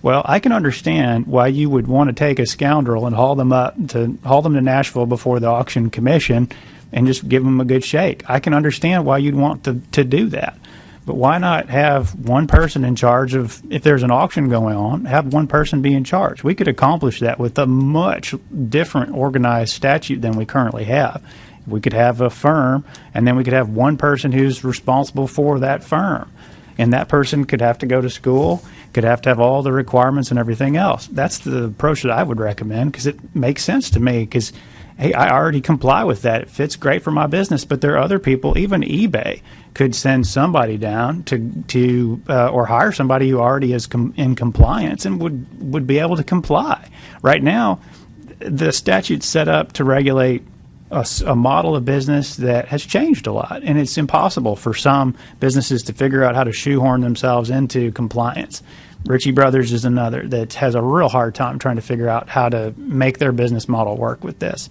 Well, I can understand why you would want to take a scoundrel and haul them to Nashville before the auction commission and just give them a good shake. I can understand why you'd want to do that. But why not have one person in charge of, if there's an auction going on, have one person be in charge? We could accomplish that with a much different organized statute than we currently have. We could have a firm, and then we could have one person who's responsible for that firm. And that person could have to go to school, could have to have all the requirements and everything else. That's the approach that I would recommend, because it makes sense to me, because hey, I already comply with that. It fits great for my business, but there are other people, even eBay could send somebody down to or hire somebody who already is in compliance and would be able to comply. Right now, the statute's set up to regulate a model of business that has changed a lot, and it's impossible for some businesses to figure out how to shoehorn themselves into compliance. Ritchie Brothers is another that has a real hard time trying to figure out how to make their business model work with this.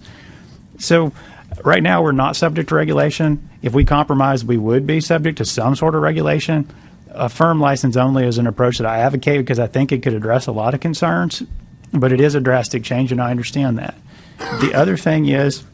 So right now we're not subject to regulation. If we compromise, we would be subject to some sort of regulation. A firm license only is an approach that I advocate because I think it could address a lot of concerns, but it is a drastic change, and I understand that. The other thing is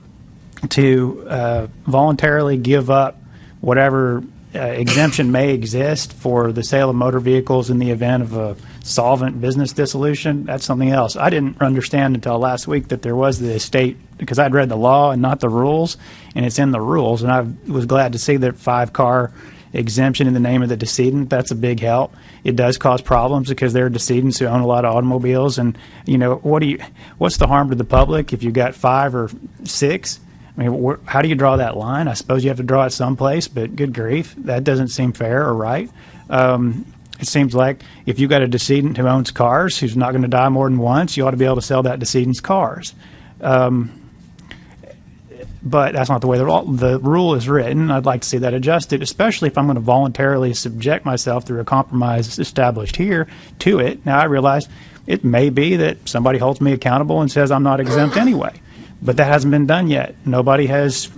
to voluntarily give up whatever exemption may exist for the sale of motor vehicles in the event of a solvent business dissolution. That's something else. I didn't understand until last week that there was the state, because I'd read the law and not the rules, and it's in the rules, and I was glad to see that 5-car exemption in the name of the decedent. That's a big help. It does cause problems because there are decedents who own a lot of automobiles, and what's the harm to the public if you've got 5 or 6? I mean, how do you draw that line? I suppose you have to draw it someplace, but good grief, that doesn't seem fair or right. It seems like if you've got a decedent who owns cars, who's not going to die more than once, you ought to be able to sell that decedent's cars. But that's not the way the rule is written. I'd like to see that adjusted, especially if I'm going to voluntarily subject myself through a compromise established here to it. Now, I realize it may be that somebody holds me accountable and says I'm not exempt anyway. But that hasn't been done yet. Nobody has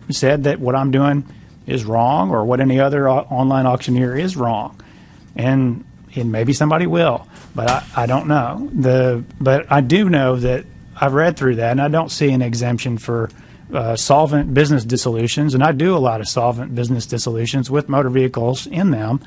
said that what I'm doing is wrong or what any other online auctioneer is wrong. And maybe somebody will, but I don't know. But I do know that I've read through that, and I don't see an exemption for solvent business dissolutions. And I do a lot of solvent business dissolutions with motor vehicles in them.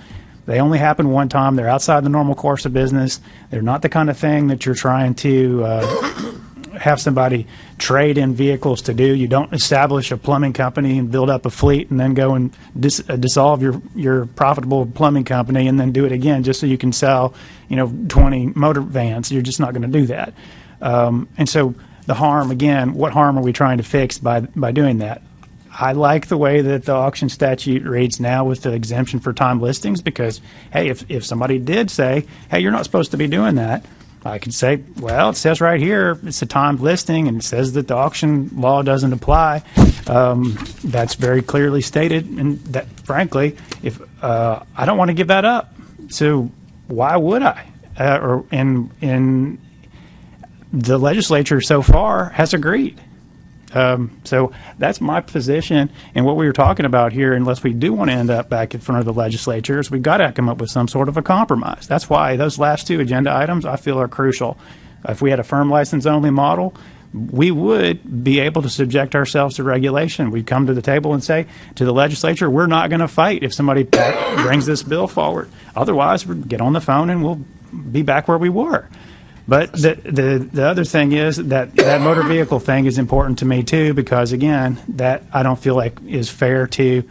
They only happen one time. They're outside the normal course of business. They're not the kind of thing that you're trying to have somebody trade in vehicles to do. You don't establish a plumbing company and build up a fleet and then go and dissolve your profitable plumbing company and then do it again just so you can sell 20 motor vans. You're just not going to do that. And so the harm, again, what harm are we trying to fix by doing that? I like the way that the auction statute reads now with the exemption for time listings because, hey, if somebody did say, hey, you're not supposed to be doing that, I could say, well, it says right here it's a timed listing, and it says that the auction law doesn't apply. That's very clearly stated, and that, frankly, if I don't want to give that up, so why would I? And the legislature so far has agreed. So that's my position, and what we were talking about here, unless we do want to end up back in front of the legislature, is we've got to come up with some sort of a compromise. That's why those last 2 agenda items I feel are crucial. If we had a firm license only model, we would be able to subject ourselves to regulation. We'd come to the table and say to the legislature, we're not going to fight if somebody brings this bill forward. Otherwise, we'd get on the phone and we'll be back where we were. But the other thing is that motor vehicle thing is important to me too, because again, that I don't feel like is fair to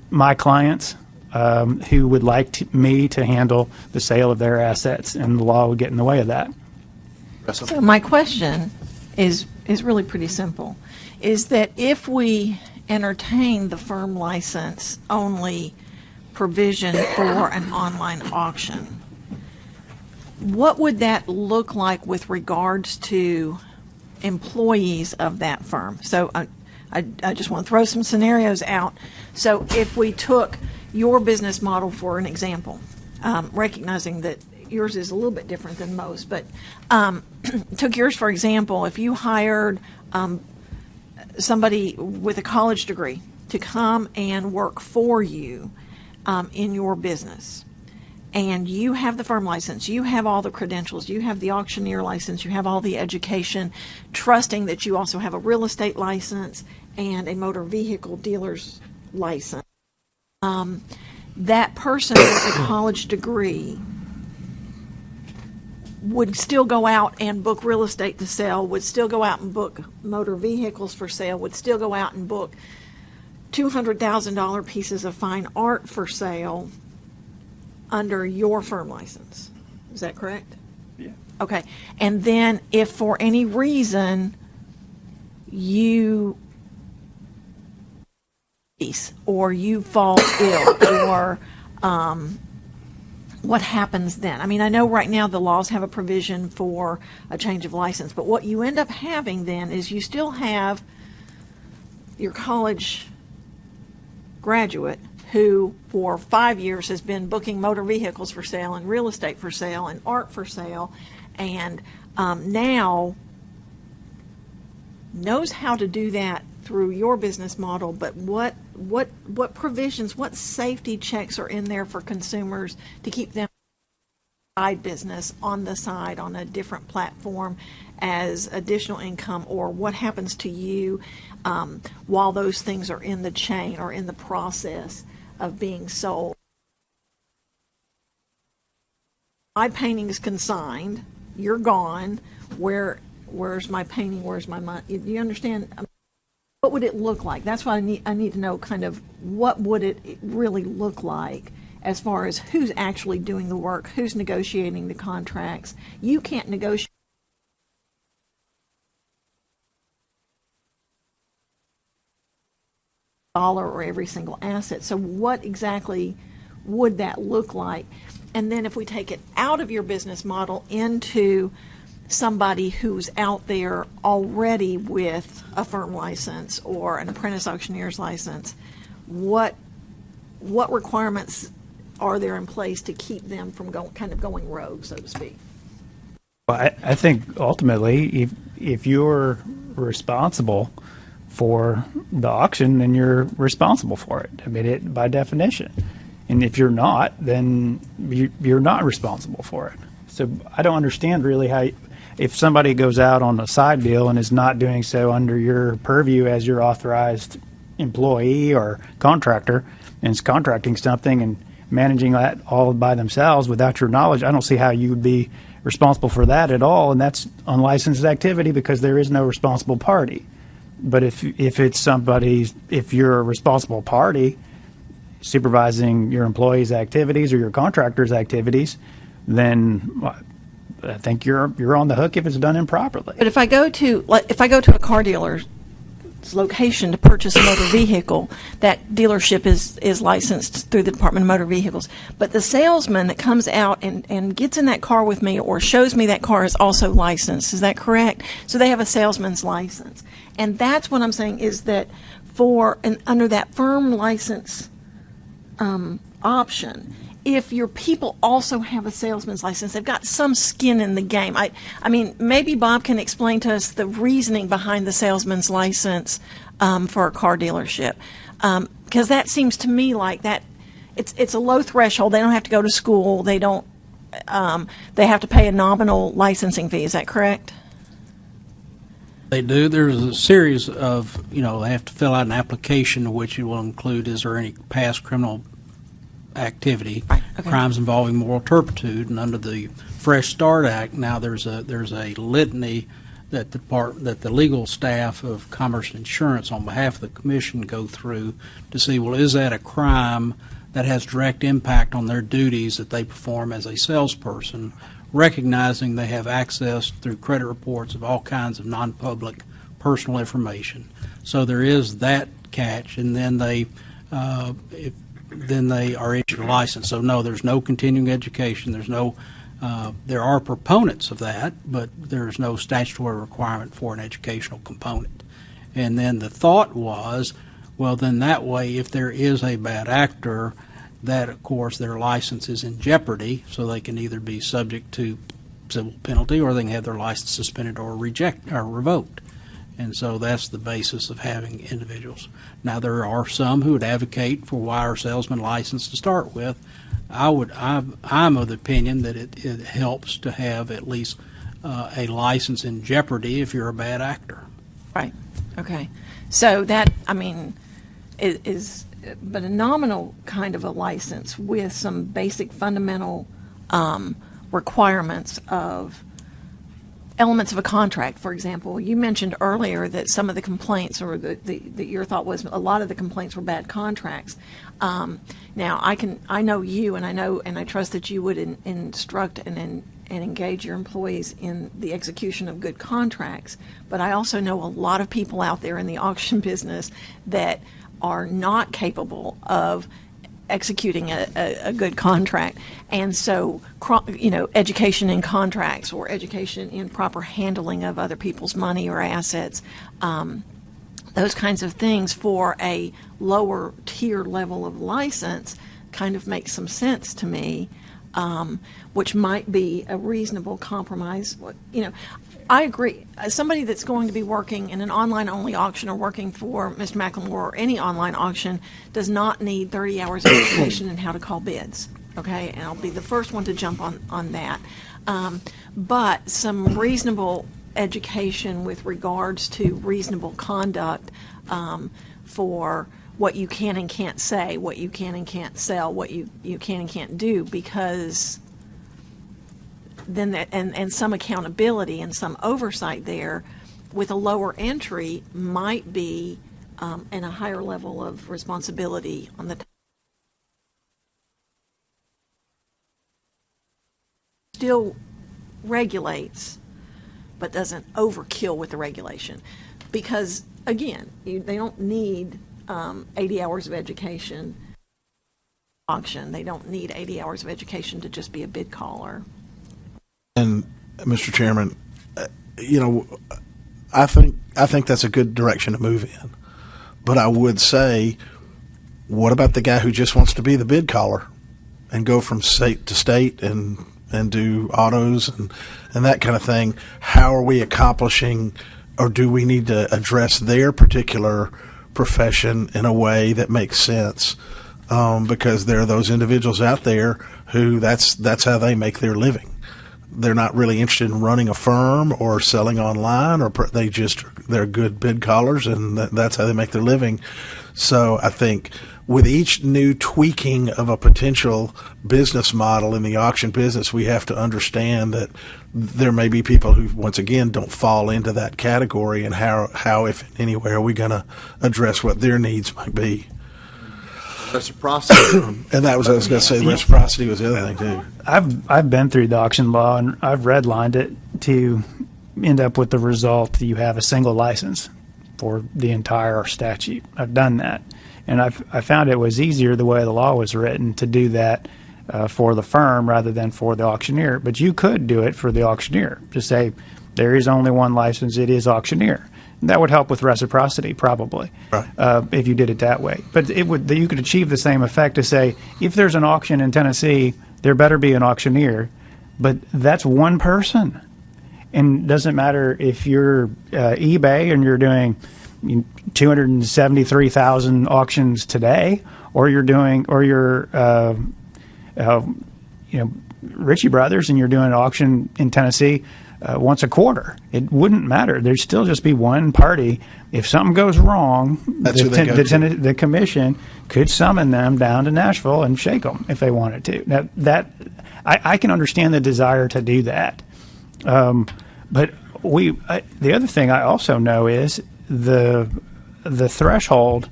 my clients who would like me to handle the sale of their assets, and the law would get in the way of that. So my question is really pretty simple, is that if we entertain the firm license only provision for an online auction, what would that look like with regards to employees of that firm? So I just want to throw some scenarios out. So if we took your business model for an example, recognizing that yours is a little bit different than most, but took yours for example, if you hired somebody with a college degree to come and work for you in your business, and you have the firm license, you have all the credentials, you have the auctioneer license, you have all the education, trusting that you also have a real estate license and a motor vehicle dealer's license. That person with a college degree would still go out and book real estate to sell, would still go out and book motor vehicles for sale, would still go out and book $200,000 pieces of fine art for sale under your firm license. Is that correct? Yeah. Okay. And then if for any reason you or you fall ill or what happens then? I mean, I know right now the laws have a provision for a change of license, but what you end up having then is you still have your college graduate who for 5 years has been booking motor vehicles for sale and real estate for sale and art for sale, and now knows how to do that through your business model, but what provisions, what safety checks are in there for consumers to keep them side business on the side on a different platform as additional income, or what happens to you while those things are in the chain or in the process of being sold? My painting is consigned, you're gone, where's my painting, where's my money? Do you understand? What would it look like? That's why I need to know kind of what would it really look like as far as who's actually doing the work, who's negotiating the contracts. You can't negotiate dollar or every single asset. So what exactly would that look like? And then if we take it out of your business model into somebody who's out there already with a firm license or an apprentice auctioneer's license, what requirements are there in place to keep them from going rogue, so to speak? Well, I think ultimately, if you're responsible for the auction, then you're responsible for it. I mean, by definition. And if you're not, then you're not responsible for it. So I don't understand really how, if somebody goes out on a side deal and is not doing so under your purview as your authorized employee or contractor, and is contracting something and managing that all by themselves without your knowledge, I don't see how you would be responsible for that at all. And that's unlicensed activity because there is no responsible party. But if you're a responsible party supervising your employees' activities or your contractors' activities, then I think you're on the hook if it's done improperly. But if I go to a car dealer's location to purchase a motor vehicle, that dealership is licensed through the Department of Motor Vehicles. But the salesman that comes out and gets in that car with me or shows me that car is also licensed. Is that correct? So they have a salesman's license. And that's what I'm saying is that under that firm license option, if your people also have a salesman's license, they've got some skin in the game. I mean, maybe Bob can explain to us the reasoning behind the salesman's license for a car dealership, because that seems to me like that it's a low threshold. They don't have to go to school. They don't. They have to pay a nominal licensing fee. Is that correct? They do. There's a series of, they have to fill out an application which it will include, is there any past criminal activity, right, okay, crimes involving moral turpitude, and under the Fresh Start Act, now there's a litany that the legal staff of Commerce and Insurance on behalf of the Commission go through to see, well, is that a crime that has direct impact on their duties that they perform as a salesperson, recognizing they have access through credit reports of all kinds of non-public personal information. So there is that catch, and then they are issued a license. So no, there's no continuing education. There's no there are proponents of that, but there's no statutory requirement for an educational component. And then the thought was, well, then that way, if there is a bad actor, that of course their license is in jeopardy, so they can either be subject to civil penalty or they can have their license suspended or revoked. And so that's the basis of having individuals. Now, there are some who would advocate for wire salesman license to start with. I'm of the opinion that it helps to have at least a license in jeopardy if you're a bad actor. Right. Okay. So that, I mean, is but a nominal kind of a license with some basic fundamental requirements of elements of a contract. For example, you mentioned earlier that some of the complaints, or that your thought was a lot of the complaints were bad contracts. Now, I know you, and I trust that you would instruct and engage your employees in the execution of good contracts. But I also know a lot of people out there in the auction business that are not capable of executing a good contract. And so, education in contracts or education in proper handling of other people's money or assets, those kinds of things for a lower tier level of license kind of makes some sense to me, which might be a reasonable compromise. I agree. As somebody that's going to be working in an online-only auction or working for Mr. McLemore or any online auction does not need 30 hours of education in how to call bids. Okay, and I'll be the first one to jump on that. But some reasonable education with regards to reasonable conduct for what you can and can't say, what you can and can't sell, what you can and can't do, because then and some accountability and some oversight there with a lower entry might be and a higher level of responsibility on the still regulates but doesn't overkill with the regulation, because again, they don't need 80 hours of education auction. They don't need 80 hours of education to just be a bid caller. And Mr. Chairman, I think that's a good direction to move in. But I would say, what about the guy who just wants to be the bid caller and go from state to state and do autos and that kind of thing? How are we accomplishing, or do we need to address their particular profession in a way that makes sense? Because there are those individuals out there who that's how they make their living. They're not really interested in running a firm or selling online, or they're good bid callers, and that's how they make their living. So I think with each new tweaking of a potential business model in the auction business, we have to understand that there may be people who, once again, don't fall into that category, and how if in any way, are we going to address what their needs might be. Reciprocity. And that was, I was going to say, reciprocity was the other thing, too. I've been through the auction law, and I've redlined it to end up with the result that you have a single license for the entire statute. I've done that. And I found it was easier the way the law was written to do that for the firm rather than for the auctioneer. But you could do it for the auctioneer. Just say, there is only one license, it is auctioneer. That would help with reciprocity, probably, right. If you did it that way. But you could achieve the same effect to say, if there's an auction in Tennessee, there better be an auctioneer. But that's one person. And it doesn't matter if you're eBay and you're doing 273,000 auctions today, or you're Ritchie Brothers and you're doing an auction in Tennessee once a quarter. It wouldn't matter. There'd still just be one party. If something goes wrong, the commission could summon them down to Nashville and shake them if they wanted to. Now, I can understand the desire to do that. But the other thing I also know is the threshold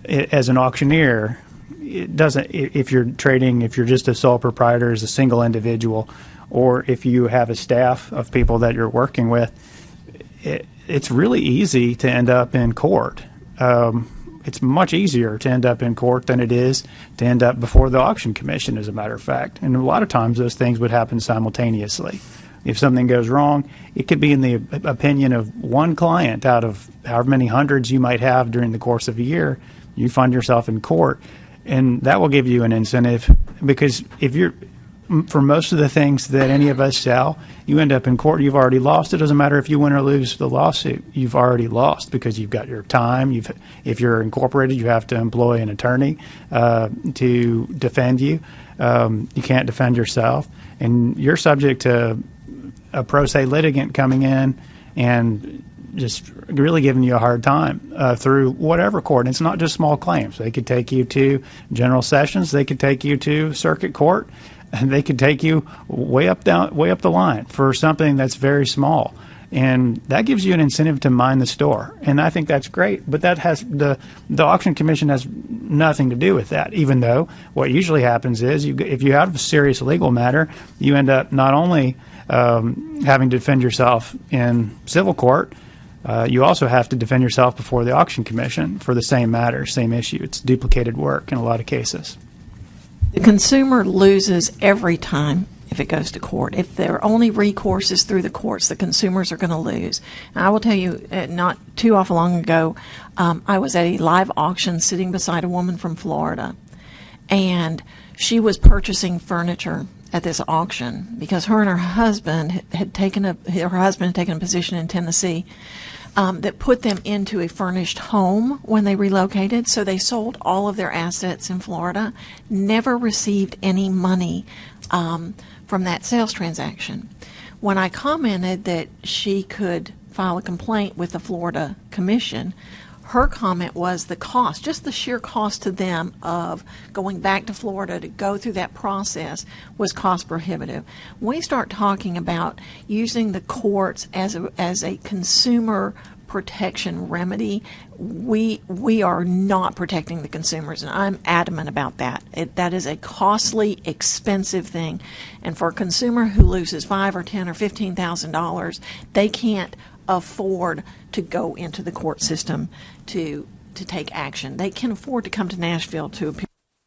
as an auctioneer. It doesn't, if you're trading, if you're just a sole proprietor as a single individual, or if you have a staff of people that you're working with, it's really easy to end up in court. it's much easier to end up in court than it is to end up before the auction commission, as a matter of fact. And a lot of times those things would happen simultaneously. If something goes wrong, it could be in the opinion of one client out of however many hundreds you might have during the course of a year. You find yourself in court, and that will give you an incentive, because if you're, for most of the things that any of us sell, you end up in court, you've already lost. It doesn't matter if you win or lose the lawsuit, you've already lost, because you've got your time. If you're incorporated, you have to employ an attorney to defend you. You can't defend yourself, and you're subject to a pro se litigant coming in and just really giving you a hard time through whatever court. And it's not just small claims. They could take you to general sessions. They could take you to circuit court, and they could take you way up the line for something that's very small. And that gives you an incentive to mind the store. And I think that's great. But that has the auction commission has nothing to do with that, even though what usually happens is if you have a serious legal matter, you end up not only having to defend yourself in civil court, you also have to defend yourself before the auction commission for the same matter, same issue. It's duplicated work in a lot of cases. The consumer loses every time if it goes to court. If their only recourse is through the courts, the consumers are going to lose. And I will tell you, not too awful long ago, I was at a live auction sitting beside a woman from Florida, and she was purchasing furniture at this auction because her and her husband had taken a position in Tennessee that put them into a furnished home when they relocated. So they sold all of their assets in Florida, never received any money from that sales transaction. When I commented that she could file a complaint with the Florida Commission, her comment was the cost, just the sheer cost to them of going back to Florida to go through that process was cost prohibitive. When we start talking about using the courts as a consumer protection remedy, we are not protecting the consumers, and I'm adamant about that. That is a costly, expensive thing, and for a consumer who loses $5,000 or $10,000 or $15,000, they can't afford to go into the court system to take action. They can afford to come to Nashville to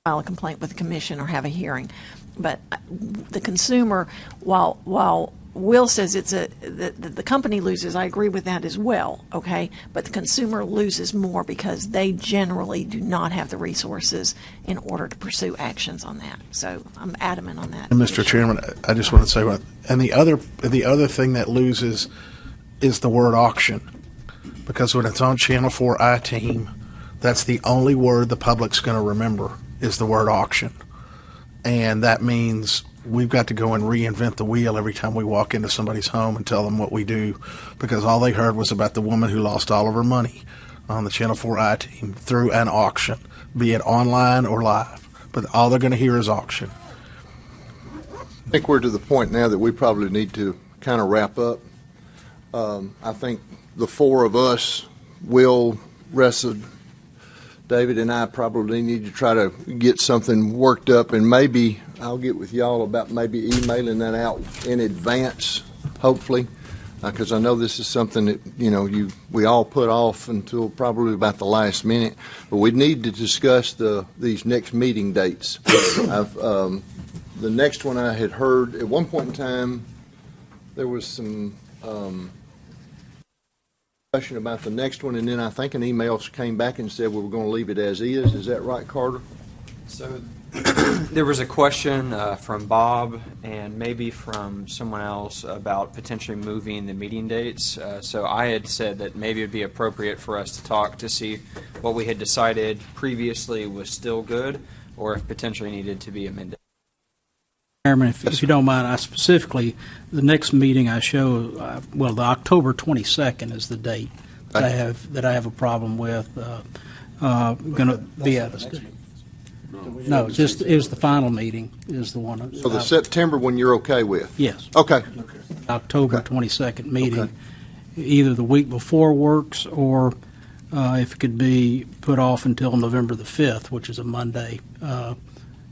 file a complaint with the commission or have a hearing, but the consumer, while Will says the company loses, I agree with that as well, okay? But the consumer loses more because they generally do not have the resources in order to pursue actions on that. So I'm adamant on that. And Mr. Chairman, I just want to say one. And the other thing that loses is the word auction, because when it's on Channel 4 I-Team, that's the only word the public's going to remember is the word auction. And that means we've got to go and reinvent the wheel every time we walk into somebody's home and tell them what we do, because all they heard was about the woman who lost all of her money on the Channel 4 I-Team through an auction, be it online or live. But all they're going to hear is auction. I think we're to the point now that we probably need to kind of wrap up. I think the four of us, Will, Ressa, David, and I probably need to try to get something worked up, and maybe I'll get with y'all about maybe emailing that out in advance, hopefully, because I know this is something that we all put off until probably about the last minute. But we need to discuss these next meeting dates. The next one I had heard at one point in time, there was some discussion about the next one, and then I think an email came back and said we were going to leave it as is. Is that right, Carter? So there was a question from Bob and maybe from someone else about potentially moving the meeting dates. So I had said that maybe it would be appropriate for us to talk to see what we had decided previously was still good, or if potentially needed to be amended. Chairman, if you don't mind, I specifically, the next meeting I show, the October 22nd is the date that I have a problem with. Going to be at a No, it was the final meeting is the one. So the September one you're okay with? Yes. Okay. October 22nd meeting. Okay. Either the week before works, or if it could be put off until November the 5th, which is a Monday.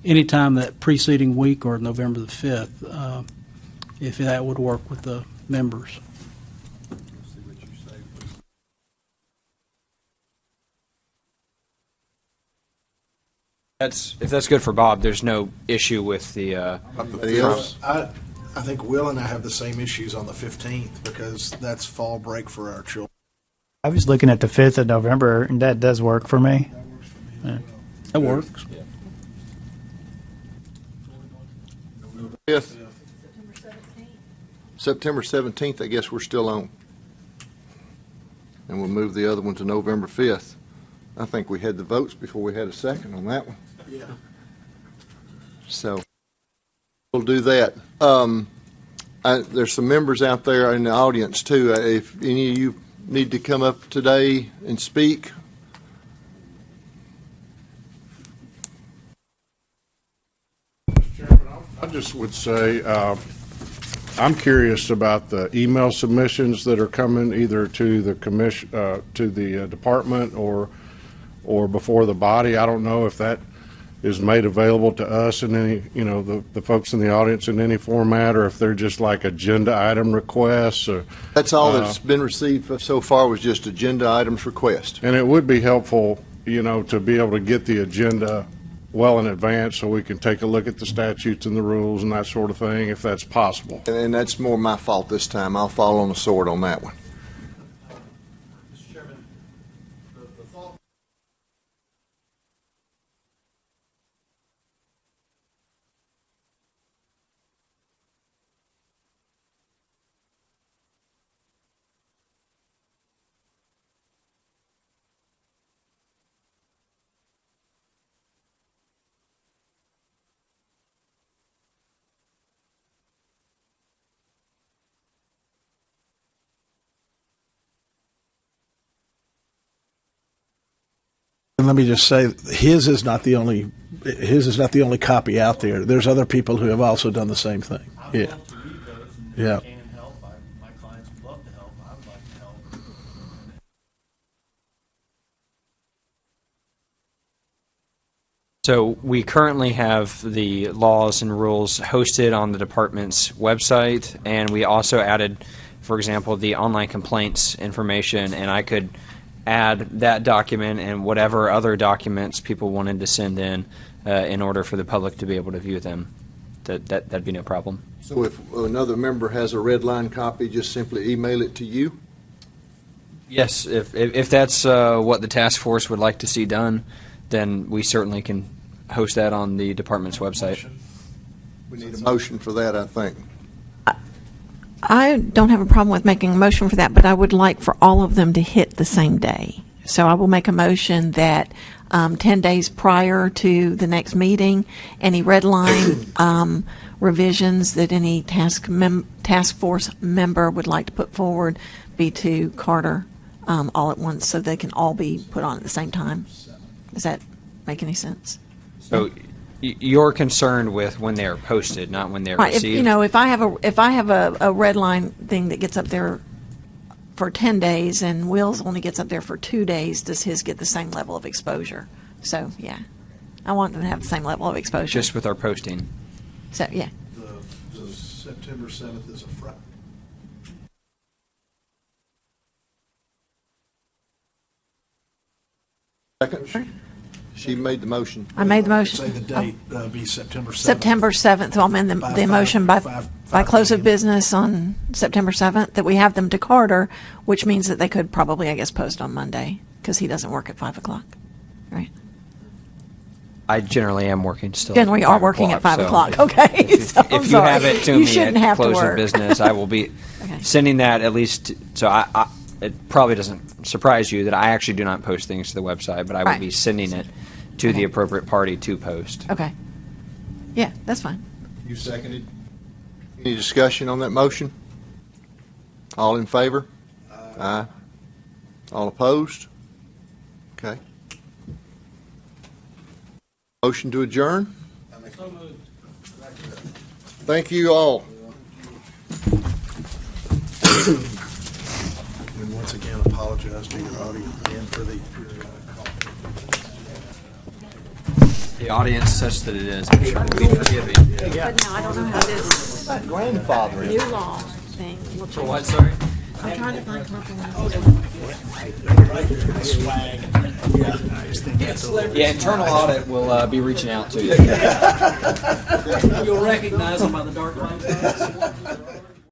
Anytime that preceding week or November the 5th, if that would work with the members. If that's good for Bob, there's no issue with the. Anybody else? I think Will and I have the same issues on the 15th because that's fall break for our children. I was looking at the 5th of November, and that does work for me. That works. Fifth. September 17th, I guess we're still on. And we'll move the other one to November 5th. I think we had the votes before we had a second on that one. Yeah. So we'll do that. There's some members out there in the audience, too. If any of you need to come up today and speak. I just would say, I'm curious about the email submissions that are coming either to the commission, to the department or before the body. I don't know if that is made available to us in any, the folks in the audience in any format, or if they're just like agenda item requests. Or, that's all that's been received so far was just agenda items request. And it would be helpful, to be able to get the agenda well in advance so we can take a look at the statutes and the rules and that sort of thing, if that's possible. And that's more my fault this time. I'll fall on the sword on that one. Mr. Chairman, the thought. And let me just say, his is not the only copy out there. There's other people who have also done the same thing. Yeah. Yeah. My clients would love to help. I would like to help. So we currently have the laws and rules hosted on the department's website, and we also added, for example, the online complaints information, and I could add that document and whatever other documents people wanted to send in order for the public to be able to view them. That'd be no problem. So if another member has a red line copy, just simply email it to you? Yes, if that's what the task force would like to see done, then we certainly can host that on the department's website. We need a motion for that, I think. I don't have a problem with making a motion for that, but I would like for all of them to hit the same day. So I will make a motion that 10 days prior to the next meeting, any red line revisions that any task force member would like to put forward be to Carter all at once, so they can all be put on at the same time. Does that make any sense? So you're concerned with when they're posted, not when they're Right. received? If I have a red line thing that gets up there for 10 days and Will's only gets up there for 2 days, does his get the same level of exposure? So, yeah. I want them to have the same level of exposure. Just with our posting. So, yeah. The September 7th is a Friday. Second? She made the motion. I made the motion. Say the date be September 7th. September 7th. So I'll amend the motion by close of business on September 7th, that we have them to Carter, which means that they could probably, I guess, post on Monday because he doesn't work at 5 o'clock. Right? I generally am working still. Generally are working at 5 o'clock. Okay. So I'm if you sorry. have it to You me shouldn't at have to close work. of business, I will be Okay. sending that at least. So it probably doesn't surprise you that I actually do not post things to the website, but I will Right. be sending it to the appropriate party to post. Okay. Yeah, that's fine. You seconded. Any discussion on that motion? All in favor? Aye. All opposed? Okay. Motion to adjourn? Thank you all. And once again, apologize to your audience and for the The audience, such that it is, I'm sure will be forgiving. But now I don't know how this Grandfather. new law thing will For change. what, sorry? I'm trying to find Yeah, internal audit will be reaching out to you. You'll recognize them by the dark line.